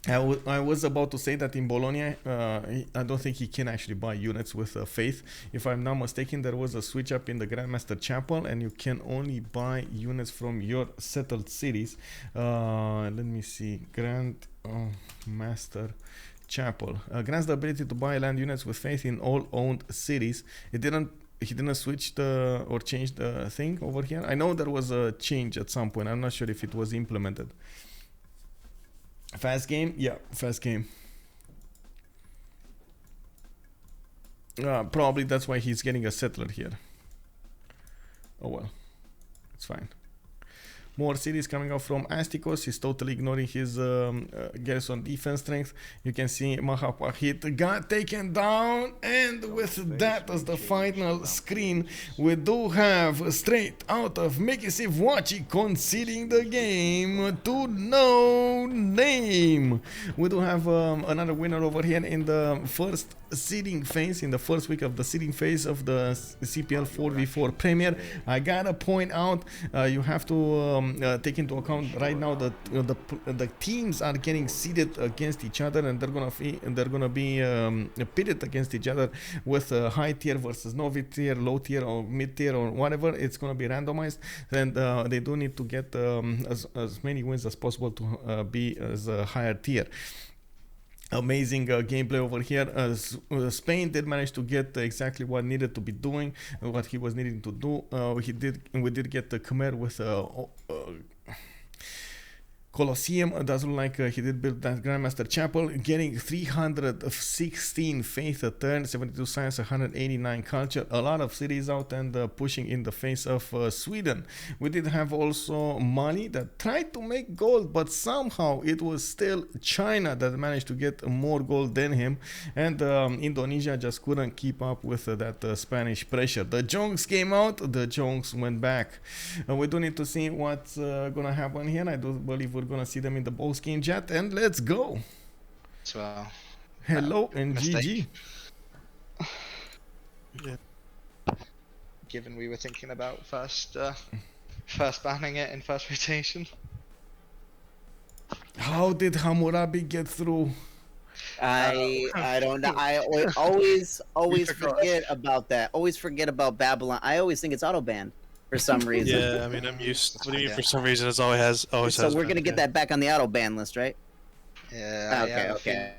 I was about to say that in Bologna, I don't think he can actually buy units with faith. If I'm not mistaken, there was a switch up in the Grandmaster Chapel, and you can only buy units from your settled cities. Let me see. Grandmaster Chapel grants the ability to buy land units with faith in all owned cities. He didn't switch or change the thing over here. I know there was a change at some point. I'm not sure if it was implemented. Fast game? Yeah, fast game. Probably that's why he's getting a settler here. Oh well, it's fine. More cities coming out from Astikos. He's totally ignoring his garrison defense strength. You can see Mahapahit got taken down, and with that as the final screen, we do have straight out of Mikisiw Wachik conceding the game to NoName. We do have another winner over here in the first seeding phase, in the first week of the seeding phase of the CPL 4v4 Premier. I gotta point out, you have to take into account right now that the teams are getting seeded against each other, and they're gonna be pitted against each other with high tier versus no tier, low tier or mid tier or whatever. It's gonna be randomized, and they do need to get as many wins as possible to be as a higher tier. Amazing gameplay over here. Spain did manage to get exactly what needed to be doing, what he was needing to do. We did get the Khmer with Colosseum. Does look like he did build that Grandmaster Chapel, getting 316 faith a turn, 72 science, 189 culture. A lot of cities out and pushing in the face of Sweden. We did have also Mali that tried to make gold, but somehow it was still China that managed to get more gold than him, and Indonesia just couldn't keep up with that Spanish pressure. The Jongs came out, the Jongs went back. We do need to see what's gonna happen here. I do believe we're gonna see them in the box game chat, and let's go. So, hello and GG. Yeah. Given we were thinking about first banning it in first rotation. How did Hammurabi get through? I don't know. I always forget about that. Always forget about Babylon. I always think it's auto banned for some reason. Yeah, I mean, I'm used. What do you mean? For some reason, it's always has. So we're gonna get that back on the auto ban list, right? Yeah. Okay.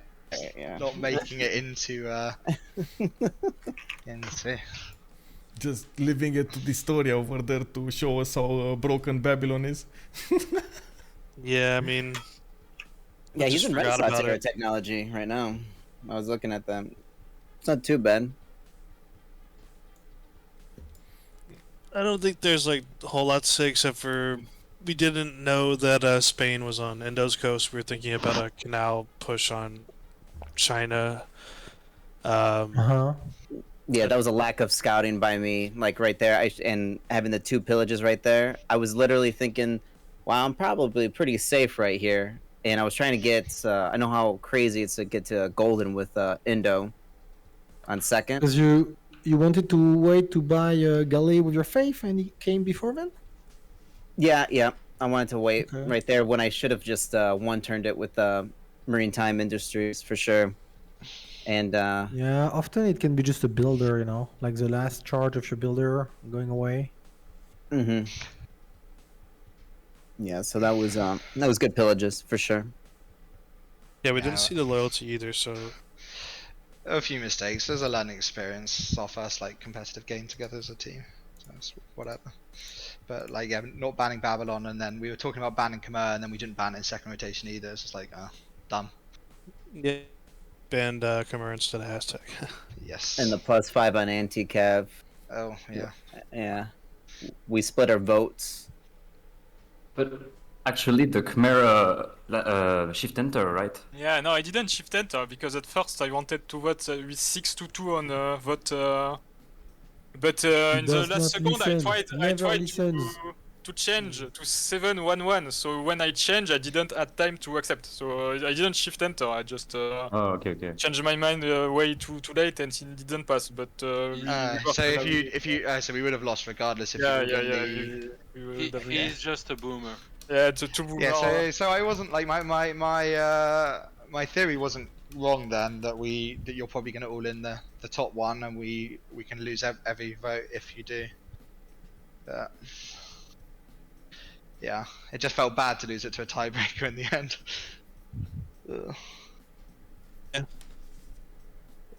Yeah. Not making it into just leaving it to Distoria over there to show us how broken Babylon is. Yeah, I mean. Yeah, he's in Renaissance era technology right now. I was looking at them. It's not too bad. I don't think there's like a whole lot to say except for we didn't know that Spain was on Indo's coast. We were thinking about a canal push on China. Yeah, that was a lack of scouting by me, like right there. And having the two pillages right there, I was literally thinking, wow, I'm probably pretty safe right here. And I was trying to get, I know how crazy it's to get to golden with Indo on second. Because you wanted to wait to buy Gallet with your faith, and he came before then? Yeah. I wanted to wait right there when I should have just one-turned it with Maritime Industries for sure. And yeah, often it can be just a builder, like the last charge of your builder going away. Yeah, so that was good pillages for sure. Yeah, we didn't see the loyalty either, so a few mistakes. There's a learning experience. It's our first competitive game together as a team. So it's whatever. But not banning Babylon, and then we were talking about banning Khmer, and then we didn't ban it in second rotation either. It's just dumb. Yeah, banned Khmer instead of Aztec. Yes. And the +5 on anti-cav. Oh yeah. Yeah. We split our votes. But actually, the Khmer shift enter, right? Yeah, no, I didn't shift enter because at first I wanted to vote with 6-2 on vote. But in the does last not second, listen. I Never tried listens. to change to 7-1-1. So when I changed, I didn't have time to accept. So I didn't shift enter. I just Oh, okay. changed my mind way too late, and it didn't pass. But we So if you so we would have lost regardless if yeah, you yeah, were yeah. in We would have- He's just a boomer. Yeah, it's a two the so I wasn't like my theory wasn't wrong then that you're probably going to all in the top one and we can lose every vote if you do. But yeah, it just felt bad to lose it to a tiebreaker in the end. Ugh.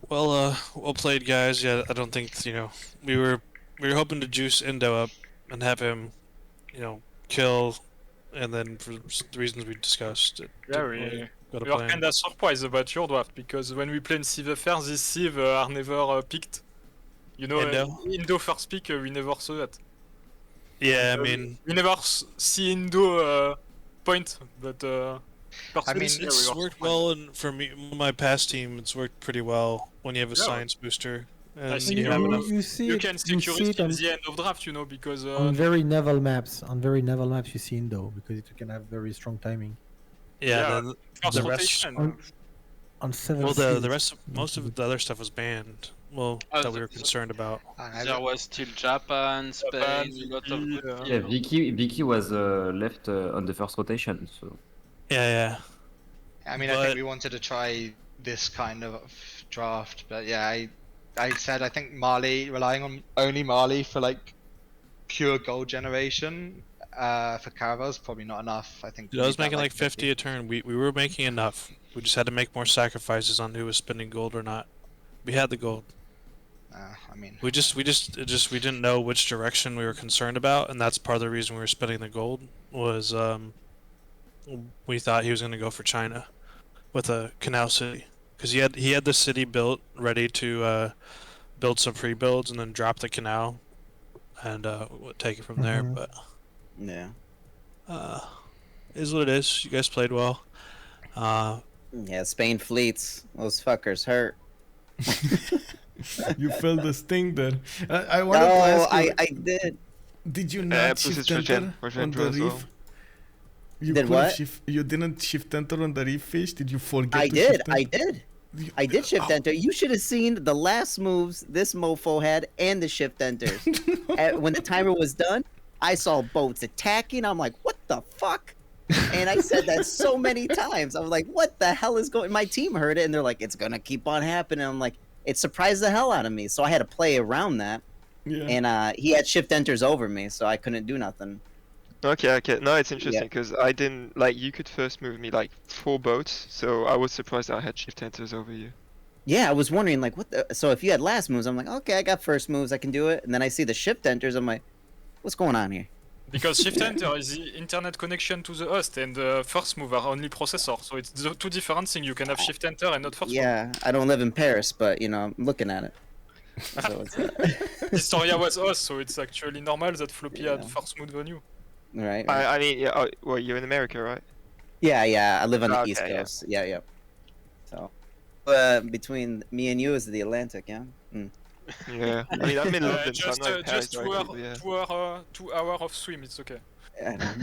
Well played, guys. Yeah, I don't think we were hoping to juice Indo up and have him, kill, and then for the reasons we discussed, it Yeah, didn't really go to we are plan. kind of surprised about your draft because when we play in Civ FR, these Civ are never picked. Indo first pick, we never saw that. Yeah, I mean, We never see Indo point, but I mean, it's worked well, and for me, my past team, it's worked pretty well when you have a science booster. And see you have enough. You see you it, can you secure see it it in on, the end of draft, because on very naval maps. On very naval maps, you see Indo because it can have very strong timing. Yeah, first the rest. rotation. On 7. Well, the cities. rest, most of the other stuff was banned. Well, that we were concerned about. There was still Japan, Spain, a lot of good. Yeah, Vicky was left on the first rotation, so. Yeah. I mean, I think we wanted to try this kind of draft, but yeah, I said I think relying on only Mali for like pure gold generation for caravels probably not enough. I think Dude, I was making like 50 a turn. We were making enough. We just had to make more sacrifices on who was spending gold or not. We had the gold. I mean, We didn't know which direction we were concerned about, and that's part of the reason we were spending the gold. Was we thought he was going to go for China with a canal city, because he had the city built ready to build some free builds and then drop the canal and take it from there. But Yeah. is what it is. You guys played well. Yeah, Spain fleets. Those fuckers hurt. You felt the sting there. I wanted to Oh, ask you, I did. did you not shift enter on the reef? You Did could've what? You didn't shift enter on the reef fish? Did you forget I to did. shift I enter? did. You- I did shift Oh. enter. You should have seen the last moves this mofo had and the shift enters. When the timer was done, I saw boats attacking. I'm like, what the fuck? And I said that so many times. I was like, what the hell is going? My team heard it and they're like, it's gonna keep on happening. I'm like, it surprised the hell out of me. So I had to play around that. Yeah. And he had shift enters over me, so I couldn't do nothing. Okay. No, it's interesting because I didn't like you could first move me like 4 boats, so I was surprised I had shift enters over you. Yeah, I was wondering like what the. So if you had last moves, I'm like, okay, I got first moves, I can do it. And then I see the shift enters, I'm like, what's going on here? Because shift enter is the internet connection to the host, and the first move are only processor, so it's two different things. You can have shift enter and not first move. Yeah, I don't live in Paris, but I'm looking at it. So it's Distoria was us, so it's actually normal that Floppy had first move on you. right. I mean, yeah. Well, you're in America, right? Yeah, I live on the Okay, East yeah. Coast. Yeah. So, between me and you is the Atlantic, yeah. Yeah. I mean, I'm in London, so I'm Just not in Paris just directly, but yeah. 2 hour of swim, it's okay.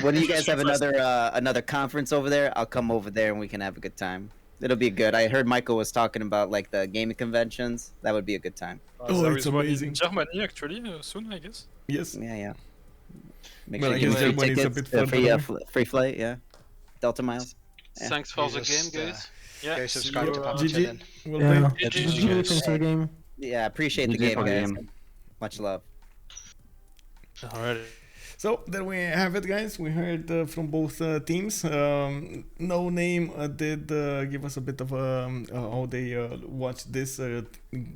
When do you guys have another conference over there? I'll come over there and we can have a good time. It'll be good. I heard Michael was talking about like the gaming conventions. That would be a good time. Oh, There it's is one amazing. in Germany actually soon, I guess. Yes. Yeah. Make Well, sure I you guess get free Germany is a tickets, bit free, further free flight, yeah. Delta miles. Yeah. Thanks for the Jesus, game, guys. Yeah. Go subscribe to you, PAPACHILLIN. Well, Yeah. thank- GG, thanks for the game. Yeah, appreciate the GG game, for the guys. game. Much love. Alright. So there we have it, guys. We heard from both teams. NoName did give us a bit of how they watched this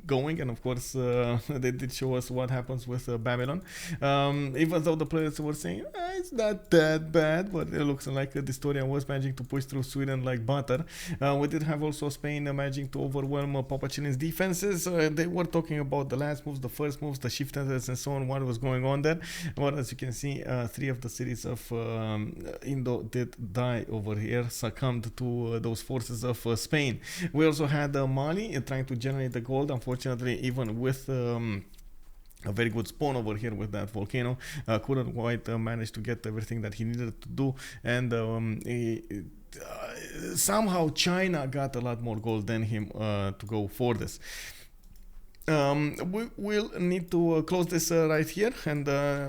going, and of course they did show us what happens with Babylon. Even though the players were saying it's not that bad, but it looks like Distoria was managing to push through Sweden like butter. We did have also Spain managing to overwhelm PAPACHILLIN's defenses. They were talking about the last moves, the first moves, the shift enters, and so on. What was going on there? Well, as you can see, 3 of the cities of Indo did die over here, succumbed to those forces of Spain. We also had Mali trying to generate the gold. Unfortunately, even with a very good spawn over here with that volcano, couldn't quite manage to get everything that he needed to do, and somehow China got a lot more gold than him to go for this. We will need to close this right here, and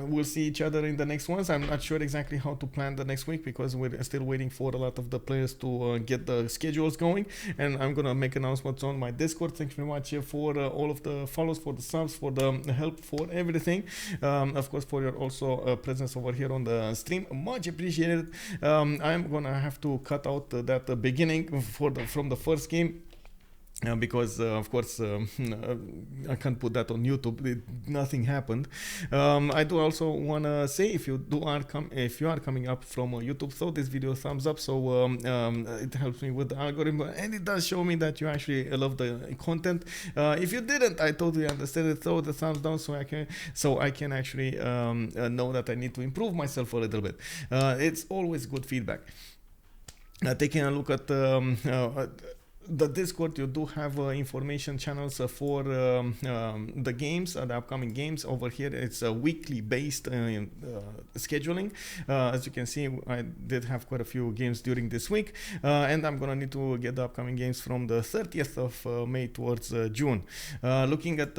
we'll see each other in the next ones. I'm not sure exactly how to plan the next week because we're still waiting for a lot of the players to get the schedules going, and I'm gonna make announcements on my Discord. Thank you very much for all of the follows, for the subs, for the help, for everything. Of course, for your also presence over here on the stream, much appreciated. I'm gonna have to cut out that beginning from the first game. Because of course I can't put that on YouTube. Nothing happened. I do also want to say, if you are coming up from YouTube, throw this video a thumbs up, so it helps me with the algorithm, and it does show me that you actually love the content. If you didn't, I totally understand it. Throw the thumbs down so I can actually know that I need to improve myself a little bit. It's always good feedback. Taking a look at the Discord, you do have information channels for the games, the upcoming games. Over here it's weekly based scheduling. As you can see, I did have quite a few games during this week, and I'm gonna need to get the upcoming games from the 30th of May towards June. Looking at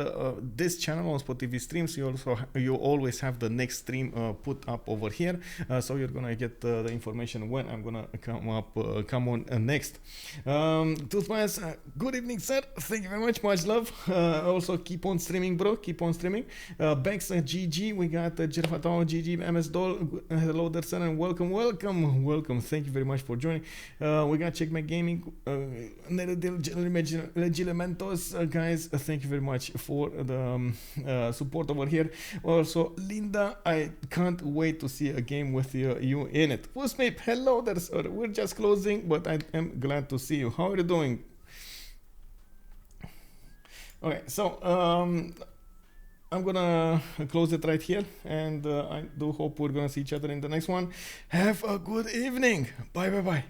this channel, OnSpotTV streams, you always have the next stream put up over here, so you're gonna get the information when I'm gonna come on next. Toothpass, good evening, sir. Thank you very much. Much love. Also, keep on streaming, bro. Keep on streaming. Banks, GG. We got Jirfatao, GG, MS Doll. Hello there, sir, and welcome. Thank you very much for joining. We got Checkmate Gaming, Legilementos. Guys, thank you very much for the support over here. Also, Linda, I can't wait to see a game with you in it. Pusmip, hello there, sir. We're just closing, but I am glad to see you. How are you doing? Okay, so I'm gonna close it right here, and I do hope we're gonna see each other in the next one. Have a good evening. Bye.